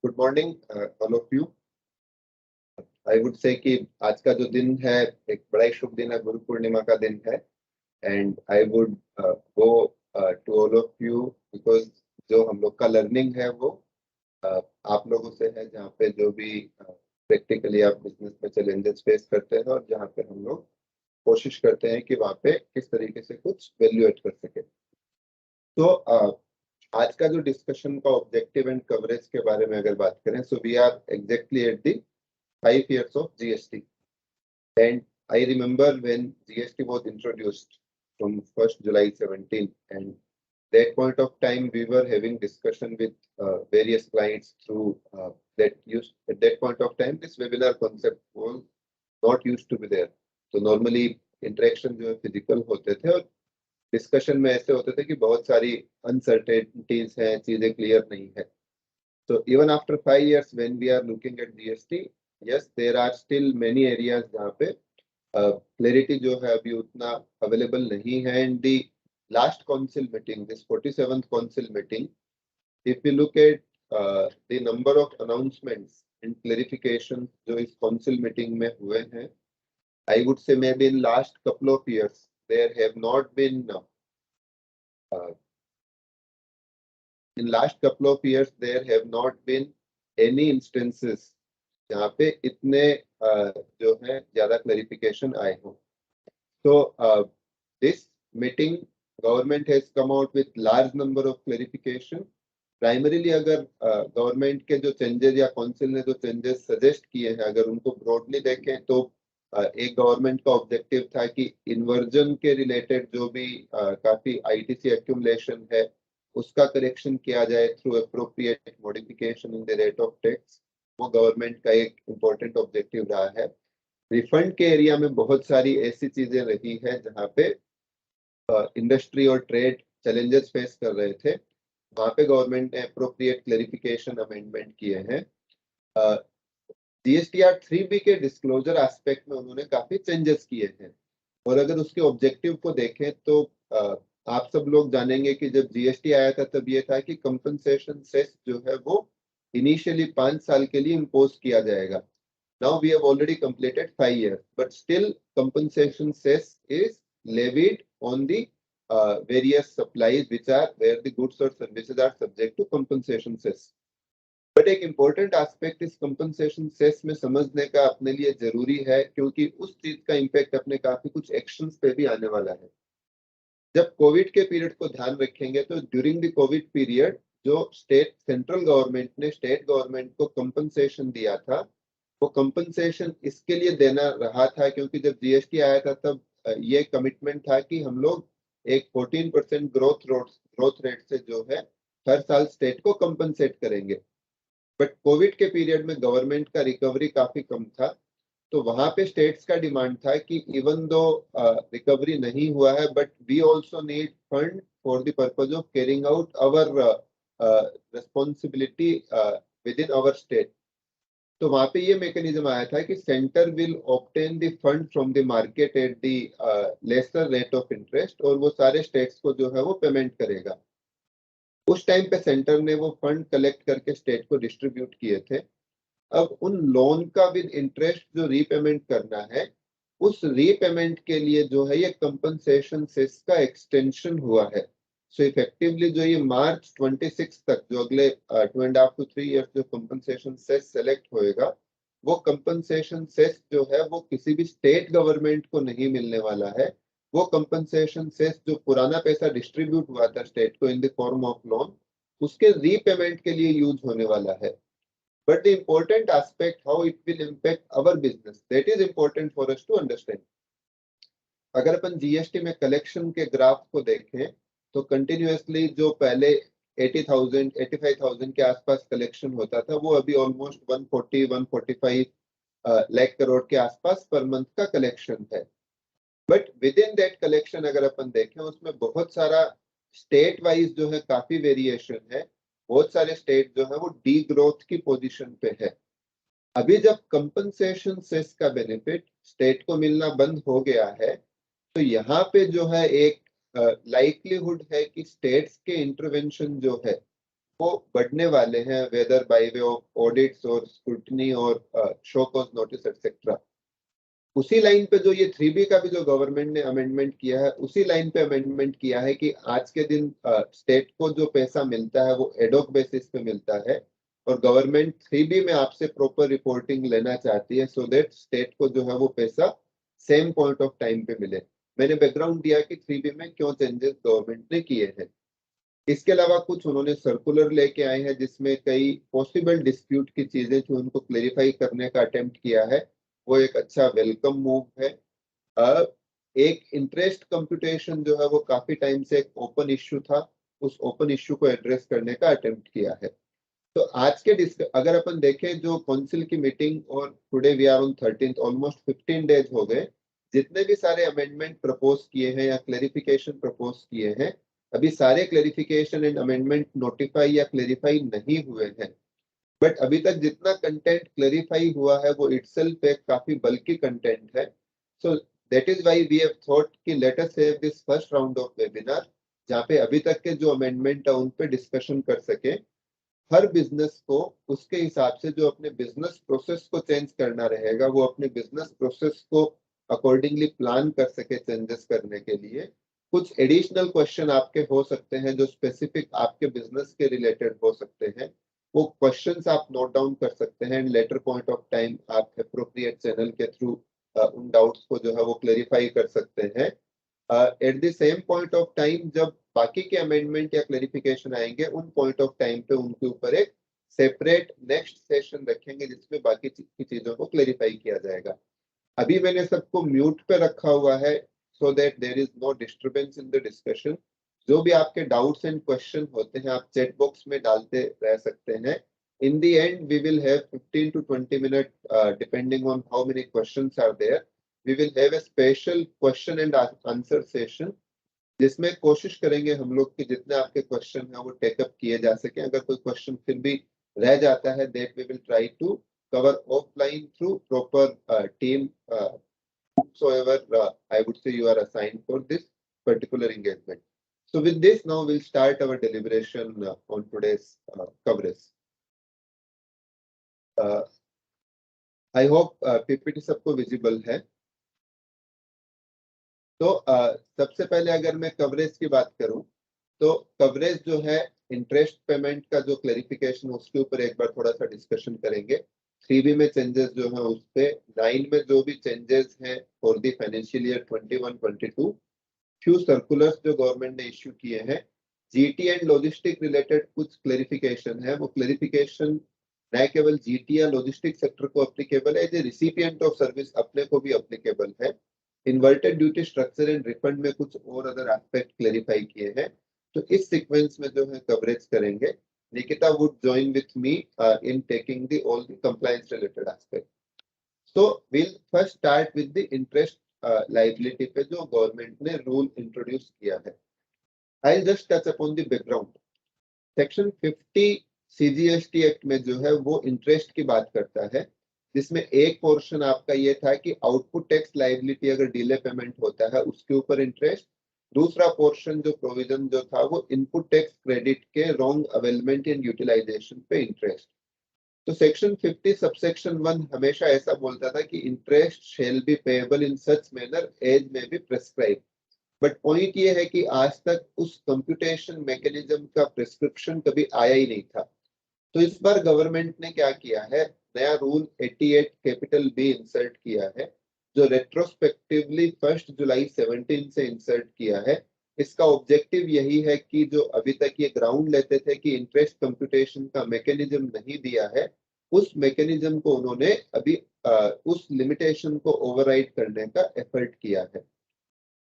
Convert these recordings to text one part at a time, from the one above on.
Good morning all of you. I would say कि आज का जो दिन है एक बड़ा ही शुभ दिन है, गुरु पूर्णिमा का दिन है। And I would go to all of you because जो हम लोग का लर्निंग है वो आप लोगों से है, जहाँ पे जो भी प्रैक्टिकली आप बिजनेस में चैलेंजेस फेस करते हैं और जहाँ पे हम लोग कोशिश करते हैं कि वहाँ पे किस तरीके से कुछ वैल्यू एड कर सके। तो आज का जो डिस्कशन का ऑब्जेक्टिव एंड कवरेज के बारे में अगर बात करें, so we are exactly at the 5 years of GST. And I remember when GST was introduced from 1st July 17, and that point of time we were having discussion with various clients through at that point of time this webinar concept was not used to be there. So normally interaction जो है physical होते थे और discussion में ऐसे होते थे कि बहुत सारी अनसर्टेनिटीज हैं, चीजें क्लियर नहीं है। So even after 5 years when we are looking at GST, yes, there are still many areas जहाँ पे clarity जो है अभी उतना available नहीं है। And the last council meeting, this 47th council meeting, if we look at the number of announcements and clarifications जो इस council meeting में हुए हैं, I would say maybe in last couple of years there have not been in last couple of years there have not been any instances जहाँ पे इतने जो है ज्यादा क्लैरिफिकेशन आए हों। तो this meeting government has come out with large number of clarification. Primarily अगर गवर्नमेंट के जो चेंजेस या काउंसिल ने जो चेंजेस सजेस्ट किए हैं अगर उनको ब्रॉडली देखें तो एक गवर्नमेंट का ऑब्जेक्टिव था कि इन्वर्जन के रिलेटेड जो भी काफी आईटीसी एक्यूमुलेशन है उसका करेक्शन किया जाए through appropriate modification in the rate of tax. वो गवर्नमेंट का एक इम्पोर्टेंट ऑब्जेक्टिव रहा है। रिफंड के एरिया में बहुत सारी ऐसी चीजें रही है जहाँ पे इंडस्ट्री और ट्रेड चैलेंजेस फेस कर रहे थे, वहाँ पे गवर्नमेंट ने अप्रोप्रिएट क्लैरिफिकेशन अमेंडमेंट किए हैं। जीएसटीआर 3B के डिस्क्लोजर एस्पेक्ट में उन्होंने काफी चेंजेस किए हैं और अगर उसके ऑब्जेक्टिव को देखें तो आप सब लोग जानेंगे कि जब जीएसटी आया था तब ये था कि कंपनसेशन सेस जो है वो इनिशियली 5 साल के लिए इम्पोज किया जाएगा। Now we have already completed 5 years, but still compensation cess is levied on the various supplies which are where the goods or services are subject to compensation cess. But एक important aspect इस compensation cess में समझने का अपने लिए जरूरी है क्योंकि उस चीज का इम्पैक्ट अपने काफी कुछ एक्शंस पे भी आने वाला है। जब कोविड के पीरियड को ध्यान रखेंगे तो ड्यूरिंग द कोविड पीरियड जो सेंट्रल गवर्नमेंट ने स्टेट गवर्नमेंट को कंपनसेशन दिया था वो कंपनसेशन इसके लिए देना रहा था क्योंकि जब जीएसटी आया था तब ये कमिटमेंट था कि हम लोग एक 14% ग्रोथ रेट से जो है हर साल स्टेट को कंपनसेट करेंगे। बट कोविड के पीरियड में गवर्नमेंट का रिकवरी काफी कम था, तो वहां पे स्टेट्स का डिमांड था कि इवन दो रिकवरी नहीं हुआ है but we also need fund for the purpose of carrying out our responsibility within our state. तो वहां पे ये मैकेनिज्म आया था कि centre will obtain the fund from the market at the lesser rate of interest और वो सारे स्टेट्स को जो है वो पेमेंट करेगा। उस टाइम पे सेंटर ने वो फंड कलेक्ट करके स्टेट को डिस्ट्रीब्यूट किए थे। अब उन लोन का विद इंटरेस्ट जो रीपेमेंट करना है उस रीपेमेंट के लिए जो है ये कंपनसेशन सेस का एक्सटेंशन हुआ है। सो इफेक्टिवली जो ये मार्च 26 तक जो अगले 2.5 to 3 years जो कंपनसेशन सेस सेलेक्ट होएगा वो कंपनसेशन सेस जो है वो किसी भी स्टेट गवर्नमेंट को नहीं मिलने वाला है। वो कंपनसेशन सेस जो पुराना पैसा डिस्ट्रीब्यूट हुआ था स्टेट को in the form of loan उसके रीपेमेंट के लिए यूज होने वाला है। But the important aspect how it will impact our business, that is important for us to understand. अगर अपन जीएसटी में कलेक्शन के ग्राफ को देखें तो कंटिन्यूअसली जो पहले 80,000 85,000 के आसपास कलेक्शन होता था वो अभी ऑलमोस्ट 140-145 लाख करोड़ के आसपास पर मंथ का कलेक्शन है। But with in that collection अगर अपन देखें उसमें बहुत सारा स्टेट वाइज जो है काफी वेरिएशन है। बहुत सारे स्टेट जो है वो डी ग्रोथ की पोजीशन पे है। अभी जब कंपनसेशन सेस का बेनिफिट स्टेट को मिलना बंद हो गया है तो यहाँ पे जो है एक लाइक्लीहुड है कि स्टेट्स के इंटरवेंशन जो है वो बढ़ने वाले हैं, whether by way of audits और स्क्रूटनी और शो कॉज नोटिस एक्सेट्रा। उसी लाइन पे जो ये 3B का भी जो गवर्नमेंट ने अमेंडमेंट किया है, उसी लाइन पे अमेंडमेंट किया है कि आज के दिन स्टेट को जो पैसा मिलता है वो एडॉक बेसिस पे मिलता है, और गवर्नमेंट 3B में आपसे प्रॉपर रिपोर्टिंग लेना चाहती है सो दैट स्टेट को जो है वो पैसा सेम पॉइंट ऑफ टाइम पे मिले। मैंने बैकग्राउंड दिया कि 3B में क्यों चेंजेस गवर्नमेंट ने किए हैं। इसके अलावा कुछ उन्होंने सर्कुलर लेके आए हैं जिसमें कई पॉसिबल डिस्प्यूट की चीजें थी उनको क्लेरिफाई करने का अटेम्प्ट किया है। वो एक अच्छा वेलकम मूव है। एक इंटरेस्ट कंप्यूटेशन जो है वो काफी टाइम से एक ओपन इश्यू था, उस ओपन इश्यू को एड्रेस करने का अटेम्प्ट किया है। तो आज के अगर अपन देखें जो काउंसिल की मीटिंग, और today we are on 13th, almost 15 days हो गए, जितने भी सारे अमेंडमेंट प्रपोज किए हैं या क्लेरिफिकेशन प्रपोज किए हैं, अभी सारे क्लेरिफिकेशन एंड अमेंडमेंट नोटिफाई या क्लेरिफाई नहीं हुए हैं। बट अभी तक जितना कंटेंट क्लेरिफाई हुआ है वो इटसेल्फ एक काफी बल्कि कंटेंट है। So that is why we have thought कि let us have this first round of webinar, जहाँ पे अभी तक के जो अमेंडमेंट है उन पे डिस्कशन कर सके। हर बिजनेस को उसके हिसाब से जो अपने बिजनेस प्रोसेस को चेंज करना रहेगा, वो अपने बिजनेस प्रोसेस को अकॉर्डिंगली प्लान कर सके चेंजेस करने के लिए। कुछ एडिशनल क्वेश्चन आपके हो सकते हैं जो स्पेसिफिक आपके बिजनेस के रिलेटेड हो सकते हैं, वो क्वेश्चंस आप नोट डाउन कर सकते हैं and later point of time आप एप्रोप्रिएट चैनल के थ्रू उन डाउट्स को जो है वो क्लेरिफाई कर सकते हैं। At the same point of time जब बाकी के अमेंडमेंट या क्लेरिफिकेशन आएंगे, उन पॉइंट ऑफ टाइम पे उनके ऊपर एक सेपरेट नेक्स्ट सेशन रखेंगे जिसमें बाकी की चीजों को क्लेरिफाई किया जाएगा। अभी मैंने सबको म्यूट पे रखा हुआ है so that there is no disturbance in the discussion. जो भी आपके डाउट्स एंड क्वेश्चन होते हैं आप चैट बॉक्स में डालते रह सकते हैं। In the end we will have 15 to 20 minute, depending on how many questions are there, we will have a special question and answer session, जिसमें कोशिश करेंगे हम लोग कि जितने आपके क्वेश्चन हैं वो टेकअप किए जा सके। अगर कोई क्वेश्चन फिर भी रह जाता है that we will try to cover offline through proper team whosoever I would say you are assigned for this particular engagement. So with this now we'll start our deliberation on today's coverage. I hope PPT सबको visible है। तो सबसे पहले अगर मैं coverage की बात करूं तो कवरेज जो है इंटरेस्ट पेमेंट का जो क्लेरिफिकेशन उसके ऊपर एक बार थोड़ा सा डिस्कशन करेंगे। 3B में चेंजेस जो है उस पे, 9 में जो भी चेंजेस हैं for the financial year 21-22, few circulars जो गवर्नमेंट ने इश्यू किए हैं, जीटी एंड लॉजिस्टिक रिलेटेड कुछ क्लेरिफिकेशन है। वो क्लेरिफिकेशन न केवल जीटी या लॉजिस्टिक सेक्टर को अप्लीकेबल है, as a recipient of service अपने को भी अप्लीकेबल है। Inverted duty structure and refund में कुछ और अदर एस्पेक्ट क्लेरिफाई किए हैं। तो इस सीक्वेंस में जो है कवरेज करेंगे। Nikita would join with me in taking the all the compliance related aspect. So will first start with the interest liability पे जो गवर्नमेंट ने रूल इंट्रोड्यूस किया है। I just touch upon the background. Section 50 CGST act में जो है वो interest की बात करता है, जिसमें एक पोर्शन आपका ये था कि आउटपुट टैक्स लाइबिलिटी अगर डिले पेमेंट होता है उसके ऊपर इंटरेस्ट। दूसरा पोर्शन जो प्रोविजन जो था वो इनपुट टैक्स क्रेडिट के रॉन्ग अवेलमेंट एंड यूटिलाइजेशन पे इंटरेस्ट। तो सेक्शन 50 सबसेक्शन 1 हमेशा ऐसा बोलता था कि interest shall be payable in such manner as may be prescribe. But point ये है कि आज तक उस कंप्यूटेशन मैकेनिज्म का प्रिस्क्रिप्शन कभी आया ही नहीं था। तो इस बार गवर्नमेंट ने क्या किया है, नया रूल 88 कैपिटल बी इंसर्ट किया है, जो रेट्रोस्पेक्टिवली 1 जुलाई 17 से इंसर्ट किया है। इसका ऑब्जेक्टिव यही है कि जो अभी तक ये ग्राउंड लेते थे कि इंटरेस्ट कंप्यूटेशन का मैकेनिज्म नहीं दिया है, उस मैकेनिज्म को उन्होंने अभी उस लिमिटेशन को ओवरराइड करने का एफर्ट किया है।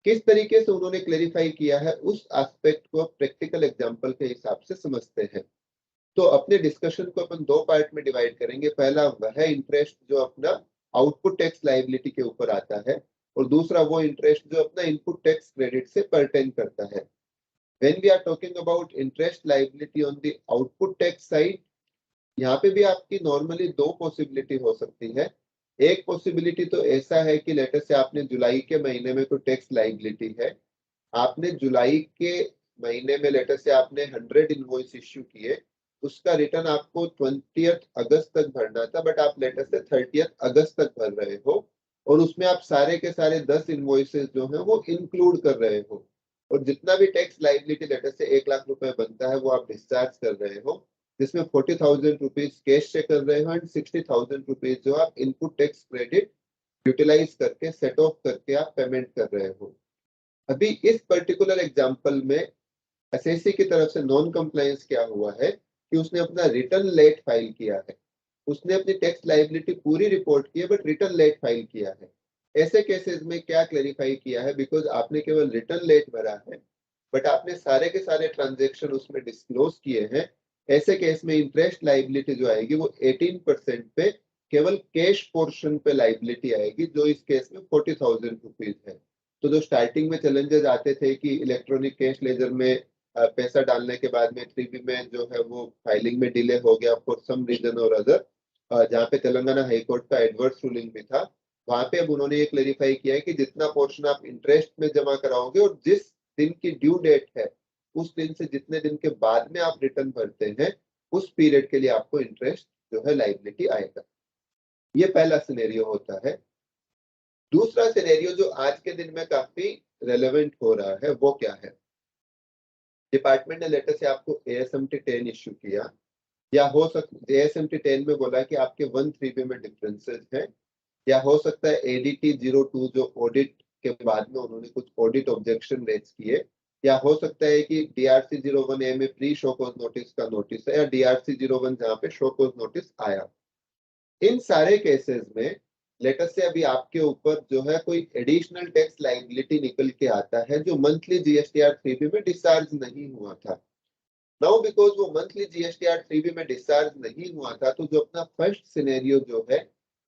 किस तरीके से उन्होंने क्लेरिफाई किया है उस एस्पेक्ट को प्रैक्टिकल एग्जांपल के हिसाब से समझते हैं। तो अपने डिस्कशन को अपन दो पार्ट में डिवाइड करेंगे। पहला वह इंटरेस्ट जो अपना आउटपुट टैक्स लायबिलिटी के ऊपर आता है, और दूसरा वो इंटरेस्ट जो अपना इनपुट टैक्स क्रेडिट से परटेन करता है। When we are talking about interest liability on the output tax side, यहाँ पे भी आपकी नॉर्मली दो पॉसिबिलिटी हो सकती है। एक पॉसिबिलिटी तो ऐसा है कि लेटर से आपने जुलाई के महीने में कोई टैक्स लायबिलिटी है, आपने जुलाई के महीने में लेटर से आपने 100 इनवॉइस इश्यू किए, उसका रिटर्न आपको 20 अगस्त तक भरना था, बट आप लेटर से 30 अगस्त तक भर रहे हो, और उसमें आप सारे के सारे 10 इनवॉइसेस जो है वो इंक्लूड कर रहे हो, और जितना भी टैक्स लाइबिलिटी लेटर से 1 लाख रुपए बनता है वो आप डिस्चार्ज कर रहे हो, जिसमें 40,000 रुपीज कैश से कर रहे हो एंड 60,000 रुपीज जो आप इनपुट टैक्स क्रेडिट यूटिलाइज करके सेट ऑफ करके आप पेमेंट कर रहे हो। अभी इस पर्टिकुलर एग्जांपल में एसएससी की तरफ से नॉन कंप्लायंस क्या हुआ है कि उसने अपना रिटर्न लेट फाइल किया है, उसने अपनी टैक्स लायबिलिटी पूरी रिपोर्ट की है बट रिटर्न लेट फाइल किया है। ऐसे केसेस में क्या क्लैरिफाई किया है, बिकॉज आपने केवल रिटर्न लेट भरा है बट आपने सारे के सारे ट्रांजेक्शन उसमें डिस्क्लोज किए हैं, ऐसे केस में इंटरेस्ट लायबिलिटी जो आएगी वो 18% पे केवल कैश पोर्शन पे लायबिलिटी आएगी, जो इस केस में 40,000 रुपीज है। तो जो स्टार्टिंग में चैलेंजेस आते थे कि इलेक्ट्रॉनिक कैश लेजर में पैसा डालने के बाद में 3B में जो है वो फाइलिंग में डिले हो गया फॉर सम रीजन और अदर, जहाँ पे तेलंगाना हाईकोर्ट का एडवर्स रूलिंग भी था, वहां पे अब उन्होंने ये क्लेरिफाई किया है कि जितना पोर्शन आप इंटरेस्ट में जमा कराओगे और जिस दिन की ड्यू डेट है उस दिन से जितने दिन के बाद में आप रिटर्न भरते हैं उस पीरियड के लिए आपको इंटरेस्ट जो है लायबिलिटी आएगा। ये पहला सिनेरियो होता है। दूसरा सिनेरियो जो आज के दिन में काफी रेलेवेंट हो रहा है वो क्या है, डिपार्टमेंट ने लेटर से आपको ASMT 10 इश्यू किया, या हो सकता ASMT 10 में बोला कि आपके 1-3B में डिफरेंसेस हैं, या हो सकता है ADT 02 जो ऑडिट के बाद में उन्होंने कुछ ऑडिट ऑब्जेक्शन रेज किए, या हो सकता है कि DRC 01A में प्री शो कॉज नोटिस का नोटिस है, या DRC 01 जहाँ पे शो कॉज नोटिस आया। इन सारे केसेस में लेटर से अभी आपके ऊपर जो है कोई एडिशनल टैक्स लायबिलिटी निकल के आता है जो मंथली GSTR 3B में डिस्चार्ज नहीं हुआ था। नाउ बिकॉज वो मंथली GSTR 3B में डिस्चार्ज नहीं हुआ था, तो जो अपना फर्स्ट सिनेरियो जो है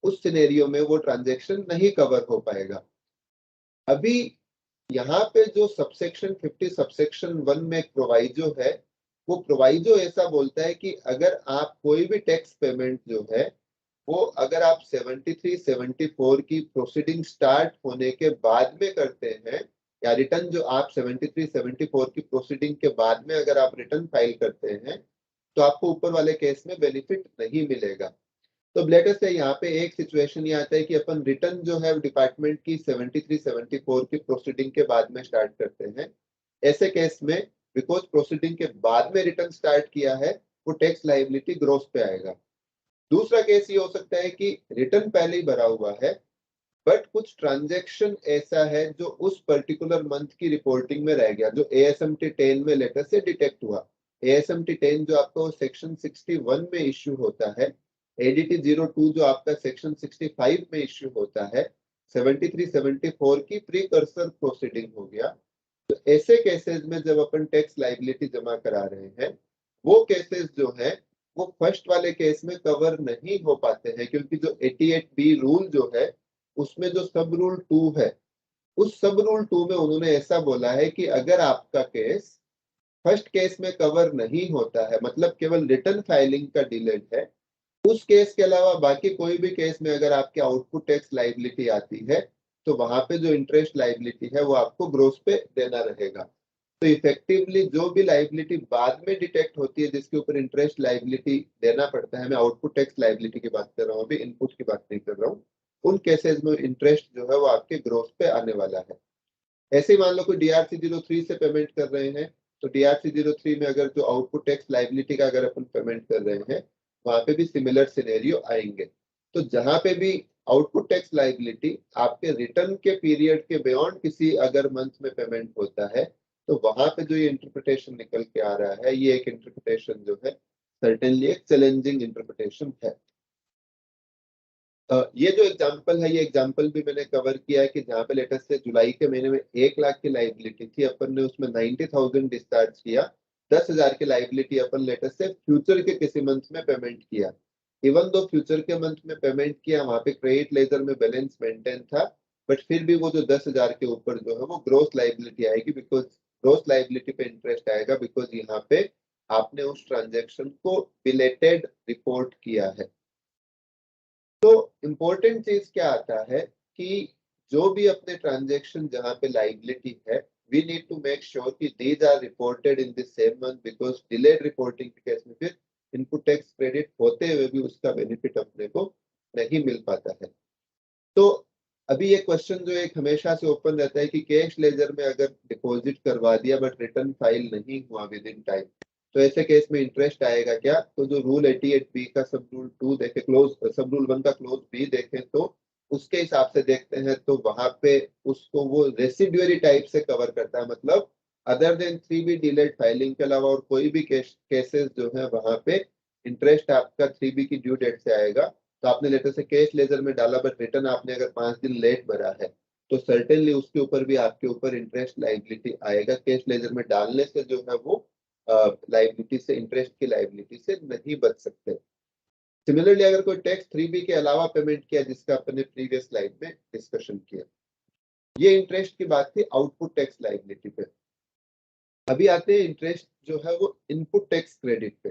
उस सिनेरियो में वो ट्रांजैक्शन नहीं कवर हो पाएगा। अभी यहाँ पे जो सबसेक्शन 50 सबसेक्शन 1 में प्रोवाइजो है, वो प्रोवाइजो ऐसा बोलता है कि अगर आप कोई भी टैक्स पेमेंट जो है वो अगर आप 73-74 की प्रोसीडिंग स्टार्ट होने के बाद में करते हैं, या रिटर्न जो आप 73-74 की प्रोसीडिंग के बाद में अगर आप रिटर्न फाइल करते हैं तो आपको ऊपर वाले केस में बेनिफिट नहीं मिलेगा। तो लेटेस्ट है यहाँ पे एक सिचुएशन ये आता है कि अपन रिटर्न जो है डिपार्टमेंट की 73-74 की प्रोसीडिंग के बाद में स्टार्ट करते हैं। ऐसे केस में बिकॉज प्रोसीडिंग के बाद में रिटर्न स्टार्ट किया है वो टैक्स लायबिलिटी ग्रोस पे आएगा। दूसरा केस ये हो सकता है कि रिटर्न पहले ही भरा हुआ है बट कुछ ट्रांजैक्शन ऐसा है जो उस पर्टिकुलर मंथ की रिपोर्टिंग में रह गया, जो ASMT 10 में लेटर से डिटेक्ट हुआ। ASMT 10 जो आपको सेक्शन 61 में इश्यू होता है, ADT 02 जो आपका सेक्शन 65 में इश्यू होता है, 73-74 की प्रीकर्सर प्रोसीडिंग हो गया। तो ऐसे केसेस में जब अपन टैक्स लायबिलिटी जमा करा रहे हैं वो केसेस जो है वो फर्स्ट वाले केस में कवर नहीं हो पाते हैं, क्योंकि जो 88B रूल जो है उसमें जो सब रूल 2 है, उस सब रूल 2 में उन्होंने ऐसा बोला है कि अगर आपका केस फर्स्ट केस में कवर नहीं होता है, मतलब केवल रिटर्न फाइलिंग का डिलेड है, उस केस के अलावा बाकी कोई भी केस में अगर आपके आउटपुट टैक्स लायबिलिटी आती है तो वहां पे जो इंटरेस्ट लायबिलिटी है वो आपको ग्रोस पे देना रहेगा। तो इफेक्टिवली जो भी लायबिलिटी बाद में डिटेक्ट होती है जिसके ऊपर इंटरेस्ट लायबिलिटी देना पड़ता है, मैं आउटपुट टैक्स लायबिलिटी की बात कर रहा हूँ, अभी इनपुट की बात नहीं कर रहा हूँ, उन केसेस में इंटरेस्ट जो है वो आपके ग्रोस पे आने वाला है। ऐसे ही मान लो कोई DRC 03 से पेमेंट कर रहे हैं, तो DRC 03 में अगर जो आउटपुट टैक्स लायबिलिटी का अगर अपन पेमेंट कर रहे हैं वहां पे भी सिमिलर सिनेरियो आएंगे। तो जहां पे भी आउटपुट टैक्स लायबिलिटी आपके रिटर्न के पीरियड के बियॉन्ड किसी अगर मंथ में पेमेंट होता है तो वहां पे जो ये इंटरप्रिटेशन निकल के आ रहा है ये एक इंटरप्रिटेशन जो है सर्टेनली एक चैलेंजिंग इंटरप्रिटेशन है। ये जो एग्जांपल है ये एग्जांपल भी मैंने कवर किया है कि जहाँ पे लेटेस्ट से जुलाई के महीने में 1 लाख की लायबिलिटी थी, अपन ने उसमें 90,000 डिस्चार्ज किया, 10,000 की लायबिलिटी अपन लेटेस्ट से फ्यूचर के किसी मंथ में पेमेंट किया। इवन दो फ्यूचर के मंथ में पेमेंट किया वहां पे क्रेडिट लेजर में बैलेंस मेंटेन था, बट फिर भी वो जो 10,000 के ऊपर जो है वो ग्रोस लायबिलिटी आएगी, बिकॉज ग्रोस लायबिलिटी पे इंटरेस्ट आएगा, बिकॉज यहाँ पे आपने उस ट्रांजेक्शन को बिलेटेड रिपोर्ट किया है। तो इम्पोर्टेंट चीज क्या आता है कि जो भी अपने ट्रांजैक्शन जहां पे लायबिलिटी है we need to make sure कि these are reported in the same month, because delayed reporting के केस में फिर इनपुट टैक्स क्रेडिट होते हुए भी उसका बेनिफिट अपने को नहीं मिल पाता है। तो अभी ये क्वेश्चन जो एक हमेशा से ओपन रहता है कि कैश लेजर में अगर डिपॉजिट करवा दिया बट रिटर्न फाइल नहीं हुआ विद इन टाइम, तो ऐसे केस में इंटरेस्ट आएगा क्या? तो जो रूल 88B का सब रूल 2 देखे, क्लोज सब रूल 1 का क्लोज बी देखें तो उसके हिसाब से देखते हैं तो वहां पे उसको वो रेसिड्यूअरी टाइप से कवर करता है। मतलब other than 3B delayed filing के अलावा और कोई भी केसेस जो है वहां पे इंटरेस्ट आपका 3B की ड्यू डेट से आएगा। तो आपने लेटर से कैश लेजर में डाला बट रिटर्न आपने अगर 5 दिन लेट भरा है तो सर्टेनली उसके ऊपर भी आपके ऊपर इंटरेस्ट लाइबिलिटी आएगा। कैश लेजर में डालने से जो है वो लाइबिलिटी से, इंटरेस्ट की लाइबिलिटी से नहीं बच सकते। सिमिलरली अगर कोई टैक्स 3B के अलावा पेमेंट किया जिसका अपने प्रीवियस स्लाइड में डिस्कशन किया, ये इंटरेस्ट की बात थी आउटपुट टैक्स लाइबिलिटी पे। अभी आते हैं इंटरेस्ट जो है वो इनपुट टैक्स क्रेडिट पे।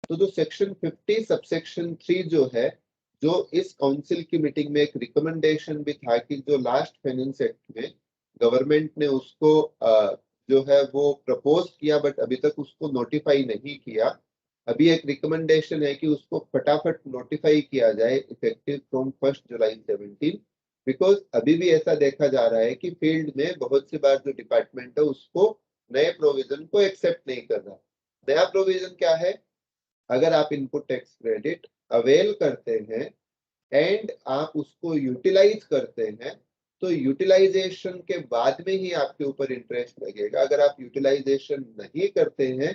तो जो सेक्शन 50 सबसेक्शन 3 जो है, जो इस काउंसिल की मीटिंग में एक रिकमेंडेशन भी था कि जो लास्ट फाइनेंस एक्ट में गवर्नमेंट ने उसको जो है वो प्रपोज किया बट अभी तक उसको नोटिफाई नहीं किया। अभी एक रिकमेंडेशन है कि उसको फटाफट नोटिफाई किया जाए इफेक्टिव फ्रॉम 1 जुलाई 17, बिकॉज अभी भी ऐसा देखा जा रहा है कि फील्ड में बहुत सी बार जो डिपार्टमेंट है उसको नए प्रोविजन को एक्सेप्ट नहीं कर रहा। नया प्रोविजन क्या है? अगर आप इनपुट टैक्स क्रेडिट अवेल करते हैं एंड आप उसको यूटिलाइज करते हैं तो यूटिलाइजेशन के बाद में ही आपके ऊपर इंटरेस्ट लगेगा। अगर आप यूटिलाइजेशन नहीं करते हैं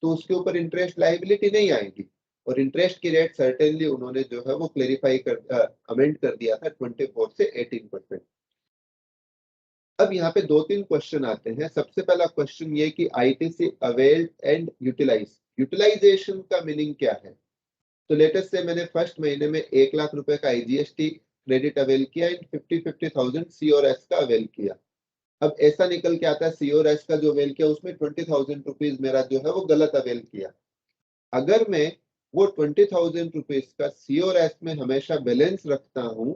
तो उसके ऊपर इंटरेस्ट लाइबिलिटी नहीं आएगी। और इंटरेस्ट की रेट सर्टेनली उन्होंने जो है वो क्लेरिफाई कर अमेंड कर दिया था 24 से 18%। अब यहाँ पे 2-3 क्वेश्चन आते हैं। सबसे पहला क्वेश्चन ये कि ITC availed and utilise, utilisation का मीनिंग क्या है? तो लेटेस्ट से मैंने फर्स्ट महीने में 1 लाख रुपए का आईजीएसटी क्रेडिट अवेल किया एंड 50,000 सी और एस का अवेल किया। अब ऐसा निकल के आता है सी और एस का जो अवेल किया उसमें 20,000 रुपीज मेरा जो है वो गलत अवेल किया। अगर मैं वो 20,000 रुपीज का सी और एस में हमेशा बैलेंस रखता हूं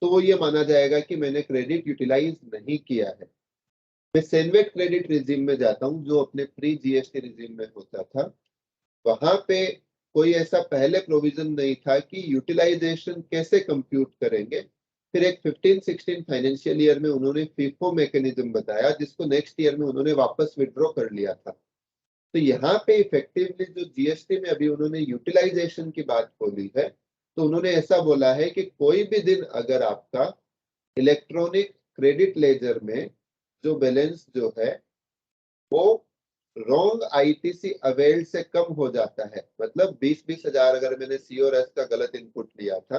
तो वो ये माना जाएगा कि मैंने क्रेडिट यूटिलाइज नहीं किया है। मैं सेनवेट क्रेडिट रिजीम में जाता हूं जो अपने प्री जीएसटी रिजीम में होता था। वहां पे कोई ऐसा पहले प्रोविजन नहीं था कि यूटिलाइजेशन कैसे कंप्यूट करेंगे। फिर एक 15-16 फाइनेंशियल ईयर में उन्होंने फीफो मैकेनिज्म बताया जिसको नेक्स्ट ईयर में उन्होंने वापस विड्रॉ कर लिया था। तो यहाँ पे इफेक्टिवली जो जीएसटी में अभी उन्होंने यूटिलाइजेशन की बात बोली है तो उन्होंने ऐसा बोला है कि कोई भी दिन अगर आपका इलेक्ट्रॉनिक क्रेडिट लेजर में जो बैलेंस जो है वो रॉन्ग आईटीसी अवेल्ड से कम हो जाता है, मतलब 20-20 हजार अगर मैंने सी और एस का गलत इनपुट लिया था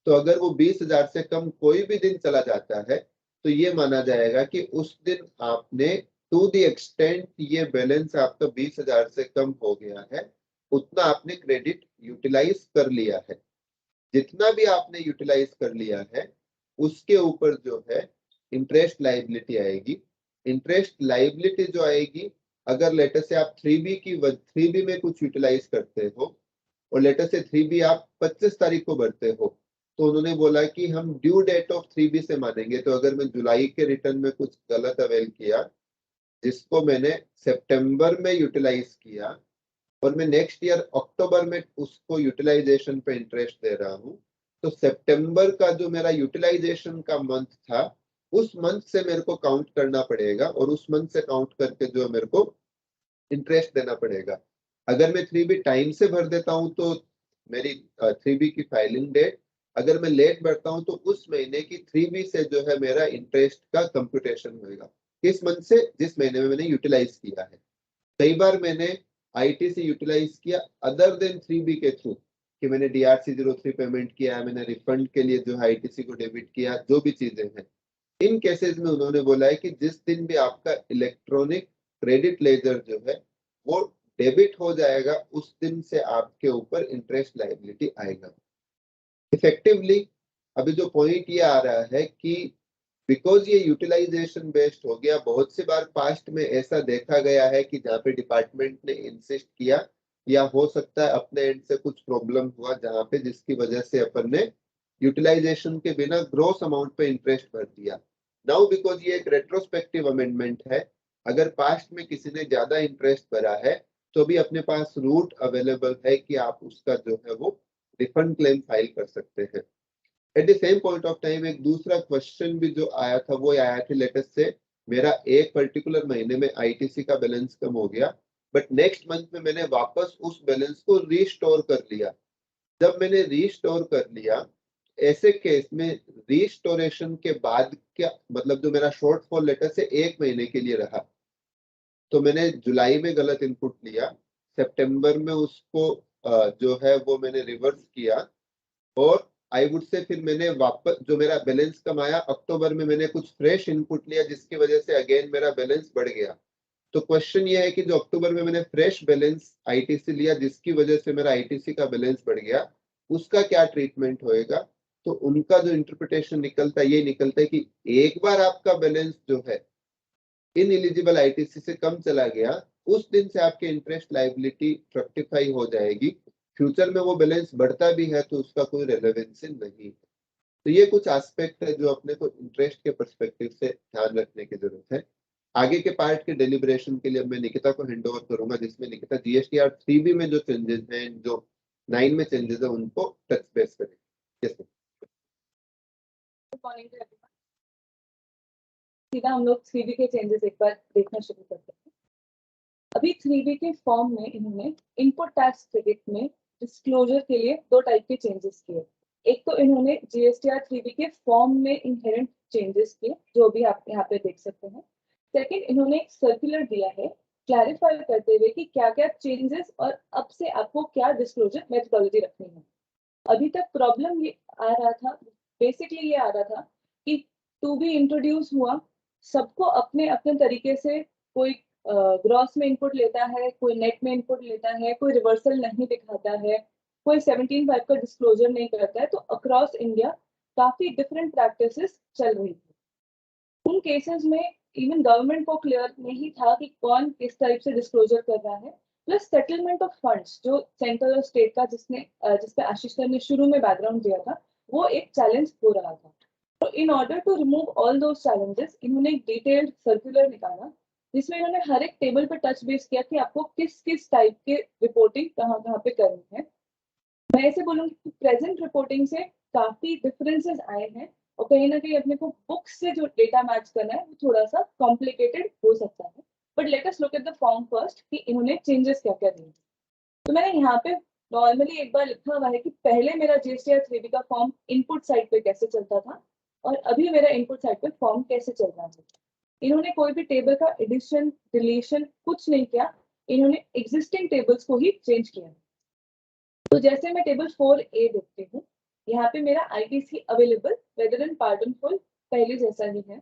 तो अगर वो 20,000 से कम कोई भी दिन चला जाता है तो ये माना जाएगा कि उस दिन आपने टू द एक्सटेंट ये बैलेंस आपका 20,000 से कम हो गया है उतना आपने क्रेडिट यूटिलाइज कर लिया है। जितना भी आपने यूटिलाइज कर लिया है उसके ऊपर जो है इंटरेस्ट लाइबिलिटी आएगी। इंटरेस्ट लाइबिलिटी जो आएगी, अगर लेटर से आप 3B में कुछ यूटिलाइज करते हो और लेटर से 3B आप 25 तारीख को भरते हो तो उन्होंने बोला कि हम ड्यू डेट ऑफ 3B से मानेंगे। तो अगर मैं जुलाई के रिटर्न में कुछ गलत अवेल किया जिसको मैंने सितंबर में यूटिलाइज किया और मैं नेक्स्ट ईयर अक्टूबर में उसको यूटिलाइजेशन पे इंटरेस्ट दे रहा हूँ तो सितंबर का जो मेरा यूटिलाइजेशन का मंथ था उस मंथ से मेरे को काउंट करना पड़ेगा और उस मंथ से काउंट करके जो मेरे को इंटरेस्ट देना पड़ेगा। अगर मैं 3B टाइम से भर देता हूँ तो मेरी 3B की फाइलिंग डेट, अगर मैं लेट भरता हूँ तो उस महीने की 3B से जो है मेरा इंटरेस्ट का कंप्यूटेशन होगा किस मंथ से, जिस महीने में मैंने यूटिलाइज किया है। कई बार मैंने आईटीसी यूटिलाइज किया अदर देन 3B के थ्रू कि मैंने DRC 03 पेमेंट किया, मैंने रिफंड के लिए जो है आईटीसी को डेबिट किया, जो भी चीजें हैं इन केसेस में उन्होंने बोला है कि जिस दिन भी आपका इलेक्ट्रॉनिक क्रेडिट लेजर जो है वो डेबिट हो जाएगा उस दिन से आपके ऊपर इंटरेस्ट लायबिलिटी आएगा। इफेक्टिवली अभी जो पॉइंट ये आ रहा है कि बिकॉज ये यूटिलाइजेशन बेस्ड हो गया, बहुत सी बार पास्ट में ऐसा देखा गया है कि जहाँ पे डिपार्टमेंट ने इंसिस्ट किया या हो सकता है अपने एंड से कुछ प्रॉब्लम हुआ जहाँ पे जिसकी वजह से अपन ने यूटिलाइजेशन के बिना ग्रॉस अमाउंट पे इंटरेस्ट भर दिया। नाउ बिकॉज ये एक रेट्रोस्पेक्टिव अमेंडमेंट है, अगर पास्ट में किसी ने ज्यादा इंटरेस्ट भरा है तो भी अपने पास रूट अवेलेबल है कि आप उसका जो है वो रिफंड क्लेम फाइल कर सकते हैं। At the same point of time एक दूसरा क्वेश्चन भी जो आया था वो आया था लेटेस्ट से, मेरा एक पर्टिकुलर महीने में आईटीसी का बैलेंस कम हो गया, बट नेक्स्ट मंथ में मैंने वापस उस बैलेंस को रीस्टोर कर लिया। जब मैंने रीस्टोर कर लिया, ऐसे केस में रीस्टोरेशन के बाद क्या मतलब जो मेरा शॉर्टफॉल लेटर से 1 महीने के लिए रहा, तो मैंने जुलाई में गलत इनपुट लिया, सितंबर में उसको जो है वो मैंने रिवर्स किया, और आई वुड से फिर मैंने वापस जो मेरा बैलेंस कम आया, अक्टूबर में मैंने कुछ फ्रेश इनपुट लिया जिसकी वजह से अगेन मेरा बैलेंस बढ़ गया। तो क्वेश्चन ये है कि जो अक्टूबर में मैंने फ्रेश बैलेंस आईटीसी लिया जिसकी वजह से मेरा आईटीसी का बैलेंस बढ़ गया, उसका क्या ट्रीटमेंट होएगा? तो उनका जो इंटरप्रिटेशन निकलता है ये निकलता है कि एक बार आपका बैलेंस जो है इन एलिजिबल आईटीसी से कम चला गया, उस दिन से आपके इंटरेस्ट लायबिलिटी रेक्टिफाई हो जाएगी। फ्यूचर में वो बैलेंस बढ़ता भी है तो उसका कोई रेलेवेंस नहीं। तो ये कुछ एस्पेक्ट है जो अपने को इंटरेस्ट के पर्सपेक्टिव से ध्यान रखने की जरूरत है। आगे के पार्ट के डेलिब्रेशन के लिए मैं निकिता को हैंड ओवर करूंगा, जिसमें निकिता जीएसटीआर 3B में जो चेंजेस हैं, जो 9 में चेंजेस है, उनको टच बेस करेंगे। यस सीधा हम लोग 3B के चेंजेस एक बार देखना शुरू करते हैं। अभी 3B के फॉर्म में इन्होंने इनपुट टैक्स क्रेडिट में डिस्क्लोजर के लिए 2 टाइप के चेंजेस किए। एक तो इन्होंने जीएसटीआर 3B के फॉर्म में इनहेरेंट चेंजेस किए, जो भी आप यहाँ पे देख सकते हैं। सेकंड, इन्होंने एक सर्कुलर दिया है क्लैरिफाई करते हुए कि क्या क्या चेंजेस और अब से आपको क्या डिस्क्लोजर मेथोडोलॉजी रखनी है। अभी तक प्रॉब्लम ये आ रहा था, बेसिकली ये आ रहा था कि 2B इंट्रोड्यूस हुआ, सबको अपने अपने तरीके से कोई ग्रॉस में इनपुट लेता है, कोई नेट में इनपुट लेता है, कोई रिवर्सल नहीं दिखाता है, कोई 17.5 का डिस्क्लोजर नहीं करता है। तो अक्रॉस इंडिया काफी डिफरेंट प्रैक्टिसेस चल रही थी। उन केसेस में इवन गवर्नमेंट को क्लियर नहीं था कि कौन किस टाइप से डिस्क्लोजर कर रहा है। प्लस सेटलमेंट ऑफ फंड्स जो सेंट्रल और स्टेट का जिसपे आशीष सर ने शुरू में बैकग्राउंड दिया था, वो एक चैलेंज हो रहा था। तो in order to remove all those challenges, इन्होंने एक डिटेल्ड सर्कुलर निकाला जिसमें इन्होंने हर एक टेबल पर टच बेस किया कि आपको किस किस टाइप के रिपोर्टिंग कहाँ कहाँ पे करनी है। मैं ऐसे बोलूंगी कि प्रेजेंट रिपोर्टिंग से काफी डिफरेंसेस आए हैं, और कहीं ना कहीं अपने को बुक्स से जो डेटा मैच करना है वो थोड़ा सा कॉम्प्लिकेटेड हो सकता है। But let us look at the form first कि इन्होंने चेंजेस क्या क्या दिए। तो मैंने यहाँ पे नॉर्मली एक बार लिखा हुआ है कि पहले मेरा जीएसटीआर 3B का फॉर्म इनपुट साइड पे कैसे चलता था और अभी मेरा इनपुट साइड पे फॉर्म कैसे चल रहा है। इन्होंने कोई भी टेबल का एडिशन डिलीशन कुछ नहीं किया, इन्होंने एग्जिस्टिंग टेबल्स को ही चेंज किया। तो जैसे मैं टेबल 4A देखती हूँ, यहाँ पे मेरा ITC available whether and pardon full पहले जैसा ही है।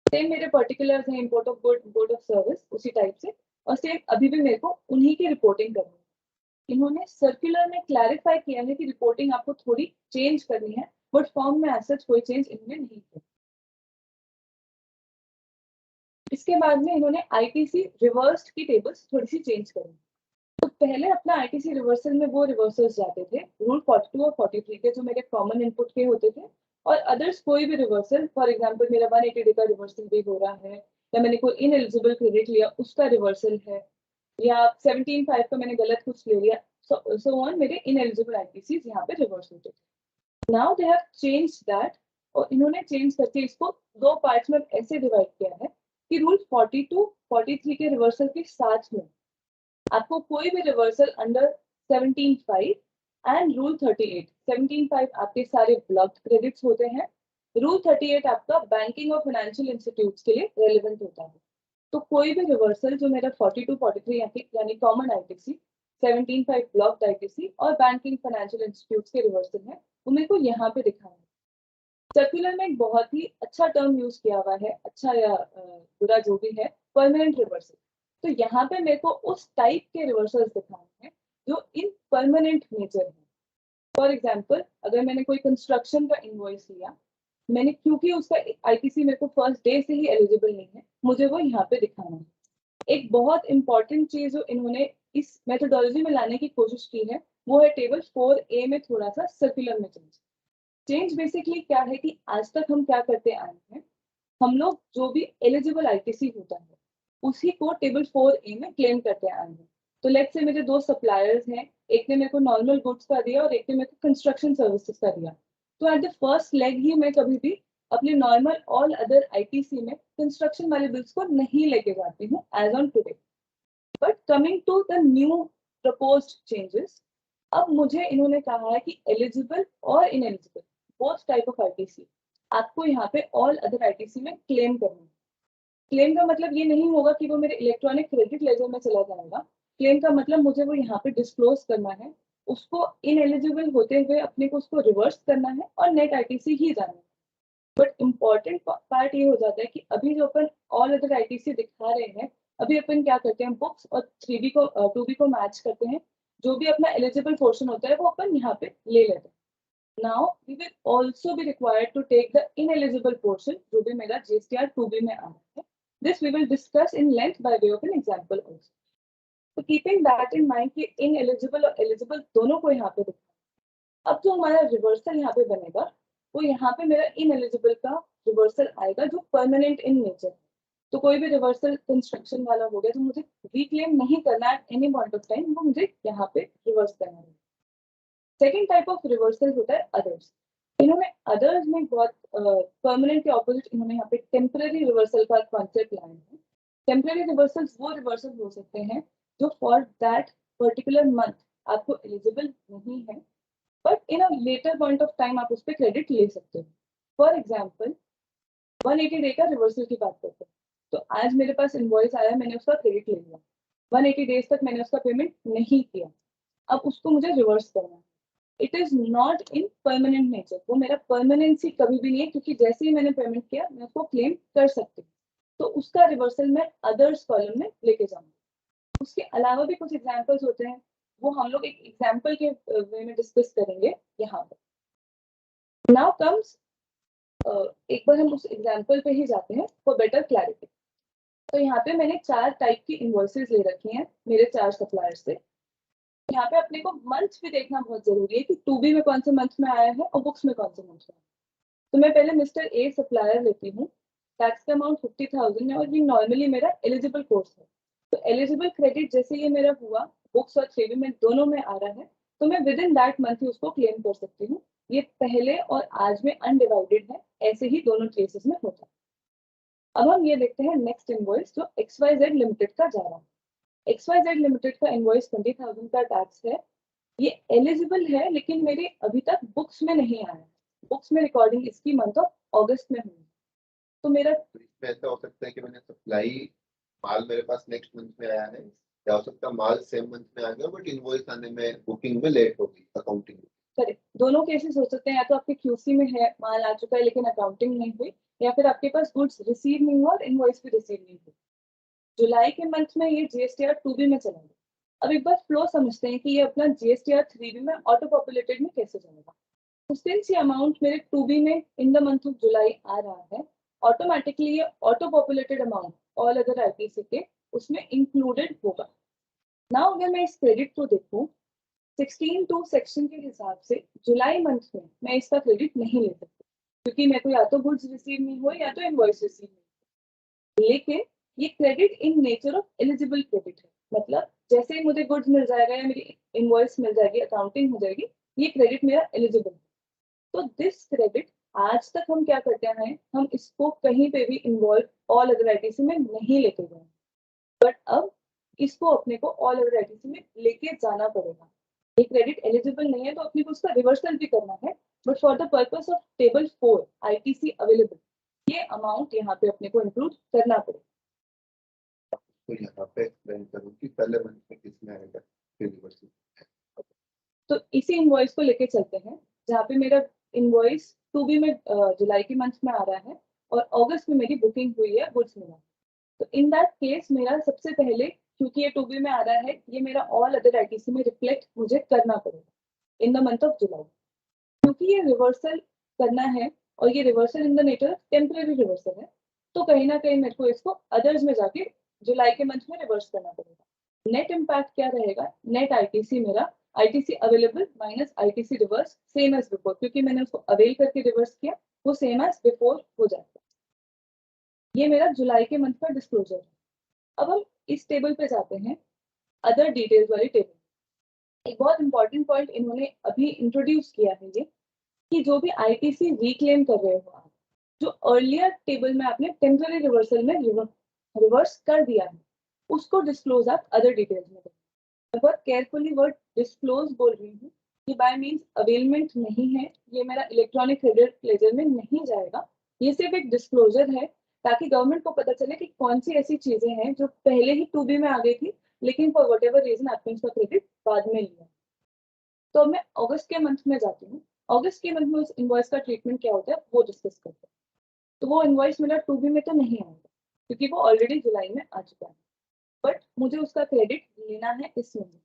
सेम मेरे पर्टिकुलर्स हैं, import of good, import of service, उसी टाइप से, और सेम अभी भी मेरे को उन्हीं की रिपोर्टिंग करनी है। इन्होंने सर्कुलर में क्लैरिफाई किया है कि रिपोर्टिंग आपको थोड़ी चेंज करनी है, बट फॉर्म में ऐसा कोई चेंज इन्होंने नहीं किया। इसके बाद में इन्होंने आईटीसी रिवर्स्ड की टेबल्स थोड़ी सी चेंज करी। तो पहले अपना आईटीसी रिवर्सल में वो रिवर्सल्स जाते थे रूल 42 और 43 के, जो मेरे कॉमन इनपुट के होते थे, और अदर्स कोई भी रिवर्सल, फॉर एग्जांपल मेरा 180 डे का रिवर्सल भी हो रहा है, या मैंने कोई इनएलिजिबल क्रेडिट लिया उसका रिवर्सल है, या 17.5 का मैंने गलत कुछ ले लिया, सो ऑन, मेरे इनएलिजिबल आईटीसी यहाँ पे रिवर्स होते थे। Now they have changed that, और इन्होंने चेंज करके इसको 2 पार्ट्स में ऐसे डिवाइड किया है कि रूल 42, 43 के रिवर्सल के साथ में आपको कोई भी रिवर्सल अंडर 17.5 एंड रूल 38, 17.5 आपके सारे ब्लॉक्ड क्रेडिट्स होते हैं, रूल 38 आपका बैंकिंग और फाइनेंशियल इंस्टीट्यूट्स के लिए रेलेवेंट होता है। तो कोई भी रिवर्सल जो मेरा 42, 43 यानी कॉमन आईटीसी, 17.5 ब्लॉक्ड आईटीसी और बैंकिंग फाइनेंशियल इंस्टीट्यूट्स के रिवर्सल है, वो मेरे को यहाँ पे दिखाना है। सर्कुलर में एक बहुत ही अच्छा टर्म यूज किया हुआ है, अच्छा या बुरा जो भी है, परमानेंट रिवर्सल। तो यहाँ पे मेरे को उस टाइप के रिवर्सल्स दिखाने हैं जो इन परमानेंट नेचर है। फॉर एग्जाम्पल, अगर मैंने कोई कंस्ट्रक्शन का इनवॉइस लिया, मैंने क्योंकि उसका आईटीसी मेरे को फर्स्ट डे से ही एलिजिबल नहीं है, मुझे वो यहाँ पे दिखाना है। एक बहुत इंपॉर्टेंट चीज जो इन्होंने इस मेथोडोलॉजी में लाने की कोशिश की है, वो है टेबल 4A में थोड़ा सा सर्कुलर में चेंज बेसिकली क्या है कि आज तक हम क्या करते आए हैं, हम लोग जो भी एलिजिबल आईटीसी होता है उसी को टेबल 4A में क्लेम करते आए हैं। तो लेट्स से मेरे दो सप्लायर्स हैं, एक ने मेरे को नॉर्मल गुड्स का दिया और एक ने मेरे को कंस्ट्रक्शन सर्विसेज का दिया। तो एट द फर्स्ट लेग ही मैं कभी भी अपने नॉर्मल ऑल अदर आईटीसी में कंस्ट्रक्शन वाले बिल्स को नहीं लेके जाती हूँ as on today. But coming to the new proposed changes, अब मुझे इन्होंने कहा है कि एलिजिबल और ineligible both type of ITC आपको यहाँ पे ऑल अदर आईटीसी में क्लेम करना है। क्लेम का मतलब ये नहीं होगा कि वो मेरे इलेक्ट्रॉनिक क्रेडिट लेजर में चला जाएगा। क्लेम का मतलब मुझे वो यहाँ पे डिस्क्लोज करना है, उसको इनएलिजिबल होते हुए अपने को उसको रिवर्स करना है और नेट आईटीसी ही जाना है। बट इम्पॉर्टेंट पार्ट ये हो जाता है कि अभी जो अपन ऑल अदर आईटीसी दिखा रहे हैं, अभी अपन क्या करते हैं, बुक्स और 3B को 2B को मैच करते हैं, जो भी अपना एलिजिबल पोर्शन होता है वो अपन यहाँ पे ले लेते हैं। Now we will also be required to take the ineligible portion जो भी मेरा GSTR 2B में आ रहा है. This we will discuss in length by way of an example also. So keeping that in mind कि ineligible और eligible दोनों को यहाँ पे दिखा। अब जो हमारा रिवर्सल यहाँ पे बनेगा, वो यहाँ पे मेरा ineligible का रिवर्सल आएगा जो परमानेंट इन नेचर। तो कोई भी रिवर्सल कंस्ट्रक्शन वाला हो गया जो मुझे रिक्लेम नहीं करना at any point of time, वो मुझे यहाँ पे रिवर्स करना है। सेकेंड टाइप ऑफ रिवर्सल होता है अदर्स। इन्होंने अदर्स में बहुत परमानेंट के ऑपोजिट इन्होंने यहाँ पे टेम्पररी रिवर्सल का कॉन्सेप्ट लाया है। टेम्पररी रिवर्सल्स वो रिवर्सल हो सकते हैं जो फॉर दैट पर्टिकुलर मंथ आपको एलिजिबल नहीं है, but in a later point of time आप उस पर क्रेडिट ले सकते हो। फॉर एग्जाम्पल 180 डे का रिवर्सल की बात करते हैं, तो आज मेरे पास इनवॉइस आया, मैंने उसका क्रेडिट ले लिया, 180 डेज तक मैंने उसका पेमेंट नहीं किया, अब उसको मुझे रिवर्स करना है। It is not in permanent nature, वो मेरा परमानेंसी कभी भी नहीं है, क्योंकि जैसे ही मैंने पेमेंट किया मैं उसको क्लेम कर सकती हूँ। तो उसका रिवर्सल मैं अदर्स कॉलम में लेके जाऊंगी। उसके अलावा भी कुछ एग्जांपल्स होते हैं, वो हम लोग एक एग्जांपल के वे में डिस्कस करेंगे यहाँ पर। नाउ कम्स एक बार हम उस एग्जांपल पे ही जाते हैं फॉर बेटर क्लैरिटी। तो यहाँ पे मैंने 4 टाइप की इनवॉइसेस ले रखी हैं मेरे 4 सप्लायर से। यहाँ पे अपने को मंथ भी देखना बहुत जरूरी है कि 2B में कौन से मंथ में आया है और बुक्स में कौन से मंथ में आया है। तो मैं पहले मिस्टर ए सप्लायर लेती हूँ, टैक्स का अमाउंट 50,000 है और ये नॉर्मली मेरा एलिजिबल कोर्स है। तो एलिजिबल क्रेडिट जैसे ये मेरा हुआ, बुक्स और 3B में दोनों में आ रहा है, तो मैं विद इन दैट मंथ ही उसको क्लेम कर सकती हूँ। ये पहले और आज में अनडिवाइडेड है, ऐसे ही दोनों केसेस में होता है। अब हम ये देखते हैं नेक्स्ट इनवॉइस जो XYZ लिमिटेड का जा रहा है। XYZ लिमिटेड का इनवॉइस 20,000 का टैक्स है। ये एलिजिबल है लेकिन मेरे अभी तक बुक्स में नहीं आया है। बुक्स में रिकॉर्डिंग इसकी मंथ ऑफ अगस्त में हुई। तो मेरा इसमें ऐसा हो सकता है कि मैंने सप्लाई माल मेरे पास नेक्स्ट मंथ में आया है, या हो सकता है माल सेम मंथ में आ गया बट इनवॉइस आने में बुकिंग में लेट हो गई अकाउंटिंग में। करेक्ट, दोनों केसेस हो सकते हैं, या तो आपके क्यूसी में है, माल आ चुका है लेकिन अकाउंटिंग नहीं हुई, या फिर आपके पास गुड्स रिसीव नहीं हुआ और इनवॉइस भी रिसीव नहीं हुई। जुलाई के मंथ में ये GSTR 2B में चला गया। अब एक बार फ्लो समझते हैं कि ये अपना GSTR 3B में ऑटो पॉपुलेटेड में कैसे जाएगा। तो सिंस ये अमाउंट मेरे 2B में in the month of July आ रहा है, ऑटोमेटिकली ये auto populated amount all other ITC के उसमें इंक्लूडेड होगा। नाउ अगर मैं इस क्रेडिट को देखूं 16(2) सेक्शन के हिसाब से जुलाई मंथ में मैं इसका क्रेडिट नहीं ले सकती, क्योंकि मेरे को या तो गुड्स रिसीव नहीं हुए या तो इनवॉइस रिसीव नहीं। लेकिन ये credit in nature of eligible credit है, मतलब जैसे ही मुझे गुड्स मिल जाएगा या मेरी इनवॉइस मिल जाएगी, अकाउंटिंग हो जाएगी, ये क्रेडिट मेरा एलिजिबल है। तो दिस क्रेडिट आज तक हम क्या करते हैं, हम इसको कहीं पे भी इन्वॉल्व ऑल अदर आईटीसी में नहीं लेके गए, बट अब इसको अपने को ऑल अदर आईटीसी में लेके जाना पड़ेगा। ये क्रेडिट एलिजिबल नहीं है तो अपने को उसका रिवर्सल भी करना है, but for the purpose of table 4 ITC available ये अमाउंट यहाँ पे अपने को इंक्लूड करना पड़ेगा। तो यहाँ पे एक्सप्लेन करूँ कि पहले मंथ में किसमें आएगा फिर रिवर्सल। तो इसी इनवॉइस को लेके चलते हैं, जहाँ पे मेरा इनवॉइस 2B में जुलाई के मंथ में आ रहा है और अगस्त में मेरी बुकिंग हुई है गुड्स मिला। तो इन दैट केस मेरा सबसे पहले, क्योंकि ये 2B में आ रहा है, ये मेरा ऑल अदर आईटीसी में रिफ्लेक्ट मुझे करना पड़ेगा इन द मंथ ऑफ जुलाई, क्योंकि ये रिवर्सल करना है और ये reversal in the nature temporary reversal है। तो कहीं ना कहीं मेरे को इसको अदर्स में जाके जुलाई के मंथ में रिवर्स करना पड़ेगा। नेट इम्पैक्ट क्या रहेगा, नेट आईटीसी मेरा ITC available minus ITC reverse same as before, क्योंकि मैंने उसको अवेल करके रिवर्स किया, वो सेम एज बिफोर हो जाएगा। ये मेरा जुलाई के मंथ का डिस्क्लोजर है। अब हम इस टेबल पे जाते हैं अदर डिटेल्स वाली टेबल। एक बहुत इंपॉर्टेंट पॉइंट इन्होंने अभी इंट्रोड्यूस किया है ये, कि जो भी आईटीसी रिक्लेम कर रहे हो आप, जो अर्लियर टेबल में आपने टेम्पररी रिवर्सल में रिवर्स कर दिया है, उसको डिस्क्लोज आप अदर डिटेल्स में करें। मैं बहुत केयरफुली वर्ड डिस्क्लोज बोल रही हूँ कि बाय मीन्स अवेलमेंट नहीं है, ये मेरा इलेक्ट्रॉनिक क्रेडिट लेजर में नहीं जाएगा, ये सिर्फ एक डिस्क्लोजर है ताकि गवर्नमेंट को पता चले कि कौन सी ऐसी चीजें हैं जो पहले ही 2B में आ गई थी, लेकिन फॉर वट एवर रीजन आपने उसका क्रेडिट बाद में लिया। तो मैं अगस्त के मंथ में जाती हूँ, अगस्त के मंथ में उस इनवॉइस का ट्रीटमेंट क्या होता है वो डिस्कस करते हैं। तो वो इनवॉइस मेरा 2B में तो नहीं आएगा क्योंकि वो ऑलरेडी जुलाई में आ चुका है, बट मुझे उसका क्रेडिट लेना है इस महीने,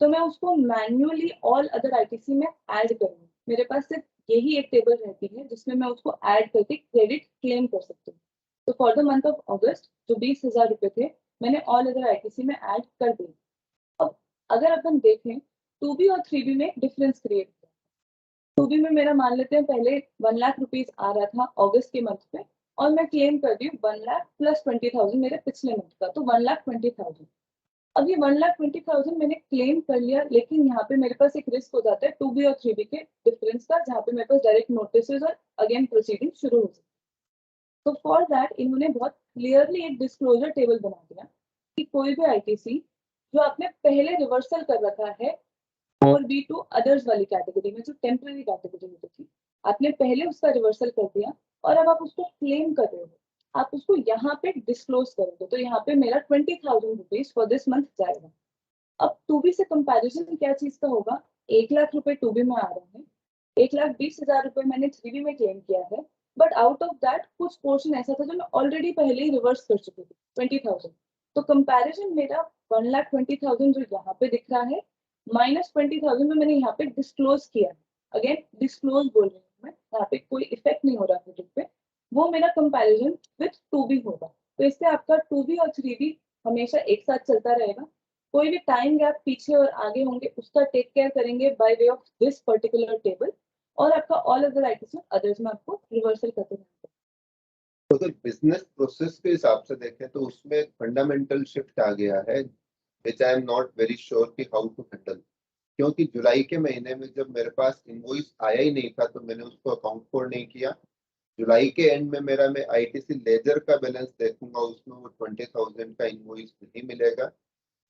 तो मैं उसको मैन्युअली ऑल अदर आईटीसी में ऐड करूंगी। मेरे पास सिर्फ यही एक टेबल रहती है जिसमें मैं उसको ऐड करके क्रेडिट क्लेम कर सकती हूँ। तो फॉर द मंथ ऑफ अगस्त जो 20,000 रुपए थे, मैंने ऑल अदर आईटीसी में ऐड कर दिए। अब अगर अपन देखें 2B और 3B में डिफरेंस क्रिएट किया। 2B में मेरा मान लेते हैं पहले 1 लाख रुपीज आ रहा था अगस्त के मंथ में, और मैं क्लेम कर दी 1 लाख प्लस 20,000 मेरे पिछले मंथ का, तो 1,20,000। अब ये 1,20,000 मैंने क्लेम कर लिया, लेकिन यहाँ पे मेरे पास एक रिस्क हो जाता है 2B और 3B के डिफरेंस का, जहाँ पे मेरे पास डायरेक्ट नोटिस और अगेन प्रोसीडिंग शुरू हो सकती है। तो फॉर दैट इन्होंने बहुत क्लियरली एक डिस्क्लोजर टेबल बना दिया कि कोई भी आईटीसी जो आपने पहले रिवर्सल कर रखा है 4B टू अदर्स वाली कैटेगरी में, जो टेम्पररी कैटेगरी होती थी, आपने पहले उसका रिवर्सल कर दिया और अब आप उसको क्लेम कर रहे हो, आप उसको यहाँ पे डिस्क्लोज करोगे, तो यहाँ पे मेरा 20,000 रुपीज फॉर दिस मंथ जाएगा। अब 2B से कंपैरिजन क्या चीज का होगा, 1 लाख रुपए 2B में आ रहे हैं, 1,20,000 रुपए मैंने 3B में क्लेम किया है, बट आउट ऑफ दैट कुछ पोर्शन ऐसा था जो मैं ऑलरेडी पहले ही रिवर्स कर चुकी थी 20,000। तो कंपैरिजन मेरा 1,20,000 जो यहाँ पे दिख रहा है माइनस 20,000 में मैंने यहाँ पे डिस्क्लोज किया है, अगेन डिस्क्लोज बोल रही हूँ मैं, यहाँ पे कोई इफेक्ट नहीं हो रहा क्रेडिट पे, वो मेरा कंपैरिजन विथ 2B होगा। तो इससे आपका 2B और 3B हमेशा एक साथ चलता रहेगा। कोई भी टाइम गैप पीछे और आगे होंगे उसका टेक केयर करेंगे by way of this particular table, और आपका ऑल अदर आइटम्स अदर्स में आपको रिवर्सल करते रहना। तो अगर बिजनेस प्रोसेस के हिसाब से देखें तो उसमें फंडामेंटल शिफ्ट आ गया है, which I am not very sure कि हाउ टू हैंडल। क्योंकि जुलाई के महीने में जब मेरे पास इनवॉइस आया ही नहीं था तो मैंने उसको अकाउंट फॉर नहीं किया। जुलाई के एंड में मैं आईटीसी लेजर का बैलेंस देखूंगा, उसमें वो 20,000 का इनवॉइस नहीं मिलेगा,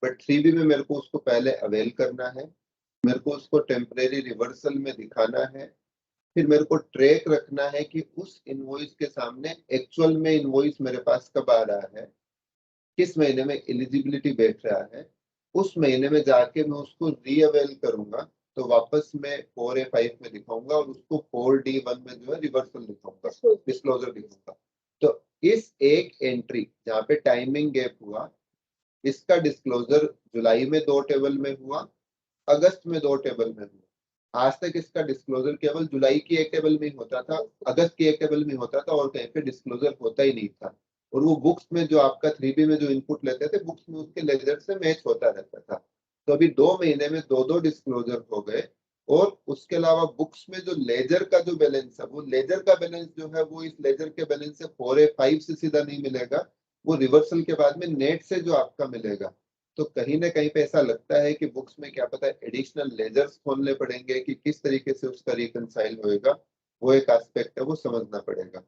बट 3B में मेरे को उसको पहले अवेल करना है, मेरे को उसको टेम्परेरी रिवर्सल में दिखाना है, फिर मेरे को ट्रैक रखना है कि उस इनवॉइस के सामने एक्चुअल में इनवॉइस मेरे पास कब आ रहा है, किस महीने में एलिजिबिलिटी बैठ रहा है, उस महीने में जाके मैं उसको रीअवेल करूंगा, तो वापस मैं 4A5 में दिखाऊंगा और उसको 4D1 में जो है रिवर्सल दिखाऊंगा, डिस्क्लोजर दिखाऊंगा। तो इस एक एंट्री जहाँ पे टाइमिंग गैप हुआ, इसका डिस्क्लोजर जुलाई में 2 टेबल में हुआ, अगस्त में 2 टेबल में हुआ। आज तक इसका डिस्क्लोजर केवल जुलाई की एक टेबल में ही होता था, अगस्त की एक टेबल में होता था, और कहीं पे डिस्क्लोजर होता ही नहीं था। और वो बुक्स में जो आपका 3B में जो इनपुट लेते थे, बुक्स में उसके लेजर से मैच होता रहता था। तो अभी 2 महीने में 2 डिस्क्लोजर हो गए, और उसके अलावा बुक्स में जो लेजर का जो बैलेंस है, वो लेजर का बैलेंस जो है वो इस लेजर के बैलेंस से 4A5 से सीधा नहीं मिलेगा, वो रिवर्सल के बाद में नेट से जो आपका मिलेगा। तो कहीं ना कहीं पे ऐसा लगता है कि बुक्स में क्या पता है एडिशनल लेजर्स खोलने पड़ेंगे कि किस तरीके से उसका रिकंसाइल होएगा, वो एक एस्पेक्ट है, वो समझना पड़ेगा।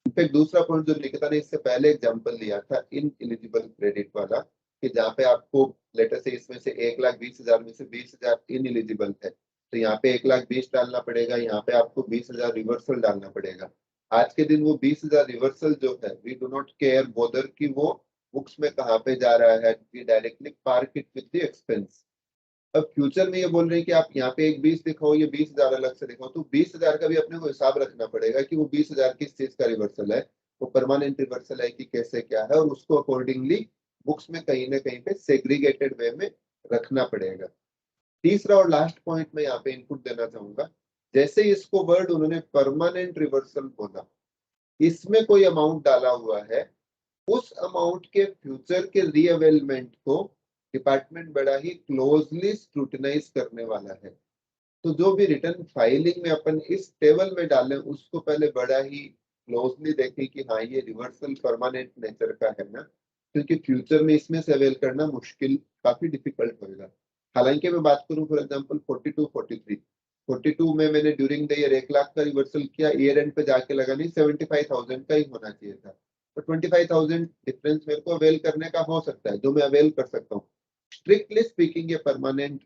इनफैक्ट दूसरा पॉइंट जो निकिता ने इससे पहले एग्जांपल लिया था इन एलिजिबल क्रेडिट वाला, कि जहाँ पे आपको लेटर से इसमें से 1,20,000 में से 20,000 इन एलिजिबल है, तो यहाँ पे 1,20,000 डालना पड़ेगा, यहाँ पे आपको 20,000 रिवर्सल डालना पड़ेगा। आज के दिन वो 20,000 रिवर्सल जो है, we do not care bother कि वो बुक्स में कहाँ पे जा रहा है, we directly park it with the expense. अब फ्यूचर में ये बोल रहे हैं कि आप यहाँ पे एक 20 दिखाओ, ये 20,000 अलग से दिखाओ, तो 20,000 का भी अपने को हिसाब रखना पड़ेगा कि वो 20,000 किस चीज का रिवर्सल है, वो परमानेंट रिवर्सल है कि कैसे क्या है, और उसको अकॉर्डिंगली बुक्स में कहीं ना कहीं पे सेग्रीगेटेड वे में रखना पड़ेगा। तीसरा और लास्ट पॉइंट मैं यहाँ पे इनपुट देना चाहूंगा, जैसे इसको वर्ड उन्होंने परमानेंट रिवर्सल बोला, इसमें कोई अमाउंट डाला हुआ है, उस अमाउंट के फ्यूचर के रीअवेलमेंट को डिपार्टमेंट बड़ा ही क्लोजली स्क्रूटिनाइज करने वाला है। तो जो भी रिटर्न फाइलिंग में अपन इस टेबल में डालें, उसको पहले बड़ा ही क्लोजली देखें कि हाँ ये रिवर्सल परमानेंट नेचर का है ना, क्योंकि फ्यूचर में इसमें से अवेल करना मुश्किल, काफी डिफिकल्ट होगा। हालांकि मैं बात करूं फॉर एग्जांपल 42, 43, 42 में मैंने ड्यूरिंग द ईयर 1 लाख का रिवर्सल किया, ईयर एंड पे जाके लगा नहीं 75,000 का ही होना चाहिए था, तो 25,000 डिफरेंस मेरे को अवेल करने का हो सकता है, जो मैं अवेल कर सकता हूँ। स्ट्रिक्टली स्पीकिंग ये परमानेंट,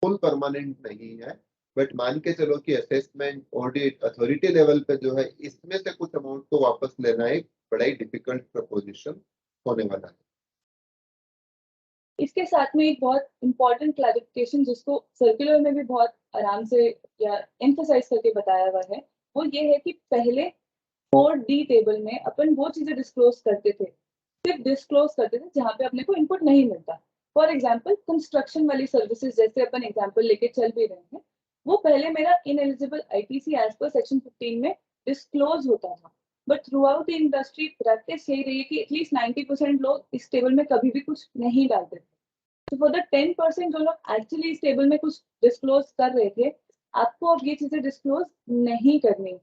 फुल परमानेंट नहीं है, बट मान के चलो कि असेसमेंट, ऑडिट, अथॉरिटी लेवल पे जो है इसमें से कुछ अमाउंट को वापस लेना एक बड़ा ही डिफिकल्ट प्रपोजिशन होने वाला है। इसके साथ में एक बहुत इंपॉर्टेंट क्लैरिफिकेशन जिसको सर्कुलर में भी बहुत आराम से या एम्फसाइज करके बताया हुआ है, वो ये है कि पहले 4D टेबल में अपन वो चीजें डिस्क्लोज करते थे, सिर्फ डिस्क्लोज करते थे जहाँ पे अपने को इनपुट नहीं मिलता। फॉर एग्जाम्पल कंस्ट्रक्शन वाली सर्विसेज, जैसे अपन एग्जाम्पल लेके चल भी रहे हैं, वो पहले मेरा इनएलिजिबल आईटीसी एज पर सेक्शन 15 में डिस्क्लोज होता था, but throughout the industry practice यही रही है कि एटलीस्ट 90% लोग इस टेबल में कभी भी कुछ नहीं डालते थे। तो फॉर द 10% जो लोग एक्चुअली इस टेबल में कुछ डिस्क्लोज कर रहे थे, आपको अब ये चीजें डिस्क्लोज नहीं करनी है।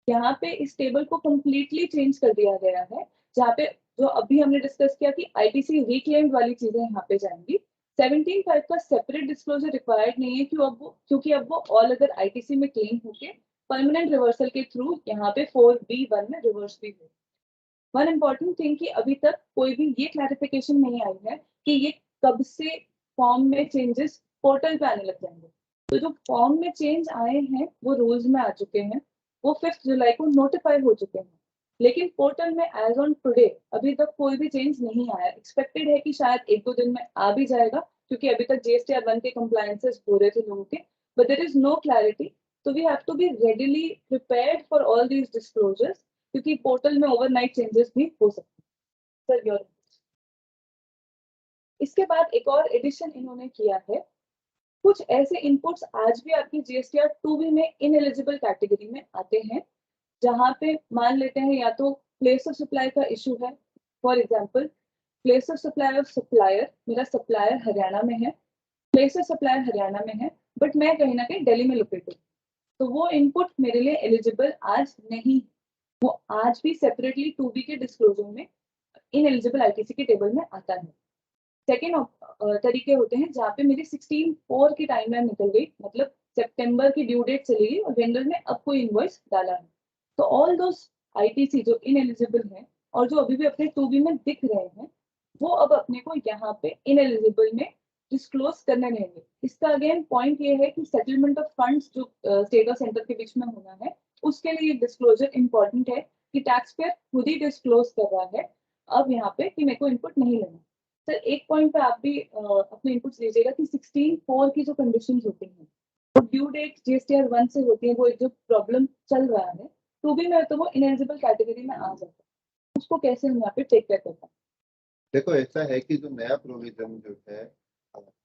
यहाँ पे इस टेबल को कंप्लीटली चेंज कर दिया गया है, जहाँ पे जो अभी हमने डिस्कस किया कि आईटीसी रिक्लेम्ड वाली चीजें यहाँ पे जाएंगी। 17.5 का सेपरेट डिस्क्लोजर रिक्वायर्ड नहीं है क्योंकि अब वो ऑल अदर आईटीसी में क्लेम होके परमानेंट रिवर्सल के थ्रू यहाँ पे 4B1 में रिवर्स भी हो। वन इम्पॉर्टेंट थिंग कि अभी तक कोई भी ये क्लैरिफिकेशन नहीं आई है कि ये कब से फॉर्म में चेंजेस पोर्टल पे आने लग जाएंगे। तो जो फॉर्म में चेंज आए हैं वो रूल्स में आ चुके हैं, वो 5 जुलाई को नोटिफाई हो चुके हैं, लेकिन पोर्टल में एज ऑन टुडे अभी तक कोई भी चेंज नहीं आया। एक्सपेक्टेड है कि शायद 1-2 दिन में आ भी जाएगा, क्योंकि अभी तक GSTR 1 के कंप्लायंसेस हो रहे थे लोगों के, but there is no clarity. तो we have to be readily prepared for all these disclosures, क्योंकि पोर्टल में ओवरनाइट चेंजेस भी हो सकते हैं। Sir your. इसके बाद एक और एडिशन इन्होंने किया है, कुछ ऐसे इनपुट्स आज भी आपकी GSTR 2B में इनएलिजिबल कैटेगरी में आते हैं, जहाँ पे मान लेते हैं या तो प्लेस ऑफ सप्लाई का इशू है। For example place of supply of supplier, मेरा सप्लायर हरियाणा में है, प्लेस ऑफ सप्लायर हरियाणा में है, बट मैं कहीं ना कहीं दिल्ली में लोकेटेड, तो वो इनपुट मेरे लिए एलिजिबल आज नहीं, वो आज भी सेपरेटली 2B के डिस्क्लोजर में इनएलिजिबल आईटीसी के टेबल में आता है। सेकेंड तरीके होते हैं जहाँ पे मेरी 16/4 की टाइमलाइन निकल गई, मतलब सितंबर की ड्यू डेट चली गई और वेंडर ने अब कोई इनवॉइस डाला है, तो ऑल दोस आईटीसी जो इनएलिजिबल हैं और जो अभी भी अपने 2B में दिख रहे हैं, वो अब अपने को यहाँ पे इनएलिजिबल में डिस्क्लोज करने रहेंगे। इसका अगेन पॉइंट ये है कि सेटलमेंट ऑफ फंड्स जो स्टेट और सेंटर के बीच में होना है, उसके लिए डिस्क्लोजर इंपॉर्टेंट है कि टैक्स पेयर खुद ही डिस्क्लोज कर रहा है अब यहाँ पे कि मेरे को इनपुट नहीं लेना। सर एक पॉइंट पे आप भी अपने इनपुट्स लीजिएगा कि 16/4 की जो कंडीशंस होती हैं वो ड्यू डेट GSTR 1 से होती है, वो एक जो प्रॉब्लम चल रहा है 2B में, तो वो इनएलिजिबल कैटेगरी में आ जाता है, उसको कैसे हम यहाँ पे टेक केयर करते हैं। देखो ऐसा है कि जो नया प्रोविजन जो है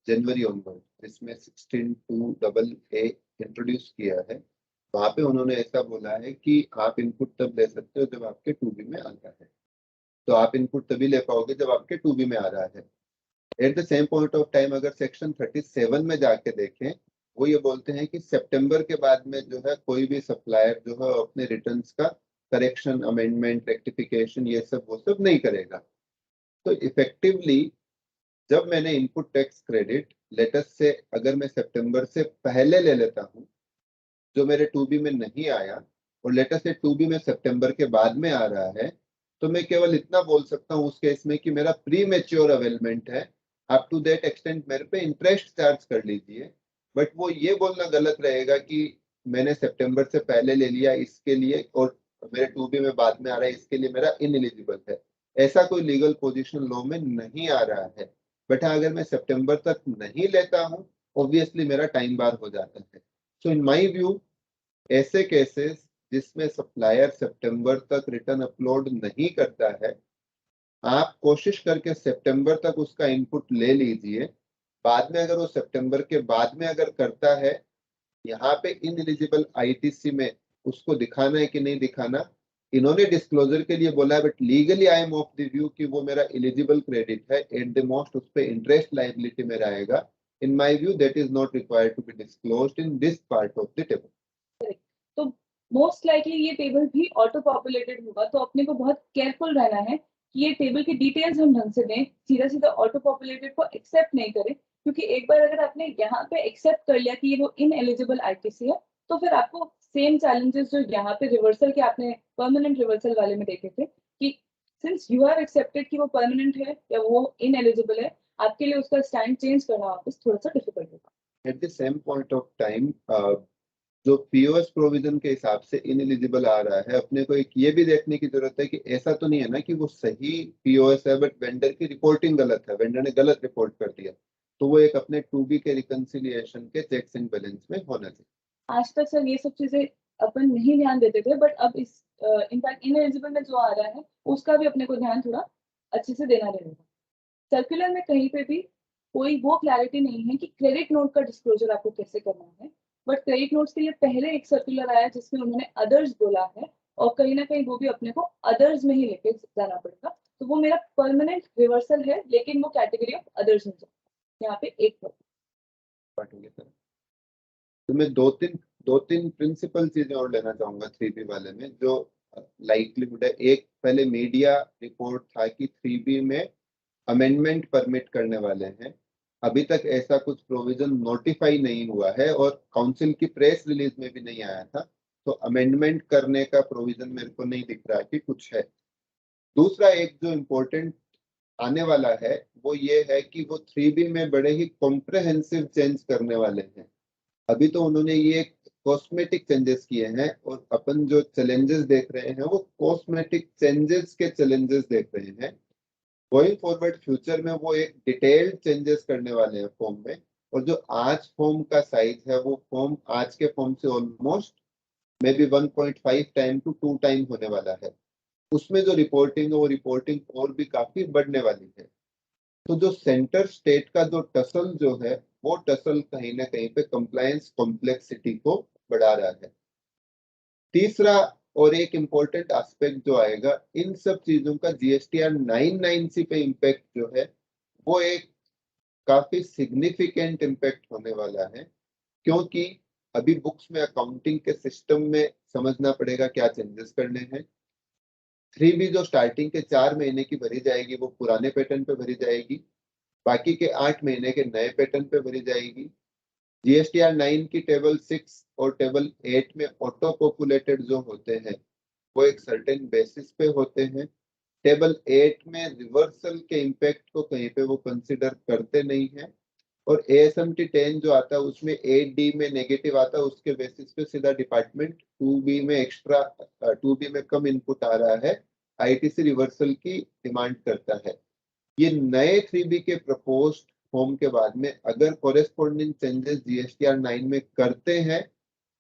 जनवरी ऑनवर्ड, जिसमें 16(2)AA इंट्रोड्यूस किया है, वहां पे उन्होंने ऐसा बोला है कि आप इनपुट तब ले सकते हो जब आपके 2B में आता है, तो आप इनपुट तभी ले पाओगे जब आपके 2B में आ रहा है। At the same point of time अगर सेक्शन 37 में जाके देखें, वो ये बोलते हैं कि सितंबर के बाद में जो है कोई भी सप्लायर जो है अपने रिटर्न्स का करेक्शन, अमेंडमेंट, रेक्टिफिकेशन ये सब वो सब नहीं करेगा। तो इफेक्टिवली जब मैंने इनपुट टैक्स क्रेडिट लेटेस्ट से अगर मैं सितंबर से पहले ले लेता हूँ, जो मेरे 2B में नहीं आया, और लेटेस्ट से 2B में सितंबर के बाद में आ रहा है, तो मैं केवल इतना बोल सकता हूँ उस केस में कि मेरा प्री मेच्योर अवेलमेंट है, अप टू दैट एक्सटेंट मेरे पे इंटरेस्ट चार्ज कर लीजिए। बट वो ये बोलना गलत रहेगा कि मैंने सितंबर से पहले ले लिया इसके लिए और मेरे 2B में बाद में आ रहा है इसके लिए मेरा इनएलिजिबल है। ऐसा कोई लीगल पोजीशन लॉ में नहीं आ रहा है। बट हाँ, अगर मैं सितंबर तक नहीं लेता हूँ, ऑब्वियसली मेरा टाइम बार हो जाता है। सो इन माई व्यू ऐसे केसेस जिसमें सप्लायर सितंबर तक रिटर्न अपलोड नहीं करता है, आप कोशिश करके सितंबर तक उसका इनपुट ले लीजिए। बाद में अगर वो सितंबर के बाद में अगर करता है, यहाँ पे इनएलिजिबल आईटीसी में उसको दिखाना है कि नहीं दिखाना, इन्होंने डिस्क्लोजर के लिए बोला है, but legally I am of the view कि वो मेरा एलिजिबल क्रेडिट है, एट द मोस्ट उस पे इंटरेस्ट लायबिलिटी में रहेगा। In my view that is not required to be disclosed in this part of the table. तो मोस्ट लाइकली ये टेबल भी ऑटो पॉपुलेटेड होगा, तो अपने को बहुत केयरफुल रहना है कि ये टेबल की डिटेल्स हम ढंग से दें, सीधा सीधा ऑटो पॉपुलेटेड को एक्सेप्ट नहीं करें, क्योंकि एक बार अगर आपने यहाँ पे एक्सेप्ट कर लिया कि ये वो इनएलिजिबल आईटीसी है, तो फिर आपको सेम चैलेंजेस जो यहाँ पे रिवर्सल के आपने परमानेंट रिवर्सल वाले में देखे थे कि सिंस यू हैव एक्सेप्टेड कि वो परमानेंट है या वो इनएलिजिबल है, आपके लिए उसका स्टैंड चेंज करना वापस थोड़ा सा डिफिकल्ट होगा। At the same point of time जो पीओएस प्रोविजन के हिसाब से इनएलिजिबल आ रहा है, अपने को एक ये भी देखने की जरूरत है कि ऐसा तो नहीं है ना कि वो सही पीओएस है बट वेंडर की रिपोर्टिंग गलत है, वेंडर ने गलत रिपोर्ट कर दिया, तो वो एक अपने टू बी के रिकंसिलिएशन के चेक्स एंड बैलेंस में होना चाहिए। आज तक सर ये सब चीजें अपन नहीं ध्यान देते थे, बट अब इस इनफैक्ट इनएलिजिबल में जो आ रहा है उसका भी अपने को ध्यान थोड़ा अच्छे से देना रहेगा। सर्कुलर में कहीं पे भी कोई वो क्लैरिटी नहीं है कि क्रेडिट नोट का डिस्क्लोजर आपको कैसे करना है, बट क्रेडिट नोट्स के लिए पहले एक सर्कुलर आया जिसमें उन्होंने अदर्स बोला है, और कहीं ना कहीं वो भी अपने को अदर्स में ही लेके जाना पड़ेगा, तो वो मेरा परमानेंट रिवर्सल है, लेकिन वो कैटेगरी ऑफ अदर्स में जाता है। यहाँ पे एक बात हो गया सर। तो मैं दो तीन प्रिंसिपल चीजें और लेना चाहूंगा 3B वाले में जो लाइकलीहुड है। एक, पहले मीडिया रिपोर्ट था कि 3B में अमेंडमेंट परमिट करने वाले हैं, अभी तक ऐसा कुछ प्रोविजन नोटिफाई नहीं हुआ है और काउंसिल की प्रेस रिलीज में भी नहीं आया था, तो अमेंडमेंट करने का प्रोविजन मेरे को नहीं दिख रहा कि कुछ है। दूसरा एक जो इम्पोर्टेंट आने वाला है वो ये है कि वो 3B में बड़े ही कॉम्प्रहेंसिव चेंज करने वाले हैं। अभी तो उन्होंने ये कॉस्मेटिक चेंजेस किए हैं और अपन जो चैलेंजेस देख रहे हैं वो कॉस्मेटिक चेंजेस के चैलेंजेस देख रहे हैं। गोइंग फॉरवर्ड फ्यूचर में वो एक डिटेल्ड चेंजेस करने वाले हैं फॉर्म में, और जो आज फॉर्म का साइज है वो फॉर्म आज के फॉर्म से almost may be 1.5 time to 2 time होने वाला है। उसमें जो रिपोर्टिंग है वो रिपोर्टिंग और भी काफी बढ़ने वाली है। तो जो सेंटर स्टेट का जो टसल जो है वो टसल कहीं ना कहीं पे कंप्लायंस कॉम्प्लेक्सिटी को बढ़ा रहा है। तीसरा और एक इम्पोर्टेंट एस्पेक्ट जो आएगा इन सब चीजों का, जीएसटीआर 990 पे इम्पैक्ट जो है वो एक काफी सिग्निफिकेंट इम्पैक्ट होने वाला है, क्योंकि अभी बुक्स में अकाउंटिंग के सिस्टम में समझना पड़ेगा क्या चेंजेस करने हैं। 3B जो स्टार्टिंग के 4 महीने की भरी जाएगी वो पुराने पैटर्न पे भरी जाएगी, बाकी के 8 महीने के नए पैटर्न पे भरी जाएगी। जीएसटीआर 9 की टेबल 6 और टेबल 8 में ऑटो पॉपुलेटेड जो होते हैं वो एक सर्टेन बेसिस पे होते हैं। टेबल 8 में रिवर्सल के इम्पैक्ट को कहीं पे वो कंसिडर करते नहीं है, और ASMT 10 जो आता है उसमें 8D में नेगेटिव आता है, उसके बेसिस पे सीधा डिपार्टमेंट 2B में एक्स्ट्रा 2B में कम इनपुट आ रहा है, आईटीसी रिवर्सल की डिमांड करता है। ये नए 3B के प्रपोज्ड फॉर्म के बाद में अगर कोरेस्पोंडिंग चेंजेस जीएसटीआर 9 में करते हैं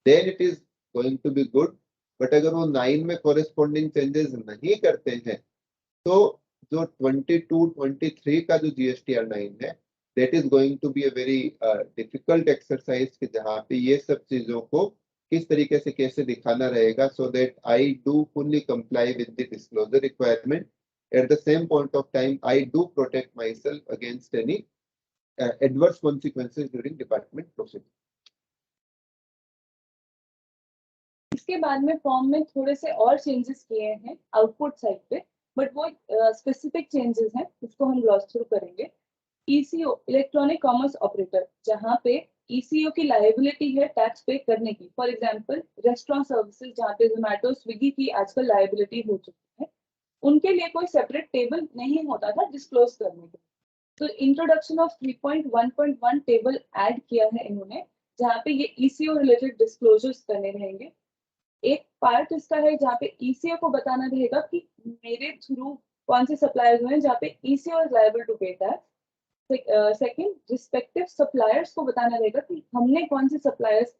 then it is going to be good, but अगर वो 9 में कोरेस्पोंडिंग चेंजेस नहीं करते हैं तो जो 22-23 का जो जीएसटीआर 9 है that is going to be a very difficult exercise कि जहाँ पे ये सब चीजों को किस तरीके से कैसे दिखाना रहेगा, so that I do fully comply with the disclosure requirement. At the same point of time, I do protect myself against any adverse consequences during department procedure. इसके बाद में फॉर्म में थोड़े से और चेंजेस किए हैं आउटपुट साइड पे, बट वो स्पेसिफिक चेंजेस हैं, उसको हम ग्लॉस थ्रू करेंगे। ईसीओ, इलेक्ट्रॉनिक कॉमर्स ऑपरेटर, जहाँ पे ईसीओ की लायबिलिटी है टैक्स पे करने की, फॉर एग्जांपल रेस्टोरेंट सर्विसेज जहाँ पे जोमेटो स्विगी की आजकल लायबिलिटी हो चुकी है, उनके लिए कोई सेपरेट टेबल नहीं होता था डिस्क्लोज करने के। तो इंट्रोडक्शन ऑफ 3.1.1 टेबल ऐड किया है इन्होंने, जहाँ पे ये ईसीओ रिलेटेड डिस्क्लोजर्स करने रहेंगे। एक पार्ट इसका है जहाँ पे ईसीओ को बताना रहेगा कि मेरे थ्रू कौन से सप्लायर्स हैं जहाँ पे ईसीओ इज लायबल टू पे टैक्स। सेकंड, रिस्पेक्टिव सप्लायर्स को बताना रहेगा कि हमने कौन से सप्लायर्स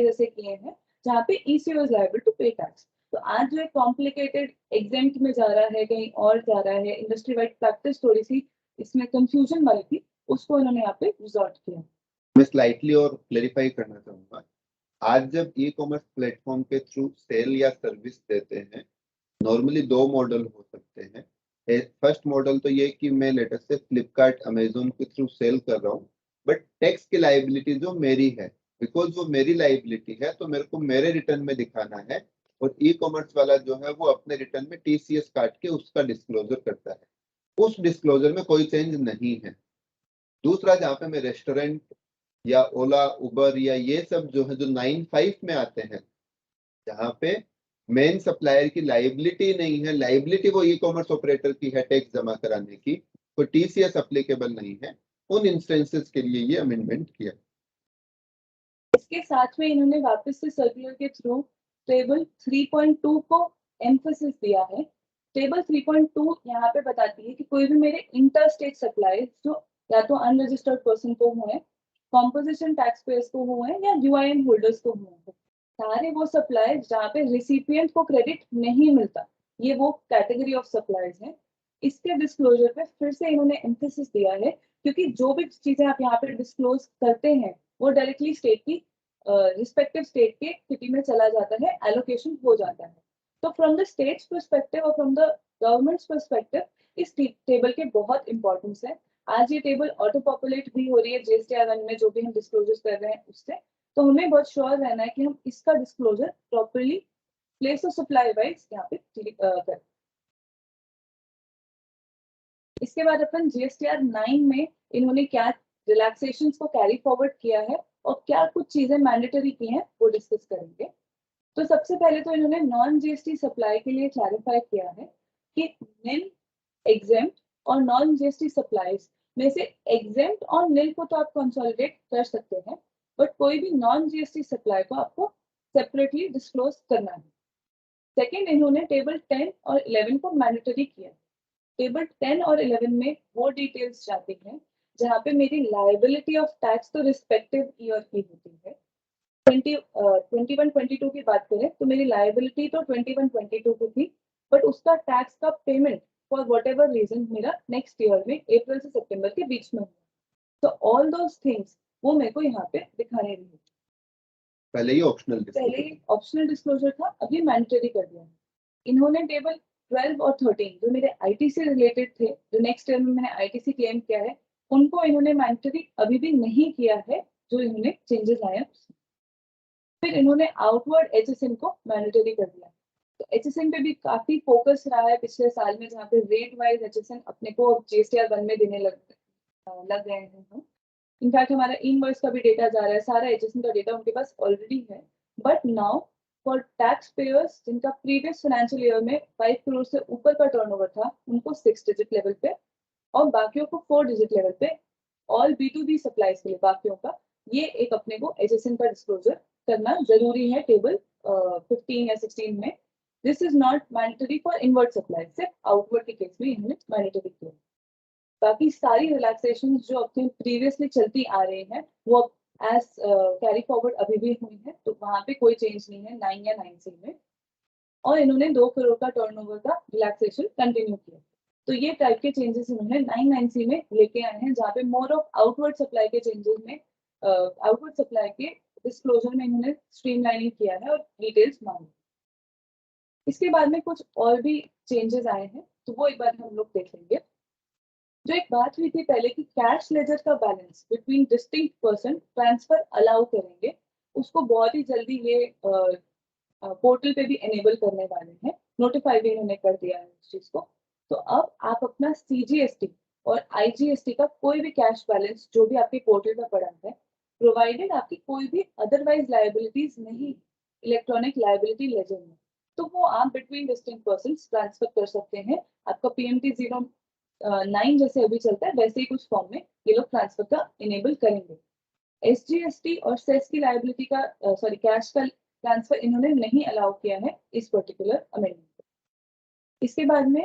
ऐसे किए हैं जहाँ पे ईसीओ इज लायबल टू पे टैक्स। तो आज जो एक कॉम्प्लिकेटेड एग्जेम्प्ट में जा रहा है, कहीं और जा रहा है, इंडस्ट्री वाइड प्रैक्टिस थोड़ी सी इसमें कंफ्यूजन वाली थी, उसको इन्होंने यहाँ पे रिजॉर्ट किया। मैं स्लाइटली और क्लेरिफाई करना चाहूंगा, आज जब ई कॉमर्स प्लेटफॉर्म के थ्रू सेल या सर्विस देते हैं नॉर्मली दो मॉडल हो सकते हैं। फर्स्ट मॉडल तो ये कि मैं लेटेस्ट से फ्लिपकार्ट अमेजोन के थ्रू सेल कर रहा हूँ, बट टैक्स की लायबिलिटी जो मेरी है, बिकॉज वो मेरी लायबिलिटी है तो मेरे को मेरे रिटर्न में दिखाना है और ई कॉमर्स वाला जो है वो अपने रिटर्न में टीसीएस काट के उसका डिस्क्लोजर करता है। उस डिस्क्लोजर में कोई चेंज नहीं है। दूसरा, जहाँ पे मैं रेस्टोरेंट या ओला उबर या ये सब जो है जो 9(5) में आते हैं, जहाँ पे मेन सप्लायर की लाइबिलिटी नहीं है, लाइबिलिटी वो ई कॉमर्स ऑपरेटर की है टैक्स जमा कराने की, तो टीसीएस अप्लीकेबल नहीं है। उन इंस्टेंसेस के लिए ये अमेंडमेंट किया। इसके साथ में इन्होंने वापस से सर्कुलर के थ्रू टेबल 3.2 को एम्फोसिस दिया है। टेबल 3.2 यहाँ पे बताती है कि कोई भी मेरे इंटर स्टेट सप्लाई जो या तो अनरजिस्टर्ड पर्सन को हुए, कॉम्पोजिशन टैक्स पेयर्स को हुए या यूआईएन होल्डर्स को हुए, सारे वो सप्लाईज जहाँ पे रिसिपिएंट को क्रेडिट नहीं मिलता, ये वो कैटेगरी ऑफ सप्लाईज है। इसके डिस्क्लोजर पे फिर से इन्होंने एम्फेसिस दिया है, क्योंकि जो भी चीजें आप यहाँ पे डिस्क्लोज करते हैं वो डायरेक्टली स्टेट की रिस्पेक्टिव स्टेट के किटी में चला जाता है, एलोकेशन हो जाता है। तो फ्रॉम द स्टेट्स पर्सपेक्टिव और फ्रॉम द गवर्नमेंट्स पर्सपेक्टिव इस टेबल के बहुत इंपॉर्टेंस है। आज ये टेबल ऑटो पॉपुलेट भी हो रही है जीएसटीआर 1 में, जो भी हम डिस्क्लोजर कर रहे हैं उससे, तो हमें बहुत श्योर रहना है कि हम इसका disclosure properly place of supply wise यहाँ पे करें। इसके बाद अपन जीएसटीआर 9 में इन्होंने क्या रिलैक्सेशंस को कैरी फॉरवर्ड किया है और क्या कुछ चीजें मैंडेटरी की हैं वो डिस्कस करेंगे। तो सबसे पहले तो इन्होंने नॉन जीएसटी सप्लाई के लिए क्लैरिफाई किया है कि निल, एग्जेम्प्ट और नॉन जीएसटी सप्लाईज में से एग्जेम्प्ट और निल को तो आप कंसोलिडेट कर सकते हैं, बट कोई भी नॉन जीएसटी सप्लाई को आपको सेपरेटली डिस्क्लोज करना है। सेकेंड, इन्होंने टेबल 10 और 11 को मैंडेटरी किया। टेबल 10 और 11 में वो डिटेल्स जाती हैं जहाँ पे मेरी लायबिलिटी ऑफ टैक्स तो रिस्पेक्टिव ईयर की होती है। 21-22 की बात करें तो मेरी लायबिलिटी तो 21-22 की थी, बट उसका टैक्स का payment for whatever reason मेरा नेक्स्ट ईयर में अप्रैल से सितंबर के बीच में हुआ। तो ऑल दोज थिंग्स वो मेरे को यहाँ पे दिखाने रही। पहले ही ऑप्शनल डिस्क्लोजर था, अभी मैंडेटरी कर दिया। इन्होंने टेबल 12 और 13 जो मेरे आईटी से रिलेटेड थे, जो नेक्स्ट ईयर में मैंने आईटीसी क्लेम किया है, उनको इन्होंने मैंडेटरी अभी भी नहीं किया है, जो इन्होंने चेंजेस लाए हैं। फिर इन्होंने आउटवर्ड एचएसएन को मैंडेटरी कर दिया। तो एचएसएन पे भी काफी फोकस रहा है पिछले साल में, जहाँ पे रेट वाइज एचएसएन अपने को जीएसटीआर 1 में देने लग गए हैं हम। इनफैक्ट हमारा इनवॉइस का भी डेटा जा रहा है, सारा एचएसएन का डेटा उनके पास ऑलरेडी है। But now for tax payers जिनका प्रीवियस फाइनेंशियल ईयर में 5 करोड़ से ऊपर का टर्नओवर था, उनको 6 डिजिट लेवल पे और बाकियों को 4 डिजिट लेवल पे, ऑल B2B सप्लाईज के लिए बाकियों का, ये एक अपने को एचएसएन का डिस्क्लोजर करना जरूरी है टेबल 15 या 16 में। This is not mandatory for inward supply, सिर्फ आउटवर्ड के केस में इन्होंने मैंडेटरी किया। बाकी सारी रिलैक्सेशन जो अपने प्रीवियसली चलती आ रही हैं वो एज कैरी फॉरवर्ड अभी भी हुई है, तो वहां पे कोई चेंज नहीं है 9 या 9C में। और इन्होंने 2 करोड़ का टर्नओवर का रिलैक्सेशन कंटिन्यू किया। तो ये टाइप के चेंजेस इन्होंने 9(9)C में लेके आए हैं, जहाँ पे मोर ऑफ आउटवर्ड सप्लाई के चेंजेस में आउटवर्ड सप्लाई के डिस्क्लोजर में इन्होंने स्ट्रीमलाइनिंग किया है और डिटेल्स मांगी। इसके बाद में कुछ और भी चेंजेस आए हैं, तो वो एक बार हम लोग देख लेंगे। जो एक बात हुई थी पहले कि कैश लेजर का balance between distinct person transfer allow करेंगे, उसको बहुत ही जल्दी ये पोर्टल पे भी एनेबल करने वाले हैं, नोटिफाई भी इन्होंने कर दिया है इस चीज को। तो अब आप अपना CGST और IGST का कोई भी कैश बैलेंस जो भी आपके पोर्टल पर पड़ा है, प्रोवाइडेड आपकी कोई भी अदरवाइज लायबिलिटीज नहीं इलेक्ट्रॉनिक लायबिलिटी लेजर में, तो वो आप बिटवीन डिस्टिंक्ट पर्सन ट्रांसफर कर सकते हैं। आपका PMT 09 जैसे अभी चलता है वैसे ही कुछ फॉर्म में ये लोग ट्रांसफर का इनेबल करेंगे। SGST और सेस की लायबिलिटी का कैश का ट्रांसफर इन्होंने नहीं अलाउ किया है इस पर्टिकुलर अमेंडमेंट। इसके बाद में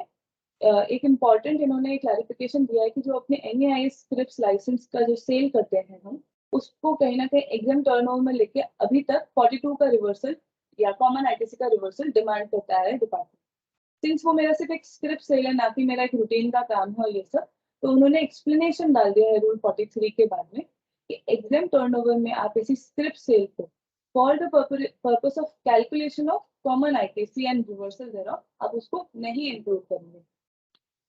एक इम्पॉर्टेंट इन्होंने क्लैरिफिकेशन दिया है कि जो अपने NAIS स्क्रिप्स लाइसेंस का जो सेल करते हैं हम, उसको कहीं ना कहीं एग्जाम टर्नओवर में लेके अभी तक 42 का रिवर्सल या कॉमन ITC का रिवर्सल डिमांड करता है डिपार्टमेंट। सिंस वो मेरा सिर्फ एक स्क्रिप्ट सेल है, ना कि मेरा एक रूटीन का काम है ये सब, तो उन्होंने एक्सप्लेनेशन डाल दिया है रूल 43 के बाद में कि एग्जाम टर्नओवर में आप ऐसी स्क्रिप्ट सेल को for the purpose of calculation of common ITC and reversal thereof आप उसको नहीं इंक्लूड करेंगे।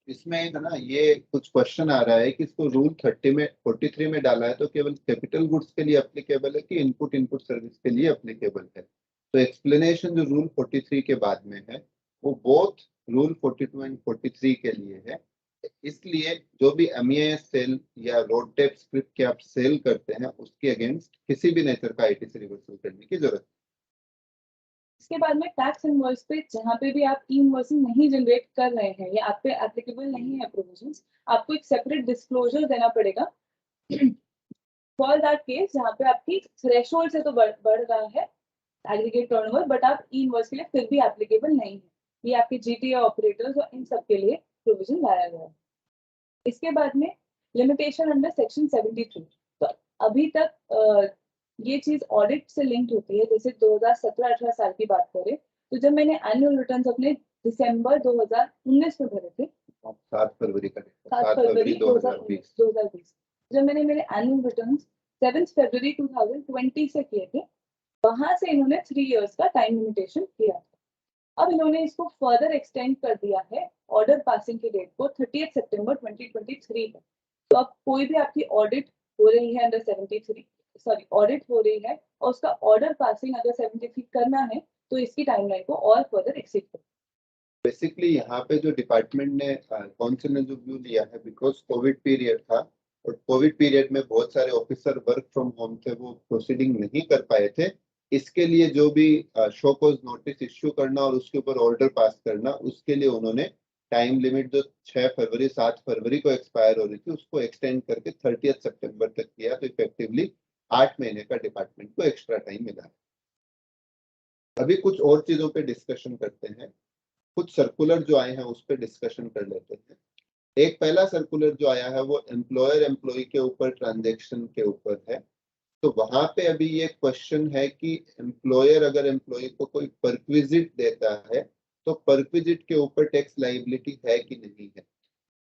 इसमें है ना, ये कुछ क्वेश्चन आ रहा है कि इसको रूल 43 में डाला है तो केवल कैपिटल गुड्स के लिए एप्लीकेबल है कि इनपुट सर्विस के लिए एप्लीकेबल है। तो एक्सप्लेनेशन जो रूल 43 के बाद में है वो बोथ रूल 42 एंड 43 के लिए है। इसलिए जो भी MEIS सेल या रोड टेप स्क्रिप्ट के आप सेल करते हैं उसके अगेंस्ट किसी भी नेचर का ITC रिवर्सल करने की जरूरत। इसके बाद में टैक्स इनवॉइस पे जहाँ पे भी आप ई इनवॉइसिंग नहीं जनरेट कर रहे हैं या आप पे एप्लीकेबल नहीं है प्रोविजंस, आपको एक सेपरेट डिस्क्लोजर देना पड़ेगा फॉर दैट केस जहाँ पे आपकी थ्रेशोल्ड से तो बढ़ रहा है एग्रीगेट टर्नओवर, बट आप ई इनवॉइस के लिए फिर भी एप्लीकेबल नहीं है। ये आपके GTA ऑपरेटर्स और इन सब के लिए प्रोविजन लाया गया है। इसके बाद में लिमिटेशन अंडर सेक्शन 73। तो अभी तक ये चीज ऑडिट से लिंक्ड होती है। जैसे 2017-18 साल की बात करें तो जब मैंने एनुअल रिटर्न्स अपने दिसंबर 2019 में भरे थे, 7 फरवरी का 7 फरवरी 2020 जब मैंने मेरे एनुअल रिटर्न्स 7 फरवरी 2020 से किए थे, वहां से इन्होंने 3 इयर्स का टाइम लिमिटेशन किया था। अब इन्होंने इसको फर्दर एक्सटेंड कर दिया है ऑर्डर पासिंग की डेट को 30 सितंबर 2023 तक। तो अब कोई भी आपकी ऑडिट हो रही है अंडर 73, सॉरी ऑडिट हो रही है और उसका ऑर्डर पासिंग अगर 73 करना है तो इसकी टाइमलाइन को और फर्दर एक्सीड कर। बेसिकली यहाँ पे जो डिपार्टमेंट ने काउंसिल ने जो व्यू लिया है, बिकॉज कोविड पीरियड था और कोविड पीरियड में बहुत सारे ऑफिसर वर्क फ्रॉम होम थे, वो प्रोसीडिंग नहीं कर पाए थे। इसके लिए जो भी शो कॉज नोटिस इश्यू करना और उसके ऊपर ऑर्डर पास करना, उसके लिए उन्होंने टाइम लिमिट जो 6 फरवरी 7 फरवरी को एक्सपायर हो रही थी उसको एक्सटेंड करके 30 सितंबर तक किया। तो इफेक्टिवली 8 महीने का डिपार्टमेंट को एक्स्ट्रा टाइम मिला। अभी कुछ और चीजों पे डिस्कशन करते हैं। कुछ सर्कुलर जो आए हैं उस पर डिस्कशन कर लेते हैं। एक पहला सर्कुलर जो आया है वो एम्प्लॉयर एम्प्लॉय के ऊपर ट्रांजैक्शन के ऊपर है। तो वहां पे अभी ये क्वेश्चन है कि एम्प्लॉयर अगर एम्प्लॉय को कोई परक्विजिट देता है तो परक्विजिट के ऊपर टैक्स लाइबिलिटी है कि नहीं है।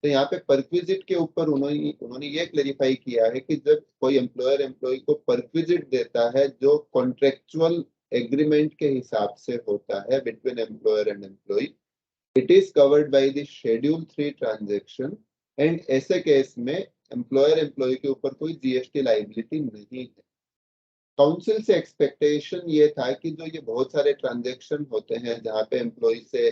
तो यहाँ पे परक्विजिट के ऊपर उन्होंने ये क्लेरिफाई किया है कि जब कोई एम्प्लॉयर एम्प्लॉय को परक्विजिट देता है जो कॉन्ट्रेक्चुअल एग्रीमेंट के हिसाब से होता है between employer and employee, it is covered by the schedule 3 transaction and ऐसे केस में एम्प्लॉयर एम्प्लॉय के ऊपर कोई GST लाइबिलिटी नहीं है। काउंसिल से एक्सपेक्टेशन ये था कि जो ये बहुत सारे ट्रांजैक्शन होते हैं जहाँ पे एम्प्लॉय से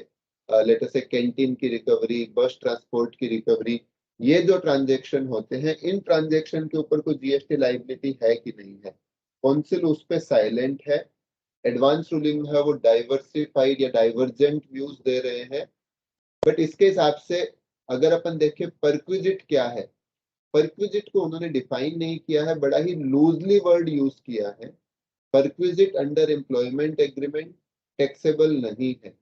लेटर से कैंटीन की रिकवरी, बस ट्रांसपोर्ट की रिकवरी, ये जो ट्रांजैक्शन होते हैं इन ट्रांजैक्शन के ऊपर कोई GST लाइबिलिटी है कि नहीं है। काउंसिल उस पे साइलेंट है। एडवांस रूलिंग है वो डाइवर्सिफाइड या डाइवर्जेंट व्यूज दे रहे हैं। बट इसके हिसाब से अगर अपन देखें परक्विजिट क्या है, परक्विजिट को उन्होंने डिफाइन नहीं किया है, बड़ा ही लूजली वर्ड यूज किया है। Perquisite under employment agreement taxable नहीं है।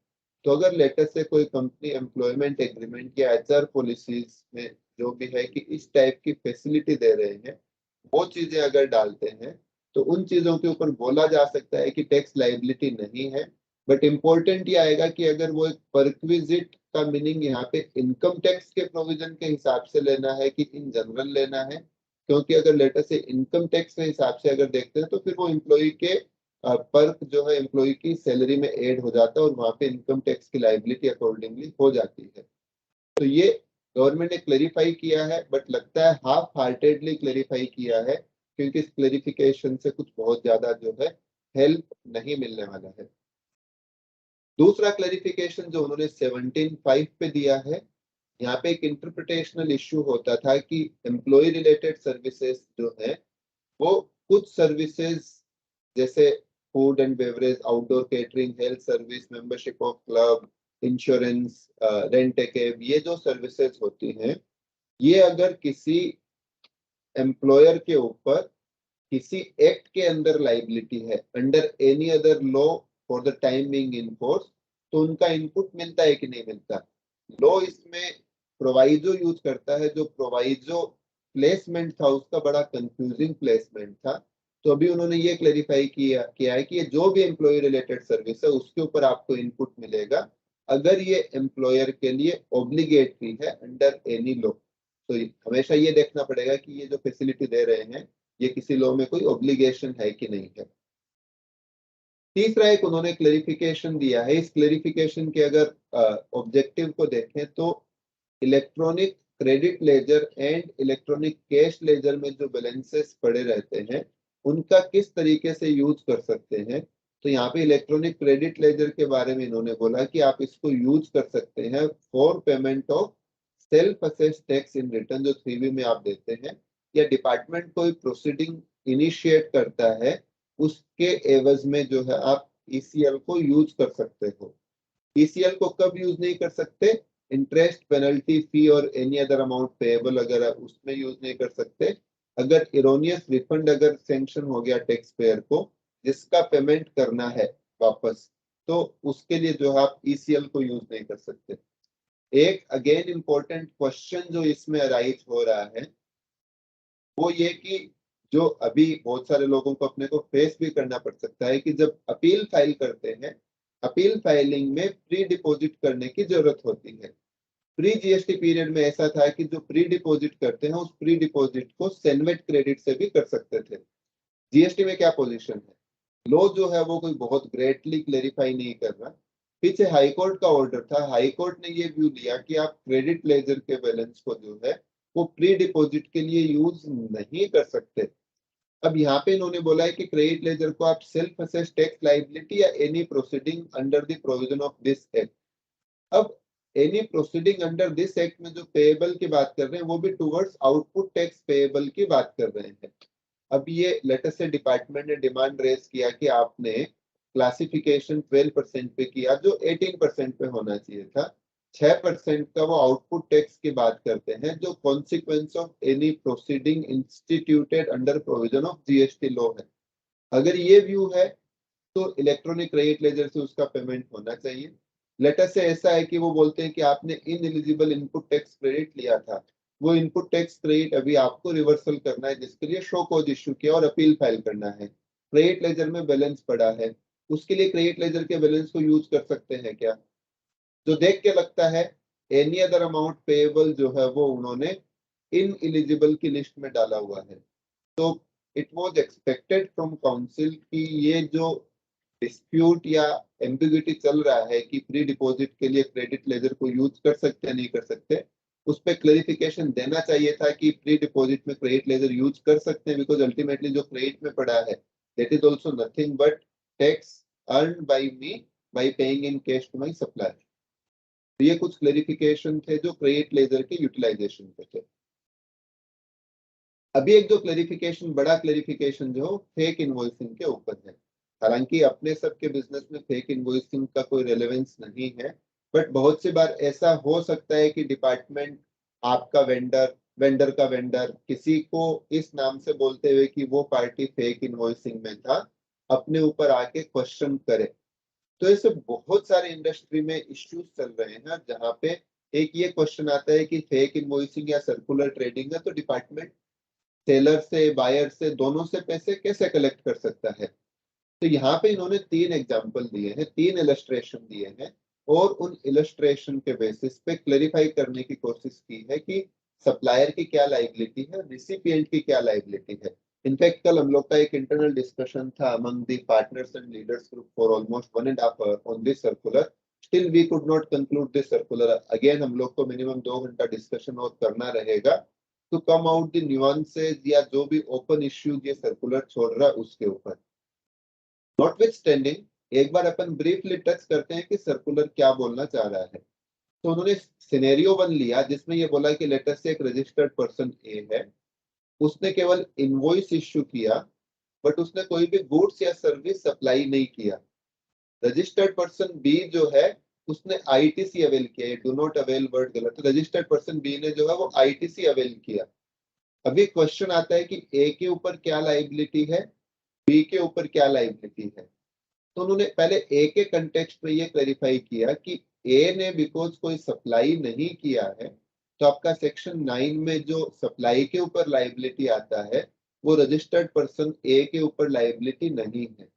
तो अगर लेटर से कोई कंपनी एम्प्लॉयमेंट एग्रीमेंट या HR पॉलिसीज में जो भी है कि इस टाइप की फैसिलिटी दे रहे हैं, वो चीजें अगर डालते हैं तो उन चीजों के ऊपर बोला जा सकता है कि टैक्स लाइबिलिटी नहीं है। बट इम्पोर्टेंट ये आएगा कि अगर वो एक परक्विजिट का मीनिंग यहाँ पे इनकम टैक्स के प्रोविजन के हिसाब से लेना है कि इन जनरल लेना है, क्योंकि अगर लेटर से इनकम टैक्स के हिसाब से अगर देखते हैं तो फिर वो एम्प्लॉय के पर्क जो है एम्प्लॉय की सैलरी में ऐड हो जाता है और वहां पे इनकम टैक्स की लाइबिलिटी अकॉर्डिंगली हो जाती है। तो ये गवर्नमेंट ने क्लेरिफाई किया है, बट लगता है हाफ हार्टेडली क्लेरिफाई किया है, क्योंकि इस क्लेरिफिकेशन से कुछ बहुत ज्यादा जो है हेल्प नहीं मिलने वाला है। दूसरा क्लेरिफिकेशन जो उन्होंने 17.5 पे दिया है, यहाँ पे एक इंटरप्रिटेशनल इश्यू होता था कि एम्प्लॉय रिलेटेड सर्विसेज जो है वो कुछ सर्विसेज जैसे food and beverage, outdoor catering, health service, membership of club, insurance, rent a cab, ये जो सर्विसेज होती हैं, ये अगर किसी एम्प्लॉयर के ऊपर किसी एक्ट के अंदर लाइबिलिटी है under any other law for the time being in force, तो उनका इनपुट मिलता है कि नहीं मिलता। लॉ इसमें प्रोवाइजो यूज करता है, जो प्रोवाइजो प्लेसमेंट था उसका बड़ा कंफ्यूजिंग प्लेसमेंट था। तो अभी उन्होंने ये क्लेरिफाई किया है कि ये जो भी एम्प्लॉय रिलेटेड सर्विस है उसके ऊपर आपको इनपुट मिलेगा अगर ये एम्प्लॉयर के लिए ऑब्लिगेटरी है अंडर एनी लॉ। तो हमेशा ये देखना पड़ेगा कि ये जो फैसिलिटी दे रहे हैं ये किसी लॉ में कोई ऑब्लिगेशन है कि नहीं है। तीसरा एक उन्होंने क्लेरिफिकेशन दिया है। इस क्लेरिफिकेशन के अगर ऑब्जेक्टिव को देखें तो electronic credit ledger and electronic cash ledger में जो बैलेंसेस पड़े रहते हैं उनका किस तरीके से यूज कर सकते हैं, तो यहाँ पे इलेक्ट्रॉनिक क्रेडिट लेजर के बारे में इन्होंने बोला कि आप इसको यूज कर सकते हैं for payment of self assess tax in return, जो 3B में आप देते हैं, या डिपार्टमेंट कोई प्रोसीडिंग इनिशिएट करता है उसके एवज में जो है आप ECL को यूज कर सकते हो। ECL को कब यूज नहीं कर सकते? इंटरेस्ट, पेनल्टी, फी और एनी अदर अमाउंट पेएबल अगर आप उसमें यूज नहीं कर सकते। अगर इरोनियस रिफंड अगर सैंक्शन हो गया टैक्स पेयर को जिसका पेमेंट करना है वापस, तो उसके लिए जो है आप ECL को यूज नहीं कर सकते। एक अगेन इंपॉर्टेंट क्वेश्चन जो इसमें अराइज हो रहा है वो ये कि जो अभी बहुत सारे लोगों को अपने को फेस भी करना पड़ सकता है कि जब अपील फाइल करते हैं, अपील फाइलिंग में प्री डिपॉजिट करने की जरूरत होती है। प्री GST पीरियड में ऐसा था कि जो प्री डिपॉजिट करते हैं उस प्री डिपॉजिट को सेनवेट क्रेडिट से भी कर सकते थे। GST में क्या पोजीशन है? लॉ जो है वो कोई बहुत ग्रेटली क्लेरिफाई नहीं कर रहा। पीछे हाई कोर्ट का ऑर्डर था, हाई कोर्ट ने ये व्यू लिया कि आप क्रेडिट लेजर के बैलेंस को जो है वो प्री डिपॉजिट के लिए यूज नहीं कर सकते। अब यहाँ पे इन्होंने बोला है कि क्रेडिट लेजर को आप सेल्फ असेस टैक्स लायबिलिटी या any proceeding under the provision of this act. अब any proceeding under this act में जो पेएबल की बात कर रहे हैं वो भी टुवर्ड्स आउटपुट टैक्स पेएबल की बात कर रहे हैं। अब ये लेटर से डिपार्टमेंट ने डिमांड रेज किया कि आपने क्लासिफिकेशन 12% पे किया जो 18% पे होना चाहिए था। 6% का वो आउटपुट टैक्स की बात करते हैं जो consequence of any proceeding instituted under provision of GST law है। अगर ये व्यू है तो इलेक्ट्रॉनिक क्रेडिट लेजर से उसका पेमेंट होना चाहिए। लेटर से ऐसा है कि वो बोलते हैं कि आपने इनएलिजिबल इनपुट टैक्स क्रेडिट लिया था, वो इनपुट टैक्स क्रेडिट अभी आपको रिवर्सल करना है जिसके लिए शो कॉज इश्यू किया और अपील फाइल करना है। क्रेडिट लेजर में बैलेंस पड़ा है, उसके लिए क्रेडिट लेजर के बैलेंस को यूज कर सकते हैं क्या? जो देख के लगता है एनी अदर अमाउंट पेएबल जो है वो उन्होंने इनएलिजिबल की लिस्ट में डाला हुआ है। तो it was expected from council कि ये जो डिस्प्यूट या एम्बिग्यूटी चल रहा है कि प्री डिपॉजिट के लिए क्रेडिट लेजर को यूज कर सकते हैं नहीं कर सकते, उस पर क्लेरिफिकेशन देना चाहिए था कि प्री डिपॉजिट में क्रेडिट लेजर यूज कर सकते हैं बिकॉज अल्टीमेटली जो क्रेडिट में पड़ा है that is also nothing but tax earn by me by paying in cash to my supplier. तो ये कुछ क्लेरिफिकेशन थे जो क्रेडिट लेजर के यूटिलाइजेशन पे थे। अभी एक जो क्लेरिफिकेशन, बड़ा क्लेरिफिकेशन जो फेक इनवॉइसिंग के ऊपर है। हालांकि अपने सबके बिजनेस में फेक इनवॉइसिंग का कोई रेलेवेंस नहीं है, बट बहुत सी बार ऐसा हो सकता है कि डिपार्टमेंट आपका वेंडर, वेंडर का वेंडर किसी को इस नाम से बोलते हुए कि वो पार्टी फेक इनवॉइसिंग में था, अपने ऊपर आके क्वेश्चन करे। तो ऐसे बहुत सारे इंडस्ट्री में इश्यूज चल रहे हैं जहाँ पे एक ये क्वेश्चन आता है कि फेक इनवॉइसिंग या सर्कुलर ट्रेडिंग है तो डिपार्टमेंट सेलर से, बायर से, दोनों से पैसे कैसे कलेक्ट कर सकता है? तो यहाँ पे इन्होंने 3 एग्जाम्पल दिए हैं, 3 इलस्ट्रेशन दिए हैं और उन इलस्ट्रेशन के बेसिस पे क्लेरिफाई करने की कोशिश की है कि सप्लायर की क्या लायबिलिटी है, रिसिपिएंट की क्या लायबिलिटी है। इनफैक्ट कल हम लोग का एक इंटरनल डिस्कशन था among the partners and leaders group for almost 1.5 hour on this circular. Still we could not conclude this circular. Again हम लोग को मिनिमम 2 घंटा डिस्कशन और करना रहेगा to come out the nuances या जो भी ओपन इश्यूज ये सर्कुलर छोड़ रहा है उसके ऊपर। नॉटविथस्टैंडिंग एक बार अपन ब्रीफली टच करते हैं कि सर्कुलर क्या बोलना चाह रहा है। तो उन्होंने सिनेरियो 1 लिया जिसमें ये बोला कि लेटर से एक रजिस्टर्ड पर्सन ए है, उसने केवल इनवॉइस इश्यू किया बट उसने कोई भी गुड्स या सर्विस सप्लाई नहीं किया। रजिस्टर्ड पर्सन बी जो है उसने ITC अवेल किया, डू नॉट अवेल वर्ड गलत है, रजिस्टर्ड पर्सन बी ने जो है वो ITC अवेल किया। अभी क्वेश्चन आता है कि ए के ऊपर क्या लायबिलिटी है, बी के ऊपर क्या लायबिलिटी है। तो उन्होंने पहले ए के कंटेक्स्ट में ये क्लैरिफाई किया कि ए ने बिकॉज कोई सप्लाई नहीं किया है तो आपका सेक्शन 9 में जो सप्लाई के ऊपर लायबिलिटी आता है वो रजिस्टर्ड पर्सन ए के ऊपर लायबिलिटी नहीं है।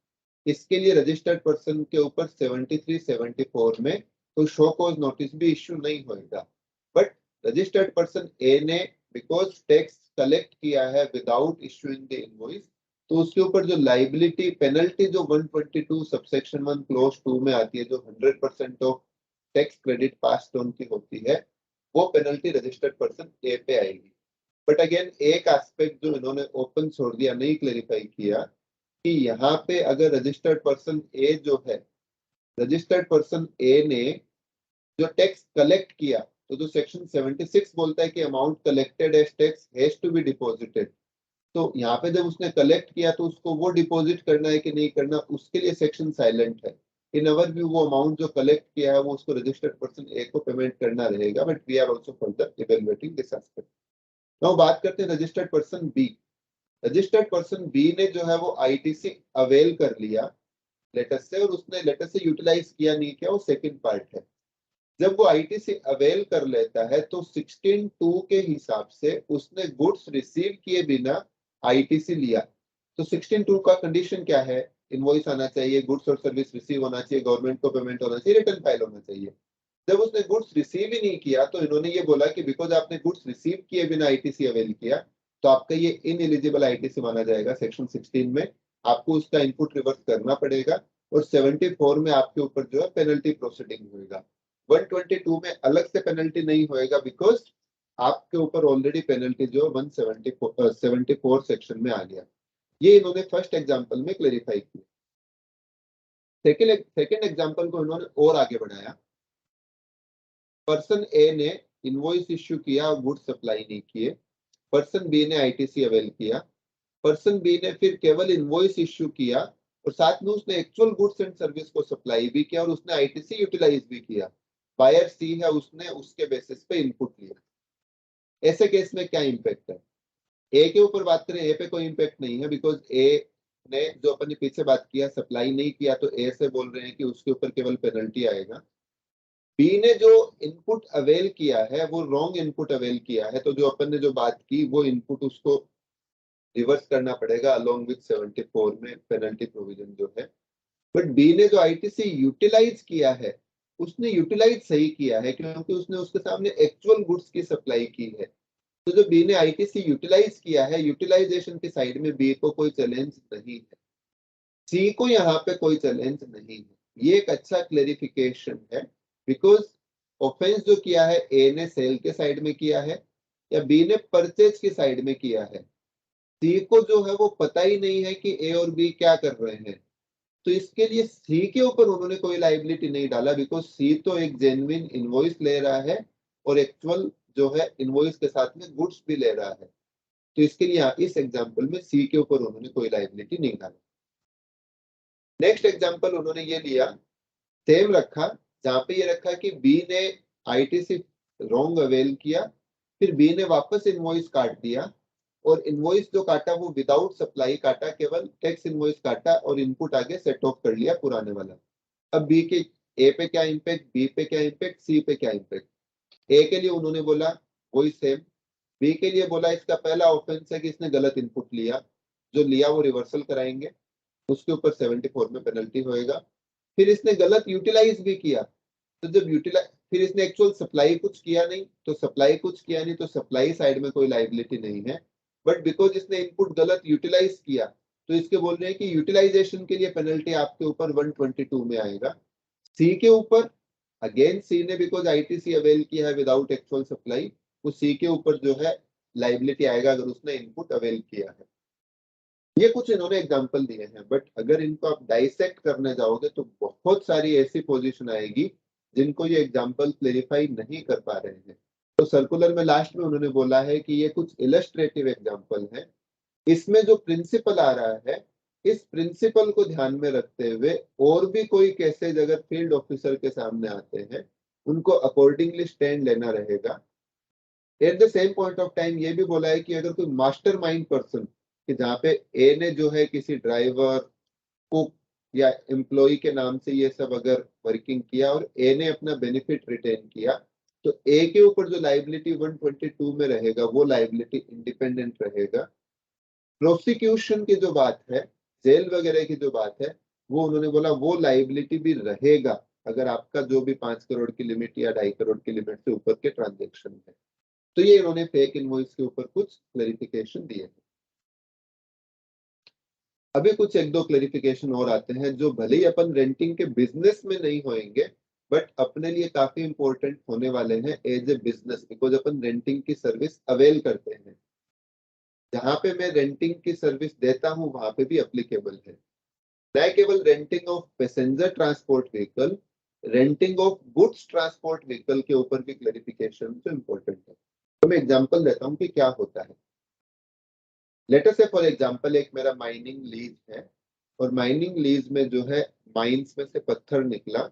इसके लिए रजिस्टर्ड पर्सन के ऊपर 73-74 में तो शो कॉज नोटिस भी इश्यू नहीं होगा। बट रजिस्टर्ड पर्सन ए ने बिकॉज टैक्स कलेक्ट किया है विदाउट इश्यूइंग द इनवॉइस तो उसके ऊपर जो लाइबिलिटी पेनल्टी जो 122 सबसेक्शन 1 क्लोज 2 में आती है जो 100% of tax credit pass on की होती है वो पेनल्टी रजिस्टर्ड पर्सन ए पे आएगी। बट अगेन एक एस्पेक्ट जो इन्होंने ओपन छोड़ दिया, नहीं क्लेरिफाई किया कि यहाँ पे अगर रजिस्टर्ड पर्सन ए जो है, रजिस्टर्ड पर्सन ए ने जो टैक्स कलेक्ट किया, तो जो सेक्शन 76 बोलता है कि amount collected as tax has to be deposited, तो यहाँ पे जब उसने कलेक्ट किया तो उसको वो डिपॉजिट करना है कि नहीं करना, उसके लिए सेक्शन साइलेंट है। इन अवर व्यू वो अमाउंट जो कलेक्ट किया है वो उसको रजिस्टर्ड पर्सन ए को पेमेंट करना रहेगा, but we are also further evaluating this aspect. Now बात करते हैं registered person B. Registered person B ने जो है वो आईटीसी अवेल कर लिया लेटर से, और उसने लेटर से यूटिलाइज किया नहीं किया, वो सेकंड पार्ट है। जब वो आईटीसी अवेल कर लेता है तो 16(2) के हिसाब से उसने गुड्स रिसीव किए बिना आईटीसी लिया। तो 16(2) का कंडीशन क्या है? इनवॉइस आना चाहिए, गुड्स और सर्विस रिसीव होना चाहिए, गवर्नमेंट को पेमेंट होना चाहिए, रिटर्न फाइल होना चाहिए। जब उसने गुड्स रिसीव ही नहीं किया तो इन्होंने ये बोला कि बिकॉज आपने गुड्स रिसीव किए बिना आईटीसी अवेल किया तो आपका ये इनएलिजिबल आईटीसी माना जाएगा। सेक्शन 16 में आपको उसका इनपुट रिवर्स करना पड़ेगा, और 74 में आपके ऊपर जो है पेनल्टी प्रोसीडिंग होगा। 122 में अलग से पेनल्टी नहीं होएगा, बिकॉज आपके ऊपर ऑलरेडी पेनल्टी जो 174 सेक्शन में आ गया। ये इन्होंने फर्स्ट एग्जांपल में क्लेरिफाई किया। सेकेंड एग्जांपल को इन्होंने और आगे बढ़ाया। पर्सन ए ने इनवॉइस इश्यू किया और गुड्स सप्लाई नहीं किए, पर्सन बी ने आईटीसी अवेल किया, पर्सन बी ने फिर केवल इनवॉइस इश्यू किया और साथ में उसने एक्चुअल गुड्स एंड सर्विस को सप्लाई भी किया और उसने आईटीसी यूटिलाइज भी किया। बायर सी है, उसने उसके बेसिस पे इनपुट लिया। ऐसे केस में क्या इंपैक्ट है? ए के ऊपर बात करें, ए पे कोई इंपैक्ट नहीं है, बिकॉज ए ने जो अपन ने पीछे बात किया सप्लाई नहीं किया, तो ए से बोल रहे हैं कि उसके ऊपर केवल पेनल्टी आएगा। बी ने जो इनपुट अवेल किया है वो रॉन्ग इनपुट अवेल किया है, तो जो अपन ने जो बात की वो इनपुट उसको रिवर्स करना पड़ेगा अलोंग विद 74 में पेनल्टी प्रोविजन जो है। बट बी ने जो आईटीसी यूटिलाइज किया है उसने यूटिलाइज सही किया है, क्योंकि उसने उसके सामने एक्चुअल गुड्स की सप्लाई की है। तो जो बी ने आईटीसी यूटिलाइज किया है, यूटिलाइजेशन के साइड में बी को कोई चैलेंज नहीं है, सी को यहाँ पे कोई चैलेंज नहीं है। ये एक अच्छा क्लेरिफिकेशन है, बिकॉज ऑफेंस जो किया है ए ने सेल के साइड में किया है या बी ने परचेज के साइड में किया है, सी को जो है वो पता ही नहीं है कि ए और बी क्या कर रहे हैं, तो इसके लिए सी के ऊपर उन्होंने कोई लाइबिलिटी नहीं डाला, बिकॉज सी तो एक जेन्युइन इनवॉइस ले रहा है और एक्चुअल जो है इनवॉइस के साथ में गुड्स भी ले रहा है। तो इसके लिए इस एग्जांपल में सी के ऊपर उन्होंने कोई लाइबिलिटी नहीं डाला। नेक्स्ट एग्जांपल उन्होंने ये लिया, सेम रखा, जहां पे ये रखा कि बी ने आईटीसी रॉन्ग अवेल किया, फिर बी ने वापस इनवॉइस काट दिया और इनवॉइस जो काटा वो विदाउट सप्लाई काटा, केवल टैक्स इनवॉइस काटा और इनपुट आगे सेट ऑफ कर लिया पुराने वाला। अब बी के ए पे क्या इम्पैक्ट, बी पे क्या इम्पैक्ट, सी पे क्या इम्पैक्ट? ए के लिए उन्होंने बोला वही सेम, बी के लिए बोला इसका पहला ऑफेंस है कि इसने गलत इनपुट लिया, जो लिया वो रिवर्सल कराएंगे, उसके ऊपर 74 में पेनल्टी होएगा। फिर इसने गलत यूटिलाइज भी किया, तो जब यूटिलाइज, फिर इसने एक्चुअल सप्लाई कुछ किया नहीं, तो सप्लाई कुछ किया नहीं तो सप्लाई साइड में कोई लाइबिलिटी नहीं है। बट बिकॉज इसने इनपुट गलत यूटिलाइज किया तो इसके बोल रहे हैं कि यूटिलाइजेशन के लिए पेनल्टी आपके ऊपर 122 में आएगा। सी के ऊपर अगेन सी ने बिकॉज आईटीसी अवेल किया है विदाउट एक्चुअल सप्लाई, तो सी के ऊपर जो है लाइबिलिटी आएगा अगर उसने इनपुट अवेल किया है। ये कुछ इन्होंने एग्जांपल दिए हैं, बट अगर इनको आप डाइसेक्ट करने जाओगे तो बहुत सारी ऐसी पोजीशन आएगी जिनको ये एग्जांपल क्लेरिफाई नहीं कर पा रहे हैं। तो सर्कुलर में लास्ट में उन्होंने बोला है कि ये कुछ इलस्ट्रेटिव एग्जांपल है, इसमें जो प्रिंसिपल आ रहा है इस प्रिंसिपल को ध्यान में रखते हुए और भी कोई केसेज अगर फील्ड ऑफिसर के सामने आते हैं उनको अकॉर्डिंगली स्टैंड लेना रहेगा। At the same point of time ये भी बोला है कि अगर कोई मास्टरमाइंड पर्सन, कि जहाँ पे ए ने जो है किसी ड्राइवर, कुक या एम्प्लॉय के नाम से ये सब अगर वर्किंग किया और ए ने अपना बेनिफिट रिटेन किया, तो ए के ऊपर जो लाइबिलिटी 122 में रहेगा वो लाइबिलिटी इंडिपेंडेंट रहेगा। प्रोसिक्यूशन की जो बात है, जेल वगैरह की जो बात है, वो उन्होंने बोला वो लाइबिलिटी भी रहेगा अगर आपका जो भी 5 करोड़ की लिमिट या 2.5 करोड़ की लिमिट से ऊपर के ट्रांजेक्शन है। तो ये इन्होंने फेक इनवॉइस के ऊपर कुछ क्लैरिफिकेशन दिए हैं। अभी कुछ एक दो क्लैरिफिकेशन और आते हैं जो भले ही अपन रेंटिंग के बिजनेस में नहीं होंगे बट अपने लिए काफी इंपॉर्टेंट होने वाले हैं एज ए बिजनेस, बिकॉज अपन रेंटिंग की सर्विस अवेल करते हैं। जहां पे मैं रेंटिंग की सर्विस देता हूं वहां पे भी एप्लीकेबल है। न केवल renting of passenger transport vehicle, renting of goods transport vehicle के ऊपर भी क्लैरिफिकेशन जो इम्पोर्टेंट है। तो मैं एग्जांपल देता हूं कि क्या होता है। लेट अस से फॉर एग्जांपल एक मेरा माइनिंग लीज है, और माइनिंग लीज में जो है माइंस में से पत्थर निकला,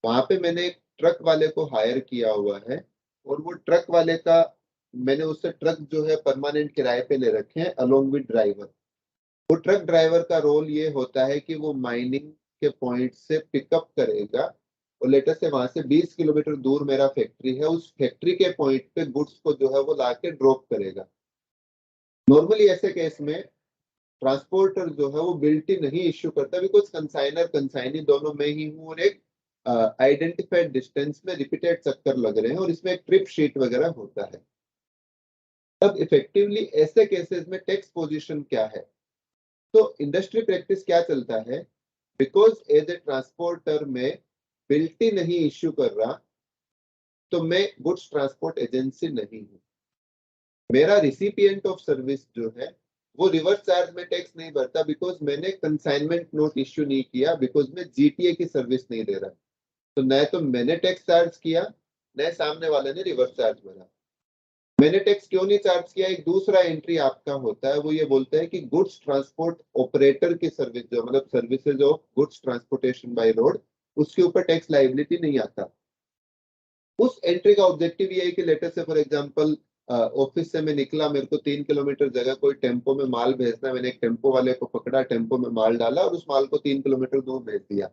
वहां पे मैंने एक ट्रक वाले को हायर किया हुआ है, और वो ट्रक वाले का मैंने उससे ट्रक जो है परमानेंट किराए पे ले रखे हैं अलोंग विद ड्राइवर। वो ट्रक ड्राइवर का रोल ये होता है कि वो माइनिंग के पॉइंट से पिकअप करेगा, और लेटर से वहां से 20 किलोमीटर दूर मेरा फैक्ट्री है, उस फैक्ट्री के पॉइंट पे गुड्स को जो है वो लाके ड्रॉप करेगा। नॉर्मली ऐसे केस में ट्रांसपोर्टर जो है वो बिल्टी नहीं इश्यू करता, बिकॉज कंसाइनर कंसाइनी दोनों में ही हूँ, और एक आइडेंटिफाइड डिस्टेंस में रिपीटेड चक्कर लग रहे हैं, और इसमें एक ट्रिप शीट वगैरह होता है। अब इफेक्टिवली ऐसे केसेस में टैक्स पोजीशन क्या है? तो इंडस्ट्री प्रैक्टिस क्या चलता है, बिकॉज एज ए ट्रांसपोर्टर में बिल्टी नहीं इश्यू कर रहा, तो मैं गुड्स ट्रांसपोर्ट एजेंसी नहीं हूँ। मेरा रिसिपिएंट ऑफ सर्विस जो है वो रिवर्स चार्ज में टैक्स नहीं भरता, बिकॉज मैंने कंसाइनमेंट नोट इश्यू नहीं किया, बिकॉज मैं जीटीए की सर्विस नहीं दे रहा। तो न तो मैंने टैक्स चार्ज किया, न सामने वाले ने रिवर्स चार्ज भरा। मैंने टैक्स क्यों नहीं चार्ज किया? एक दूसरा एंट्री आपका होता है, वो ये बोलता है कि गुड्स ट्रांसपोर्ट ऑपरेटर की सर्विस जो मतलब services of goods transportation by road, उसके ऊपर टैक्स लायबिलिटी नहीं आता। उस एंट्री का ऑब्जेक्टिव ये है कि लेटर से फॉर एग्जांपल ऑफिस से मैं निकला, मेरे को 3 किलोमीटर जगह कोई टेम्पो में माल भेजना है, मैंने एक टेम्पो वाले को पकड़ा, टेम्पो में माल डाला और उस माल को 3 किलोमीटर दूर भेज दिया।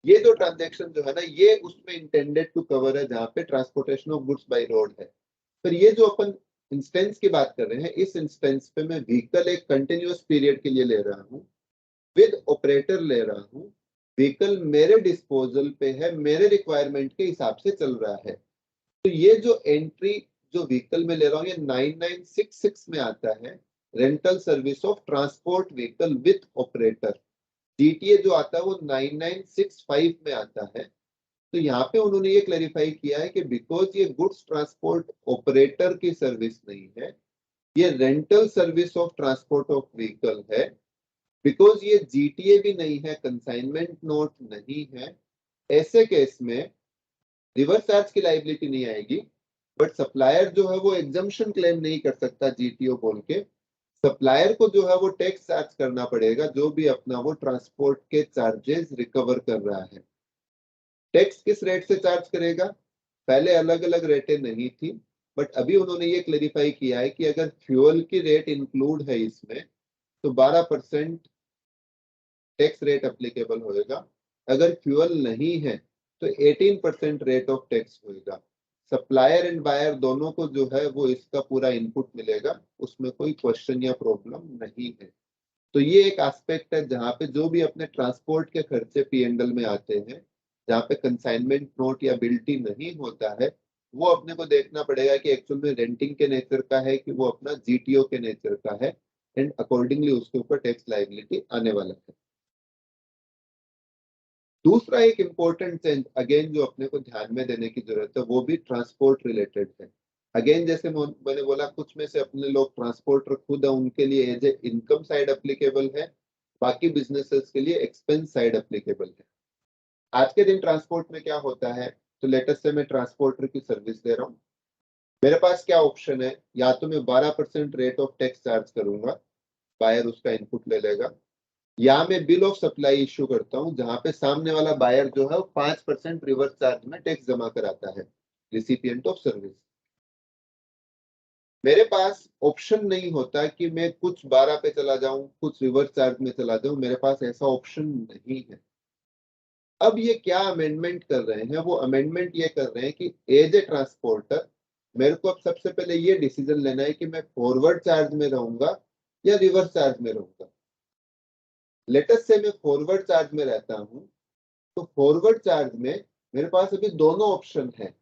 ये जो ट्रांजेक्शन जो है ना, ये उसमें इंटेंडेड टू कवर है जहाँ पे transportation of goods by road है। फिर ये जो अपन इंस्टेंस की बात कर रहे हैं, इस इंस्टेंस पे मैं व्हीकल एक कंटिन्यूअस पीरियड के लिए ले रहा हूँ, विद ऑपरेटर ले रहा हूँ, व्हीकल मेरे डिस्पोजल पे है, मेरे रिक्वायरमेंट के हिसाब से चल रहा है। तो ये जो एंट्री जो व्हीकल में ले रहा हूँ, ये 9966 में आता है, rental service of transport vehicle with operator. GTA जो आता है वो 9965 में आता है। तो यहाँ पे उन्होंने ये क्लैरिफाई किया है कि बिकॉज ये गुड्स ट्रांसपोर्ट ऑपरेटर की सर्विस नहीं है, ये rental service of transport of vehicle है, बिकॉज ये जीटीए भी नहीं है, कंसाइनमेंट नोट नहीं है, ऐसे केस में रिवर्स चार्ज की लाइबिलिटी नहीं आएगी। बट सप्लायर जो है वो एग्जम्पशन क्लेम नहीं कर सकता जीटीओ बोल के। सप्लायर को जो है वो टैक्स चार्ज करना पड़ेगा, जो भी अपना वो ट्रांसपोर्ट के चार्जेस रिकवर कर रहा है। टैक्स किस रेट से चार्ज करेगा? पहले अलग अलग रेटें नहीं थी, बट अभी उन्होंने ये क्लेरिफाई किया है कि अगर फ्यूल की रेट इंक्लूड है इसमें, तो 12% टैक्स रेट अप्लीकेबल होएगा। अगर फ्यूल नहीं है तो 18% रेट ऑफ टैक्स होएगा। सप्लायर एंड बायर दोनों को जो है वो इसका पूरा इनपुट मिलेगा, उसमें कोई क्वेश्चन या प्रॉब्लम नहीं है। तो ये एक एस्पेक्ट है जहाँ पे जो भी अपने ट्रांसपोर्ट के खर्चे पीएनडल में आते हैं, जहाँ पे कंसाइनमेंट नोट या बिल्टी नहीं होता है, वो अपने को देखना पड़ेगा कि एक्चुअल में रेंटिंग के नेचर का है कि वो अपना जीटीओ के नेचर का है, एंड अकॉर्डिंगली उसके ऊपर टैक्स लायबिलिटी आने वाला है। दूसरा एक इम्पोर्टेंट चेंज अगेन जो अपने को ध्यान में देने की जरूरत है, वो भी ट्रांसपोर्ट रिलेटेड है। अगेन जैसे मैंने बोला, कुछ में से अपने लोग ट्रांसपोर्टर खुद है, उनके लिए as a income side applicable है, बाकी बिजनेसेस के लिए एक्सपेंस साइड एप्लीकेबल है। आज के दिन ट्रांसपोर्ट में क्या होता है, तो लेटेस्ट से मैं ट्रांसपोर्टर की सर्विस दे रहा हूँ, मेरे पास क्या ऑप्शन है, या तो मैं 12% रेट ऑफ टैक्स चार्ज करूंगा, बायर उसका इनपुट ले लेगा, या मैं बिल ऑफ सप्लाई इश्यू करता हूं जहां पे सामने वाला बायर जो है वो 5% रिवर्स चार्ज में टैक्स जमा कराता है, रिसिपिएंट ऑफ सर्विस। मेरे पास ऑप्शन नहीं होता कि मैं कुछ 12 पे चला जाऊं, कुछ रिवर्स चार्ज में चला जाऊं, मेरे पास ऐसा ऑप्शन नहीं है। अब ये क्या अमेंडमेंट कर रहे हैं, वो अमेंडमेंट ये कर रहे हैं कि एज ए ट्रांसपोर्टर मेरे को अब सबसे पहले ये डिसीजन लेना है कि मैं फॉरवर्ड चार्ज में रहूंगा या रिवर्स चार्ज में रहूंगा। लेटेस्ट से मैं फॉरवर्ड चार्ज में रहता हूं, तो फॉरवर्ड चार्ज में मेरे पास अभी दोनों ऑप्शन है।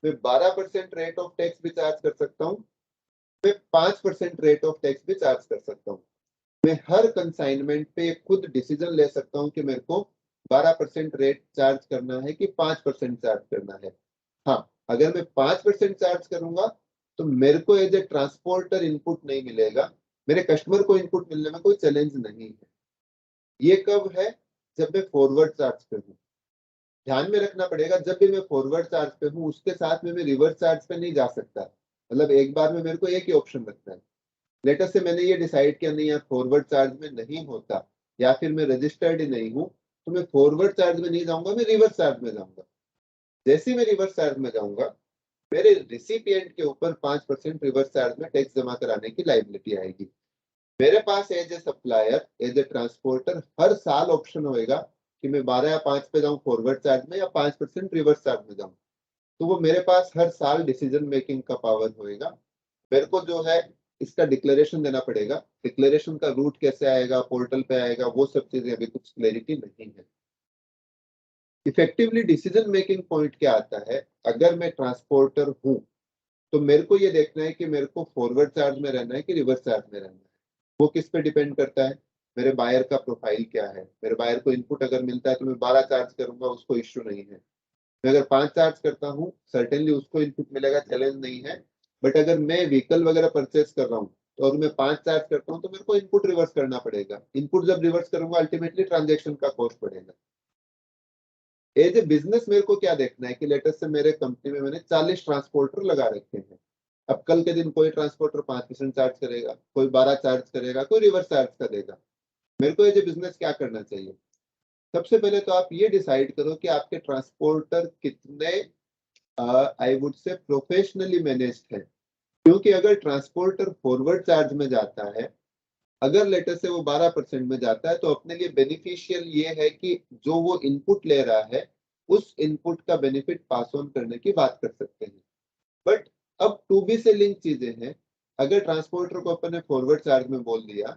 मैं 12% रेट ऑफ टैक्स भी चार्ज कर सकता हूँ, मैं 5% रेट ऑफ टैक्स भी चार्ज कर सकता हूँ। मैं हर कंसाइनमेंट पे खुद डिसीजन ले सकता हूँ कि मेरे को 12% रेट चार्ज करना है कि 5% चार्ज करना है। हाँ, अगर मैं 5% चार्ज करूंगा तो मेरे को एज ए ट्रांसपोर्टर इनपुट नहीं मिलेगा, मेरे कस्टमर को इनपुट मिलने में कोई चैलेंज नहीं है। ये कब है? जब मैं फॉरवर्ड चार्ज पे हूँ। ध्यान में रखना पड़ेगा, जब भी मैं फॉरवर्ड चार्ज पे हूँ उसके साथ में मैं रिवर्स चार्ज पे नहीं जा सकता। मतलब एक बार में मेरे को एक ही ऑप्शन रखना है। लेटर से मैंने ये डिसाइड किया नहीं यार फॉरवर्ड चार्ज में नहीं होता, या फिर मैं रजिस्टर्ड ही नहीं हूँ, तो मैं फॉरवर्ड चार्ज में नहीं जाऊंगा, मैं रिवर्स चार्ज में जाऊंगा। जैसे ही मैं रिवर्स चार्ज में जाऊंगा, मेरे रिसिपिएंट के ऊपर 5% रिवर्स चार्ज में टैक्स जमा कराने की लायबिलिटी आएगी। मेरे पास as a supplier, as a transporter हर साल ऑप्शन होएगा कि मैं 12 या 5 पे जाऊं फॉरवर्ड चार्ज में या 5% रिवर्स चार्ज में जाऊं। तो वो मेरे पास हर साल डिसीजन मेकिंग का पावर होएगा। मेरे को जो है इसका डिक्लेरेशन देना पड़ेगा। डिक्लेरेशन का रूट कैसे आएगा, पोर्टल पे आएगा, वो सब चीजें अभी कुछ क्लैरिटी नहीं है। इफेक्टिवली डिसीजन मेकिंग पॉइंट क्या आता है? अगर मैं ट्रांसपोर्टर हूं तो मेरे को ये देखना है कि मेरे को फॉरवर्ड चार्ज में रहना है कि रिवर्स चार्ज में रहना है। वो किस पे डिपेंड करता है? मेरे बायर का प्रोफाइल क्या है। मेरे बायर को इनपुट अगर मिलता है तो मैं 12 चार्ज करूंगा, उसको इश्यू नहीं है। मैं अगर 5 चार्ज करता हूँ, सर्टेनली उसको इनपुट मिलेगा, चैलेंज नहीं है। बट अगर मैं व्हीकल वगैरह परचेस कर रहा हूँ तो अगर मैं 5 चार्ज करता हूँ तो मेरे को इनपुट रिवर्स करना पड़ेगा। इनपुट जब रिवर्स करूंगा अल्टीमेटली ट्रांजेक्शन का कॉस्ट बढ़ेगा। एज ए बिजनेस मेरे को क्या देखना है कि लेटेस्ट से मेरे कंपनी में मैंने 40 ट्रांसपोर्टर लगा रखे हैं। अब कल के दिन कोई ट्रांसपोर्टर 5% चार्ज करेगा, कोई 12 चार्ज करेगा, कोई रिवर्स चार्ज करेगा। मेरे को एज ए बिजनेस क्या करना चाहिए? सबसे पहले तो आप ये डिसाइड करो कि आपके ट्रांसपोर्टर कितने I would say professionally managed है। क्योंकि अगर ट्रांसपोर्टर फॉरवर्ड चार्ज में जाता है, अगर लेटर से वो 12% में जाता है, तो अपने लिए बेनिफिशियल ये है कि जो वो इनपुट ले रहा है उस इनपुट का बेनिफिट पास ऑन करने की बात कर सकते हैं। बट अब टू बी से लिंक चीजें हैं। अगर ट्रांसपोर्टर को अपन ने फॉरवर्ड चार्ज में बोल दिया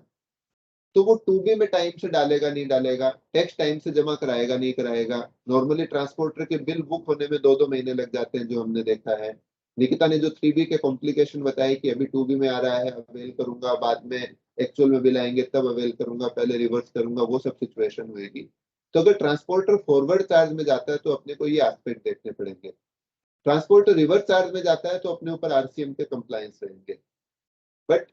तो वो टू बी में टाइम से डालेगा नहीं डालेगा, टैक्स टाइम से जमा कराएगा नहीं कराएगा। नॉर्मली ट्रांसपोर्टर के बिल बुक होने में 2-2 महीने लग जाते हैं, जो हमने देखा है। निकिता ने जो 3B के कॉम्प्लिकेशन बताए कि अभी 2B में आ रहा है, अवेल करूंगा, बाद में एक्चुअल में बिल आएंगे तब अवेल करूंगा, पहले रिवर्स करूंगा, वो सब सिचुएशन होगी। तो अगर ट्रांसपोर्टर फॉरवर्ड चार्ज में जाता है तो अपने को ये एस्पेक्ट देखने पड़ेंगे। ट्रांसपोर्टर रिवर्स चार्ज में जाता है तो अपने ऊपर आरसीएम के कंप्लायंस रहेंगे। बट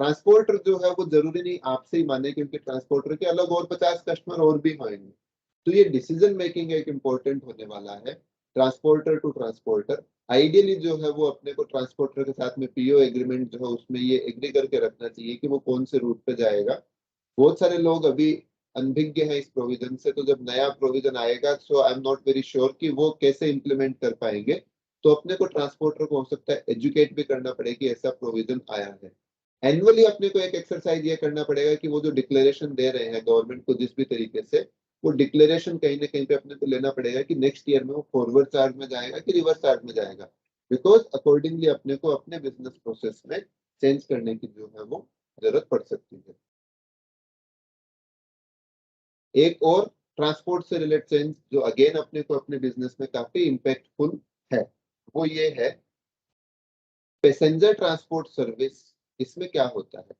ट्रांसपोर्टर जो है वो जरूरी नहीं आपसे ही माने, क्योंकि ट्रांसपोर्टर के अलग और 50 कस्टमर और भी होंगे। तो ये डिसीजन मेकिंग एक इम्पोर्टेंट होने वाला है ट्रांसपोर्टर टू ट्रांसपोर्टर। आइडियली जो है वो अपने को ट्रांसपोर्टर के साथ में पीओ एग्रीमेंट जो है उसमें ये एग्री करके रखना चाहिए कि वो कौन से रूट पे जाएगा। बहुत सारे लोग अभी अनभिज्ञ हैं इस प्रोविजन से, तो जब नया प्रोविजन आएगा so I am not very sure कि वो कैसे इंप्लीमेंट कर पाएंगे। तो अपने को ट्रांसपोर्टर को हो सकता है एजुकेट भी करना पड़े कि ऐसा प्रोविजन आया है। एनुअली अपने को एक एक्सरसाइज ये करना पड़ेगा कि वो जो डिक्लेरेशन दे रहे हैं गवर्नमेंट को जिस भी तरीके से, वो डिक्लेरेशन कहीं ना कहीं पे अपने को लेना पड़ेगा कि नेक्स्ट ईयर में वो फॉरवर्ड चार्ज में जाएगा कि रिवर्स चार्ज में जाएगा। बिकॉज अकॉर्डिंगली अपने को अपने बिजनेस प्रोसेस में चेंज करने की जो है वो जरूरत पड़ सकती है। एक और ट्रांसपोर्ट से रिलेटेड चेंज जो अगेन अपने को अपने बिजनेस में काफी इम्पैक्टफुल है, वो ये है पैसेंजर ट्रांसपोर्ट सर्विस। इसमें क्या होता है?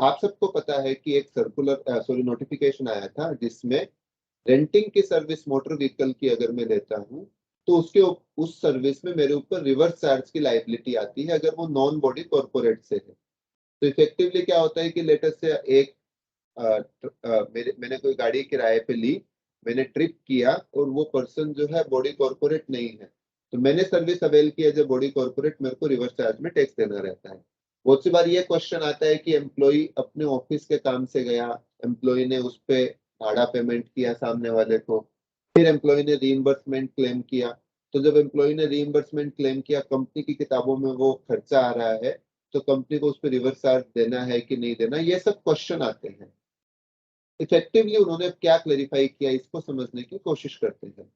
आप सबको पता है कि एक नोटिफिकेशन आया था जिसमें रेंटिंग की सर्विस मोटर व्हीकल की अगर मैं लेता हूँ तो उस सर्विस में मेरे ऊपर रिवर्स चार्ज की लायबिलिटी आती है अगर वो नॉन बॉडी कॉर्पोरेट से है। तो इफेक्टिवली क्या होता है कि लेटेस्ट से एक मैंने कोई गाड़ी किराए पे ली, मैंने ट्रिप किया और वो पर्सन जो है बॉडी कॉर्पोरेट नहीं है, तो मैंने सर्विस अवेल किया जब बॉडी कॉर्पोरेट, मेरे को रिवर्स चार्ज में टैक्स देना रहता है। बहुत सी बार ये क्वेश्चन आता है कि एम्प्लॉय अपने ऑफिस के काम से गया, एम्प्लॉय ने उस पे भाड़ा पेमेंट किया सामने वाले को, फिर एम्प्लॉय ने रीइंबर्समेंट क्लेम किया। तो जब एम्प्लॉय ने रीइंबर्समेंट क्लेम किया, कंपनी की किताबों में वो खर्चा आ रहा है, तो कंपनी को उस पर रिवर्स चार्ज देना है कि नहीं देना, ये सब क्वेश्चन आते हैं। इफेक्टिवली उन्होंने क्या क्लेरिफाई किया इसको समझने की कोशिश करते हैं।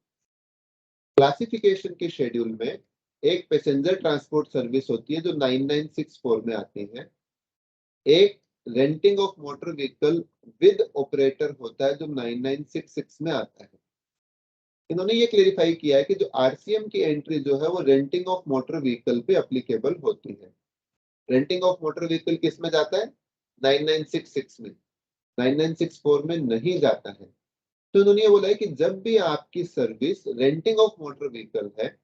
क्लासिफिकेशन के शेड्यूल में एक पैसेंजर ट्रांसपोर्ट सर्विस होती है जो 9964 में आती है। एक renting of motor vehicle with operator होता है जो 9966 में आता है। इन्होंने ये क्लेरिफाई किया है कि जो आरसीएम की एंट्री जो है वो रेंटिंग ऑफ मोटर व्हीकल पे एप्लीकेबल होती है। रेंटिंग ऑफ मोटर व्हीकल किस में जाता है? 9966 में, 9964 में नहीं जाता है। तो उन्होंने ये बोला है कि जब भी आपकी service renting of motor vehicle है,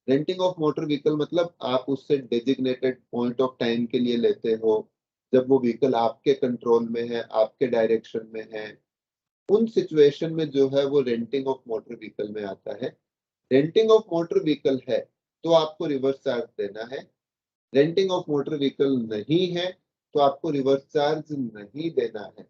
रेंटिंग ऑफ मोटर व्हीकल मतलब आप उससे डेजिग्नेटेड पॉइंट ऑफ टाइम के लिए लेते हो, जब वो व्हीकल आपके कंट्रोल में है, आपके डायरेक्शन में है, उन सिचुएशन में जो है वो रेंटिंग ऑफ मोटर व्हीकल में आता है। रेंटिंग ऑफ मोटर व्हीकल है तो आपको रिवर्स चार्ज देना है, रेंटिंग ऑफ मोटर व्हीकल नहीं है तो आपको रिवर्स चार्ज नहीं देना है।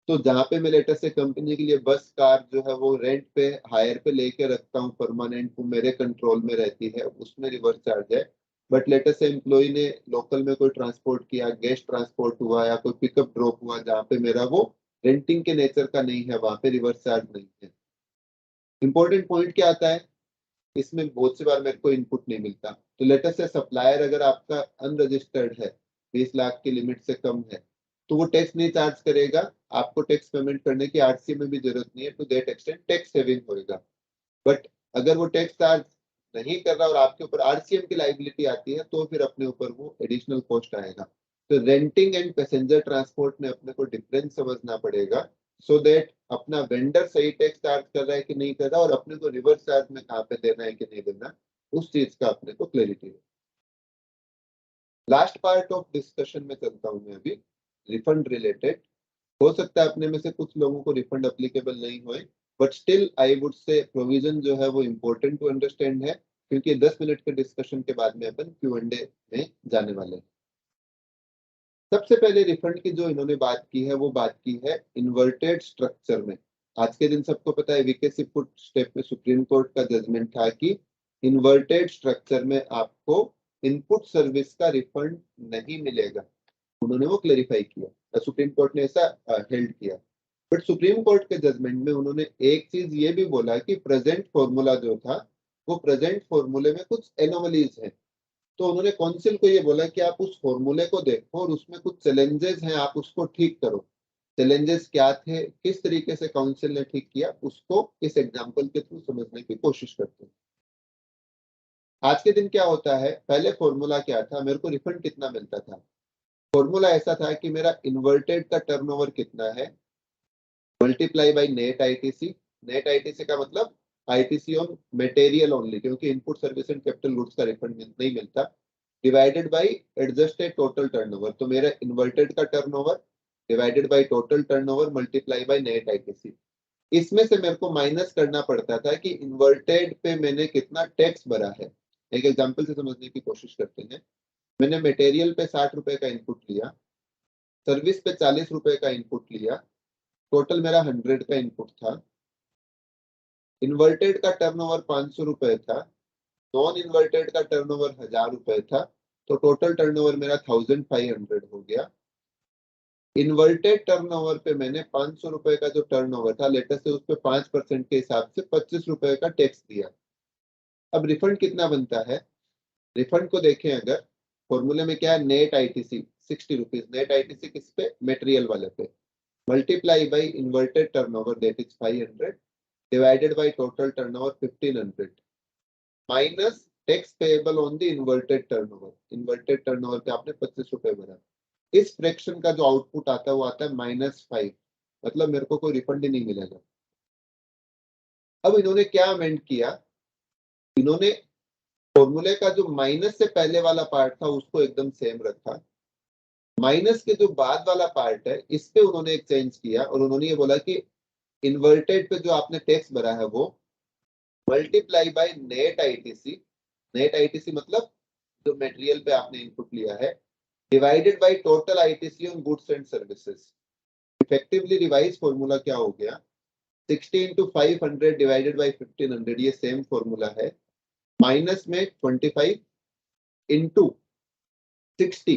तो जहाँ पे मैं लेटर से कंपनी के लिए बस कार जो है वो रेंट पे हायर पे लेके रखता हूँ परमानेंट, वो मेरे कंट्रोल में रहती है, उसमें रिवर्स चार्ज है। बट लेटर से एम्प्लॉय ने लोकल में कोई ट्रांसपोर्ट किया, गेस्ट ट्रांसपोर्ट हुआ या कोई पिकअप ड्रॉप हुआ जहाँ पे मेरा वो रेंटिंग के नेचर का नहीं है, वहां पे रिवर्स चार्ज नहीं है। इंपॉर्टेंट पॉइंट क्या आता है, इसमें बहुत सी बार मेरे को इनपुट नहीं मिलता, तो लेटर से सप्लायर अगर आपका अनरजिस्टर्ड है, 20 लाख की लिमिट से कम है, तो वो टैक्स नहीं चार्ज करेगा, आपको टैक्स पेमेंट करने की आरसी में भी जरूरत नहीं है, to that extent tax saving होएगा। बट अगर वो टैक्स चार्ज नहीं कर रहा और आपके ऊपर आरसीएम की लाइबिलिटी आती है, तो फिर अपने ऊपर वो एडिशनल कॉस्ट आएगा। तो रेंटिंग एंड पैसेंजर ट्रांसपोर्ट में अपने को डिफरेंस समझना पड़ेगा, सो दैट अपना वेंडर सही टैक्स चार्ज कर रहा है कि नहीं कर रहा, और अपने को रिवर्स चार्ज में कहाँ पे देना है कि नहीं देना, उस चीज का अपने को क्लैरिटी है। लास्ट पार्ट ऑफ डिस्कशन में चलता हूं मैं अभी, रिफंड रिलेटेड। हो सकता है अपने में से कुछ लोगों को रिफंड अप्लीकेबल नहीं होए, but still I would say provision जो है वो इम्पोर्टेंट टू अंडरस्टैंड है, क्योंकि 10 मिनट के डिस्कशन के बाद में अपन Q&A में जाने वाले हैं। सबसे पहले रिफंड की जो इन्होंने बात की है वो बात की है इन्वर्टेड स्ट्रक्चर में। आज के दिन सबको पता है वीके सिपुट स्टेप में सुप्रीम कोर्ट का जजमेंट था कि इन्वर्टेड स्ट्रक्चर में आपको इनपुट सर्विस का रिफंड नहीं मिलेगा, उन्होंने वो क्लेरिफाई किया, सुप्रीम कोर्ट ने ऐसा हेल्ड किया। बट सुप्रीम कोर्ट के जजमेंट में उन्होंने एक चीज ये भी बोला कि प्रेजेंट फॉर्मूला जो था वो प्रेजेंट फॉर्मूले में कुछ एनोमलीज हैं। तो उन्होंने काउंसिल को ये बोला कि आप उस फॉर्मूले को देखो और उसमें कुछ चैलेंजेस हैं, आप उसको ठीक करो। चैलेंजेस क्या थे, किस तरीके से काउंसिल ने ठीक किया, उसको इस एग्जांपल के थ्रू समझने की कोशिश करते हैं। आज के दिन क्या होता है, पहले फॉर्मूला क्या था, मेरे को रिफंड कितना मिलता था। फॉर्मूला ऐसा था कि मेरा इन्वर्टेड का टर्नओवर कितना है multiply by net ITC. Net ITC का मतलब आईटीसी ऑन मटेरियल ओनली, क्योंकि input service and capital goods का रिफंड नहीं मिलता, divided by adjusted total turnover. तो मेरा इन्वर्टेड का turnover divided by total turnover multiply by net ITC. इसमें से मेरे को माइनस करना पड़ता था कि इन्वर्टेड पे मैंने कितना टैक्स भरा है। एक एग्जांपल से समझने की कोशिश करते हैं। मैंने मटेरियल पे 60 रुपए का इनपुट लिया, सर्विस पे 40 रुपए का इनपुट लिया, टोटल मेरा 100 का इनपुट था। इन्वर्टेड का टर्नओवर 500 रुपए था, नॉन इन्वर्टेड का टर्नओवर 1000 रुपए था, तो टोटल टर्नओवर मेरा 1500 हो गया। इन्वर्टेड टर्नओवर पे मैंने 500 रुपए का जो टर्नओवर था, लेटर से उस पे 5% के हिसाब से 25 रुपए का टैक्स दिया। अब रिफंड कितना बनता है, रिफंड को देखें अगर फॉर्मूले में क्या है, net ITC 60 rupees, net ITC किस पे, मटेरियल वाले पे, multiply by inverted turnover that is 500 divided by total turnover 1500 minus tax payable on the inverted turnover. Inverted turnover पे आपने 25 रुपए भरा, इस फ्रैक्शन का जो आउटपुट आता है वो आता है -5, मतलब मेरे को कोई रिफंड ही नहीं मिलेगा। अब इन्होंने क्या अमेंड किया, इन्होंने फॉर्मूले का जो माइनस से पहले वाला पार्ट था उसको एकदम सेम रखा, माइनस के जो बाद वाला पार्ट है इस पे उन्होंने एक चेंज किया, और उन्होंने ये बोला कि इन्वर्टेड पे जो आपने टैक्स भरा है वो multiply by net ITC, net ITC मतलब जो मटेरियल पे आपने इनपुट लिया है, divided by total ITC on goods and services. Effectively revise formula क्या हो गया, 60 into 500 डिवाइडेड बाय 1500, ये सेम फॉर्मूला है, माइनस में 25 इंटू 60,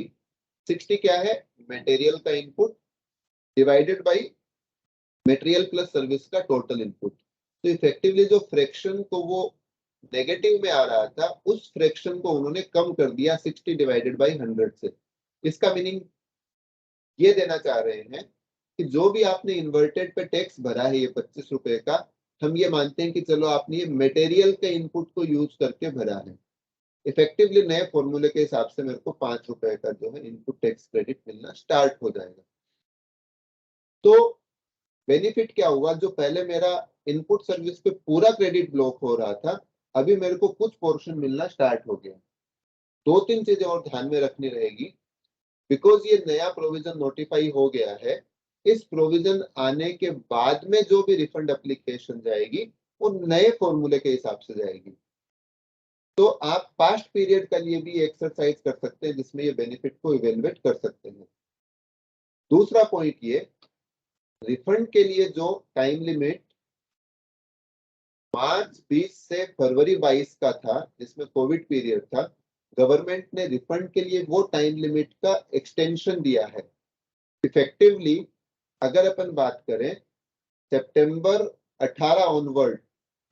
60 क्या है, मटेरियल का input divided by material plus service का टोटल इनपुट। तो इफेक्टिवली जो फ्रैक्शन को वो नेगेटिव में आ रहा था, उस फ्रैक्शन को उन्होंने कम कर दिया 60 डिवाइडेड बाय 100 से। इसका मीनिंग ये देना चाह रहे हैं कि जो भी आपने इन्वर्टेड पे टैक्स भरा है ये 25 रुपए का, हम ये मानते हैं कि चलो आपने ये मटेरियल के इनपुट को यूज करके भरा है। इफेक्टिवली नए फॉर्मूले के हिसाब से मेरे को 5 रुपए का जो है इनपुट टैक्स क्रेडिट मिलना स्टार्ट हो जाएगा। तो बेनिफिट क्या हुआ, जो पहले मेरा इनपुट सर्विस पे पूरा क्रेडिट ब्लॉक हो रहा था, अभी मेरे को कुछ पोर्शन मिलना स्टार्ट हो गया। 2-3 चीजें और ध्यान में रखनी रहेगी, बिकॉज ये नया प्रोविजन नोटिफाई हो गया है। इस प्रोविजन आने के बाद में जो भी रिफंड एप्लीकेशन जाएगी वो नए फॉर्मूले के हिसाब से जाएगी। तो आप पास्ट पीरियड के लिए भी एक्सरसाइज कर सकते हैं जिसमें ये बेनिफिट को इवेलुएट कर सकते हैं। दूसरा पॉइंट ये, रिफंड के लिए जो टाइम लिमिट मार्च 20 से फरवरी 22 का था, जिसमें कोविड पीरियड था, गवर्नमेंट ने रिफंड के लिए वो टाइम लिमिट का एक्सटेंशन दिया है। इफेक्टिवली अगर अपन बात करें सितंबर 18 ऑनवर्ड,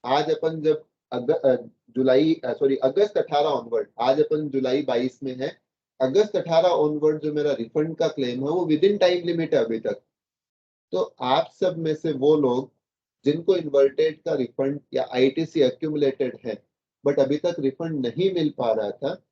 आज अपन जब अगस्त 18 ऑनवर्ड, आज अपन जुलाई 22 में है, अगस्त 18 ऑनवर्ड जो मेरा रिफंड का क्लेम है वो विद इन टाइम लिमिट है अभी तक। तो आप सब में से वो लोग जिनको इन्वर्टेड का रिफंड या आईटीसी एक्यूमुलेटेड है बट अभी तक रिफंड नहीं मिल पा रहा था,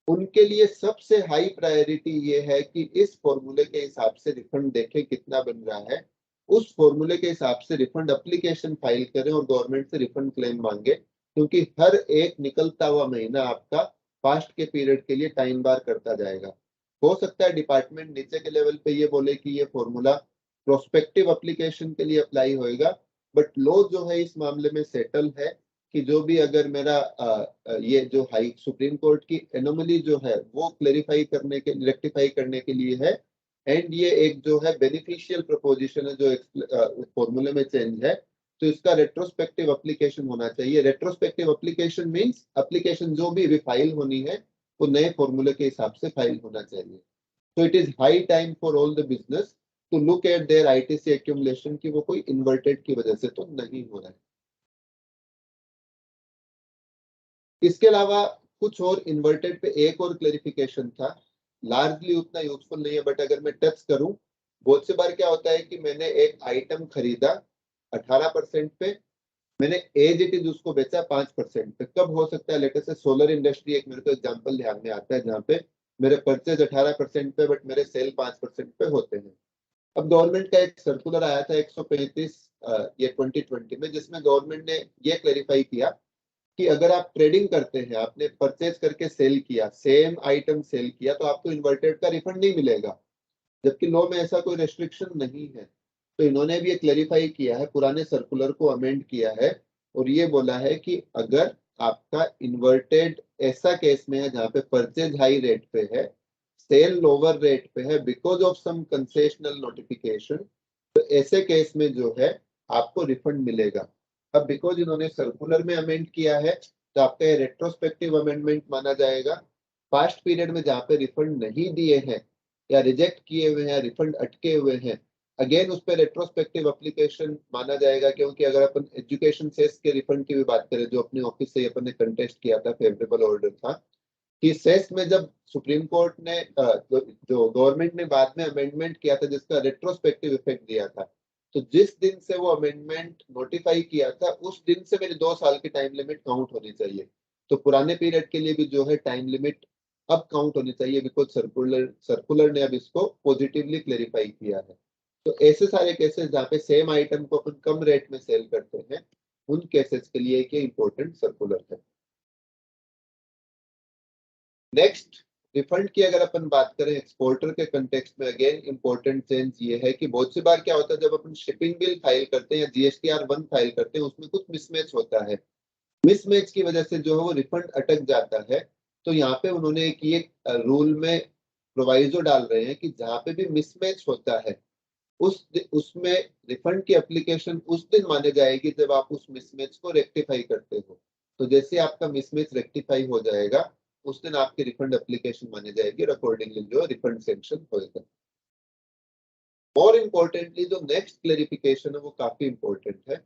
उनके लिए सबसे हाई प्रायोरिटी ये है कि इस फॉर्मूले के हिसाब से रिफंड देखें कितना बन रहा है, उस फॉर्मूले के हिसाब से रिफंड एप्लीकेशन फाइल करें और गवर्नमेंट से रिफंड क्लेम मांगे, क्योंकि हर एक निकलता हुआ महीना आपका पास्ट के पीरियड के लिए टाइम बार करता जाएगा। हो सकता है डिपार्टमेंट नीचे के लेवल पे ये बोले कि ये फॉर्मूला प्रोस्पेक्टिव एप्लीकेशन के लिए अप्लाई होएगा, बट लॉ जो है इस मामले में सेटल है कि जो भी अगर मेरा ये जो हाई सुप्रीम कोर्ट की एनोमली जो है वो क्लेरिफाई करने के, रेक्टिफाई करने के लिए है। एंड ये एक जो है बेनिफिशियल प्रपोजिशन है जो फॉर्मूले में चेंज है, तो इसका रेट्रोस्पेक्टिव एप्लीकेशन होना चाहिए। रेट्रोस्पेक्टिव एप्लीकेशन मींस एप्लीकेशन जो भी फाइल होनी है वो नए फॉर्मूले के हिसाब से फाइल होना चाहिए। तो it is high time for all the business to look at their ITC accumulation की वो कोई इन्वर्टेड की वजह से तो नहीं हो रहा है। इसके अलावा कुछ और इन्वर्टेड पे एक और क्लेरिफिकेशन था, लार्जली उतना यूजफुल नहीं है बट अगर मैं टच करूं, बहुत से बार क्या होता है कि मैंने एक आइटम खरीदा 18% पे, मैंने एज इट इज उसको बेचा 5% पे। कब हो सकता है? लेटेस्ट से सोलर इंडस्ट्री एक मेरे को एग्जांपल ध्यान में आता है जहां पे मेरे परचेज 18% पे बट मेरे सेल 5% पे होते हैं। अब गवर्नमेंट का एक सर्कुलर आया था 135 ये 2020 में, जिसमें गवर्नमेंट ने ये क्लेरिफाई किया कि अगर आप ट्रेडिंग करते हैं, आपने परचेज करके सेल किया, सेम आइटम सेल किया, तो आपको इन्वर्टेड का रिफंड नहीं मिलेगा, जबकि लॉ में ऐसा कोई रेस्ट्रिक्शन नहीं है। तो इन्होंने भी ये क्लेरिफाई किया है, पुराने सर्कुलर को अमेंड किया है और ये बोला है कि अगर आपका इन्वर्टेड ऐसा केस में है जहां पे परचेज हाई रेट पे है, सेल लोअर रेट पे है because of some concessional notification, तो ऐसे केस में जो है आपको रिफंड मिलेगा। अब बिकॉज इन्होंने सर्कुलर में अमेंड किया है तो आपका ये रेट्रोस्पेक्टिव अमेंडमेंट माना जाएगा। पास्ट पीरियड में जहाँ पे रिफंड नहीं दिए हैं या रिजेक्ट किए हुए हैं, रिफंड अटके हुए हैं, अगेन उस पर रेट्रोस्पेक्टिव एप्लीकेशन माना जाएगा। क्योंकि अगर अपन एजुकेशन सेस के रिफंड की भी बात करें, जो अपने ऑफिस से अपन ने कंटेस्ट किया था, फेवरेबल ऑर्डर था कि सेस में जब सुप्रीम कोर्ट ने जो गवर्नमेंट ने बाद में अमेंडमेंट किया था जिसका रेट्रोस्पेक्टिव इफेक्ट दिया था, तो जिस दिन से वो अमेंडमेंट नोटिफाई किया था उस दिन से मेरी 2 साल की टाइम लिमिट काउंट होनी चाहिए। तो पुराने पीरियड के लिए भी जो है टाइम लिमिट अब काउंट होनी चाहिए, बिकॉज सर्कुलर ने अब इसको पॉजिटिवली क्लेरिफाई किया है। तो ऐसे सारे केसेस जहाँ पे सेम आइटम को अपन कम रेट में सेल करते हैं, उन केसेस के लिए एक इंपॉर्टेंट सर्कुलर है। नेक्स्ट, रिफंड की अगर अपन बात करें एक्सपोर्टर के कंटेक्स्ट में, अगेन इंपॉर्टेंट चेंज ये है कि बहुत सी बार क्या होता है जब अपन शिपिंग बिल फाइल करते हैं या GSTR 1 फाइल करते हैं, उसमें कुछ मिसमैच होता है। मिसमैच की वजह से जो है वो रिफंड अटक जाता है। तो यहाँ पे उन्होंने एक ये रूल में प्रोवाइजो डाल रहे हैं कि जहाँ पे भी मिसमैच होता है उसमें रिफंड की एप्लीकेशन उस दिन माने जाएगी जब आप उस मिसमैच को रेक्टिफाई करते हो। तो जैसे आपका मिसमैच रेक्टिफाई हो जाएगा उस दिन आपकी रिफंड एप्लीकेशन मानी जाएगी और अकॉर्डिंगली जो रिफंड सेंक्शन होएगा। और इम्पोर्टेंटली जो नेक्स्ट क्लेरिफिकेशन है वो काफी इंपॉर्टेंट है।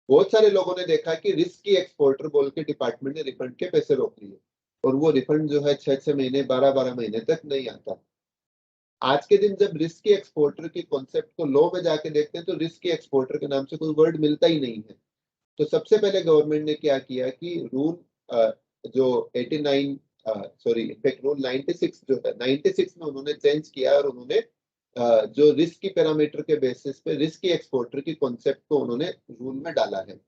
बहुत सारे लोगों ने देखा कि रिस्की एक्सपोर्टर बोल के डिपार्टमेंट ने रिफंड के पैसे रोक लिए और वो रिफंड जो है 6-6 महीने 12-12 महीने तक नहीं आता। आज के दिन जब रिस्की एक्सपोर्टर के कॉन्सेप्ट को लॉ में जाके देखते हैं तो रिस्की एक्सपोर्टर के नाम से कोई वर्ड मिलता ही नहीं है। तो सबसे पहले गवर्नमेंट ने क्या किया कि रूल जो 89 सॉरी इनफैक्ट रूल 96 जो है 96 में उन्होंने चेंज किया और उन्होंने जो रिस्क की पैरामीटर के बेसिस पे रिस्की एक्सपोर्टर की कॉन्सेप्ट को उन्होंने रूल में डाला है।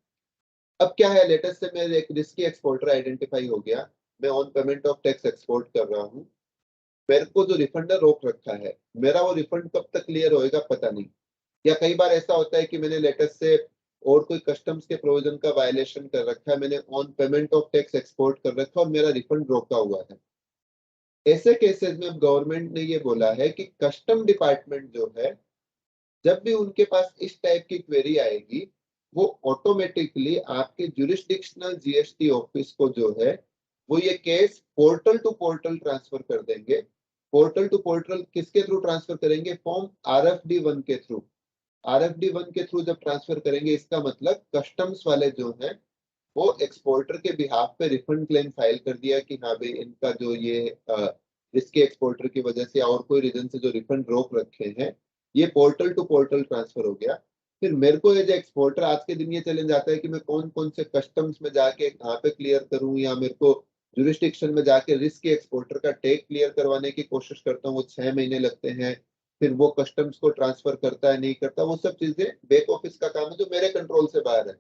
अब क्या है, लेटेस्ट से मेरे एक रिस्की एक्सपोर्टर आइडेंटिफाई हो गया, मैं on payment of tax export कर रहा हूँ, मेरे को जो रिफंड रोक रखा है, मेरा वो रिफंड कब तक क्लियर होएगा पता नहीं। या कई बार ऐसा होता है कि मैंने लेटेस्ट से और कोई कस्टम्स के प्रोविजन का वायलेशन कर रखा है, मैंने on payment of tax export कर रखा है और मेरा रिफंड रोका हुआ है। ऐसे केसेस में गवर्नमेंट ने ये बोला है कि कस्टम डिपार्टमेंट जो है, जब भी उनके पास इस टाइप की क्वेरी आएगी, वो ऑटोमेटिकली आपके जुरिस्डिक्शनल जीएसटी ऑफिस को जो है, वो ये case portal to portal transfer कर देंगे। पोर्टल टू पोर्टल किसके थ्रू ट्रांसफर करेंगे? फॉर्म RFD1 के थ्रू। RFD1 के थ्रू जब ट्रांसफर करेंगे, इसका मतलब कस्टम्स वाले जो है, वो एक्सपोर्टर के बिहाफ पे रिफंड क्लेम फाइल कर दिया कि हाँ भाई, इनका जो ये इसके एक्सपोर्टर की वजह से और कोई रीजन से जो रिफंड रोक रखे हैं, ये पोर्टल टू पोर्टल ट्रांसफर हो गया। फिर मेरे को एज एक्सपोर्टर आज के दिन ये चैलेंज आता है कि मैं कौन कौन से कस्टम्स में जाके कहाँ पे क्लियर करूं, या मेरे को जुरिस्डिक्शन में जाके रिस्क एक्सपोर्टर का टेक क्लियर करवाने की कोशिश करता हूँ, वो 6 महीने लगते हैं। फिर वो कस्टम्स को ट्रांसफर करता है नहीं करता, वो सब चीजें बैक ऑफिस का काम है जो मेरे कंट्रोल से बाहर है।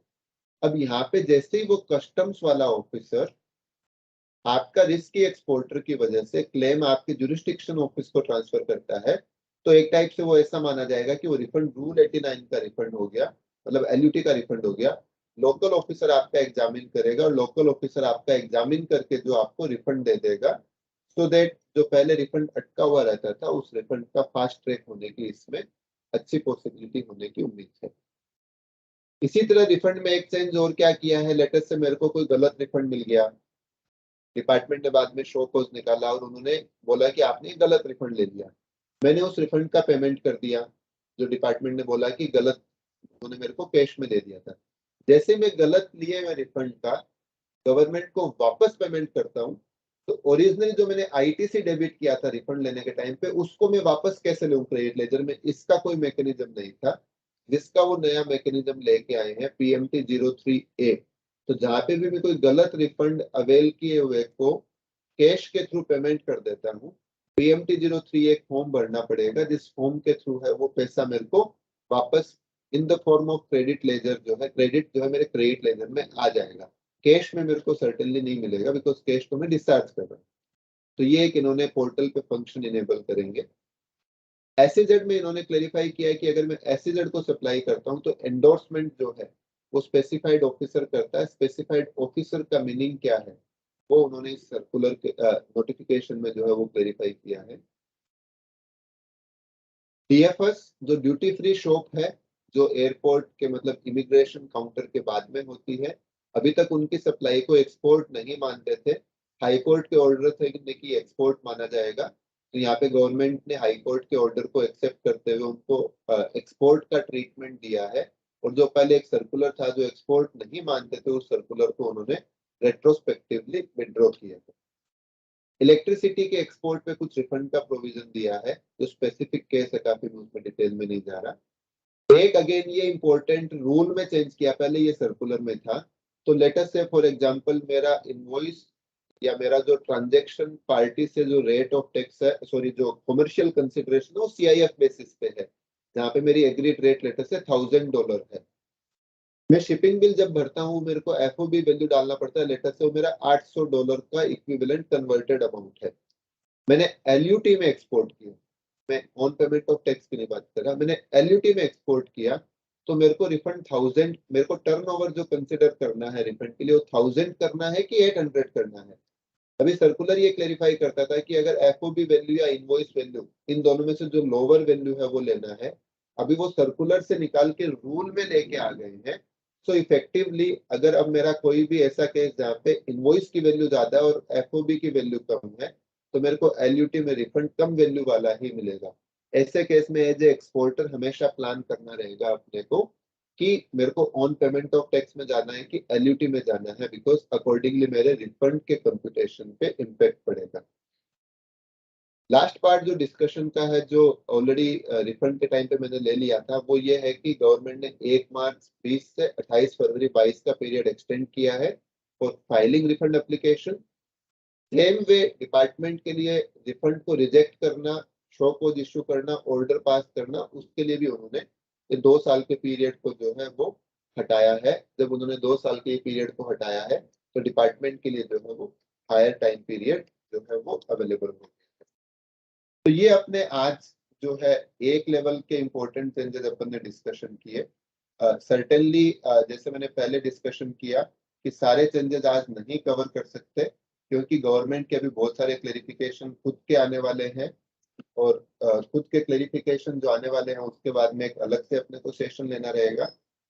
अब यहाँ पे जैसे ही वो कस्टम्स वाला ऑफिसर आपका रिस्की एक्सपोर्टर की वजह से क्लेम आपके जुरिस्डिक्शन ऑफिस को ट्रांसफर करता है, तो एक टाइप से वो ऐसा माना जाएगा कि वो रिफंड रूल 89 का रिफंड हो गया, मतलब LUT का रिफंड हो गया। लोकल ऑफिसर आपका एग्जामिन करेगा और लोकल ऑफिसर आपका एग्जामिन करके जो आपको रिफंड दे देगा, सो दैट जो पहले रिफंड अटका हुआ रहता था, उस रिफंड का फास्ट ट्रैक होने की इसमें अच्छी पॉसिबिलिटी होने की उम्मीद है। इसी तरह रिफंड में एक चेंज और क्या किया है, लेटेस्ट से मेरे को कोई गलत रिफंड मिल गया, डिपार्टमेंट ने बाद में शो कोज निकाला और उन्होंने बोला कि आपने गलत रिफंड ले लिया। मैंने उस रिफंड का पेमेंट कर दिया, जो डिपार्टमेंट ने बोला कि गलत, उन्होंने मेरे को कैश में दे दिया था। जैसे मैं गलत लिए मैं रिफंड का गवर्नमेंट को वापस पेमेंट करता हूँ, तो ओरिजिनली जो मैंने ITC डेबिट किया था रिफंड लेने के टाइम पे, उसको मैं वापस कैसे लूँ क्रेडिट लेजर में, इसका कोई मैकेनिज्म नहीं था, जिसका वो नया मैकेनिज्म लेके आए हैं PMT 03A। तो जहां पे भी मैं कोई गलत रिफंड अवेल किए हुए को कैश के थ्रू पेमेंट कर देता हूँ, PMT 03 एक फॉर्म भरना पड़ेगा, जिस फॉर्म के थ्रू है वो पैसा मेरे को वापस in the form of credit ledger जो है, क्रेडिट जो है मेरे क्रेडिट लेजर में आ जाएगा। कैश में मेरे को सर्टेनली नहीं मिलेगा, बिकॉज कैश को मैं डिस्चार्ज कर रहा हूँ। तो ये एक इन्होंने पोर्टल पे फंक्शन इनेबल करेंगे। SEZ में इन्होंने क्लेरिफाई किया है कि अगर मैं SEZ को सप्लाई करता हूँ तो एंडोर्समेंट जो है वो स्पेसिफाइड ऑफिसर करता है। स्पेसिफाइड ऑफिसर का मीनिंग क्या है, वो उन्होंने इस सर्कुलर के नोटिफिकेशन में जो है वो क्लेरिफाई किया है। DFS जो ड्यूटी फ्री शॉप है, जो एयरपोर्ट के मतलब इमिग्रेशन काउंटर के बाद में होती है, अभी तक उनकी सप्लाई को एक्सपोर्ट नहीं मानते थे। हाई कोर्ट के ऑर्डर थे कि एक्सपोर्ट माना जाएगा, तो यहाँ पे गवर्नमेंट ने हाई कोर्ट के ऑर्डर को एक्सेप्ट करते हुए उनको एक्सपोर्ट का ट्रीटमेंट दिया है। और जो पहले एक सर्कुलर था जो एक्सपोर्ट नहीं मानते थे, उस सर्कुलर को उन्होंने रेट्रोस्पेक्टिवली विड्रॉ किया था। इलेक्ट्रिसिटी के एक्सपोर्ट पे कुछ रिफंड का प्रोविजन दिया है, जो स्पेसिफिक केस है, काफी मैं उसमें डिटेल में नहीं जा रहा। एक अगेन ये इंपॉर्टेंट रूल में चेंज किया, पहले ये सर्कुलर में था। तो लेट अस से फॉर एग्जांपल मेरा इनवॉइस या मेरा जो ट्रांजैक्शन पार्टी से जो रेट ऑफ टैक्स है, सॉरी जो कमर्शियल कंसिडरेशन है, वो CIF बेसिस पे है, जहाँ पे मेरी एग्रीड रेट लेटर से $1000 है। मैं शिपिंग बिल जब भरता हूँ, मेरे को FOB वैल्यू डालना पड़ता है, लेटर से वो मेरा $800 का इक्विवेलेंट कन्वर्टेड अमाउंट है। मैंने LUT में एक्सपोर्ट किया, मैं ऑन पेमेंट ऑफ टैक्स की नहीं बात कर रहा, मैंने LUT में एक्सपोर्ट किया, तो मेरे को रिफंड 1000, मेरे को टर्नओवर जो कंसिडर करना है रिफंड के लिए, वो 1000 करना है कि 800 करना है। अभी सर्कुलर ये क्लेरिफाई करता था कि अगर FOB वैल्यू या इनवॉइस वैल्यू, इन दोनों में से जो लोअर वैल्यू है वो लेना है। अभी वो सर्कुलर से निकाल के रूल में लेके आ गए हैं। सो इफेक्टिवली अगर अब मेरा कोई भी ऐसा केस जहाँ पे इनवॉइस की वैल्यू ज्यादा है और FOB की वैल्यू कम है, तो मेरे को LUT में रिफंड कम वैल्यू वाला ही मिलेगा। ऐसे केस में एज ए एक्सपोर्टर हमेशा प्लान करना रहेगा अपने को कि मेरे को ऑन पेमेंट ऑफ टैक्स में जाना है कि LUT में जाना है, बिकॉज अकॉर्डिंगली मेरे रिफंड के कंप्यूटेशन पे इम्पैक्ट पड़ेगा। लास्ट पार्ट जो डिस्कशन का है, जो ऑलरेडी रिफंड के टाइम पे मैंने ले लिया था, वो ये है कि गवर्नमेंट ने 1 मार्च 20 से 28 फरवरी 22 का पीरियड एक्सटेंड किया है for filing refund application. Same way department के लिए रिफंड को रिजेक्ट करना, शो कोज इश्यू करना, ऑर्डर पास करना, उसके लिए भी उन्होंने ये 2 साल के पीरियड को जो है वो हटाया है, जब उन्होंने 2 साल के पीरियड को हटाया है, तो डिपार्टमेंट के लिए जो है वो हायर टाइम पीरियड जो है वो अवेलेबल हो गया। तो ये अपने आज जो है एक लेवल के इंपॉर्टेंट चेंजेस अपन ने डिस्कशन किए। सर्टेनली जैसे मैंने पहले डिस्कशन किया कि सारे चेंजेस आज नहीं कवर कर सकते, क्योंकि गवर्नमेंट के अभी बहुत सारे क्लेरिफिकेशन खुद के आने वाले हैं, और खुद के क्लेरिफिकेशन जो आने वाले हैं उसके बाद में एक अलग से अपने को सेशन लेना रहेगा।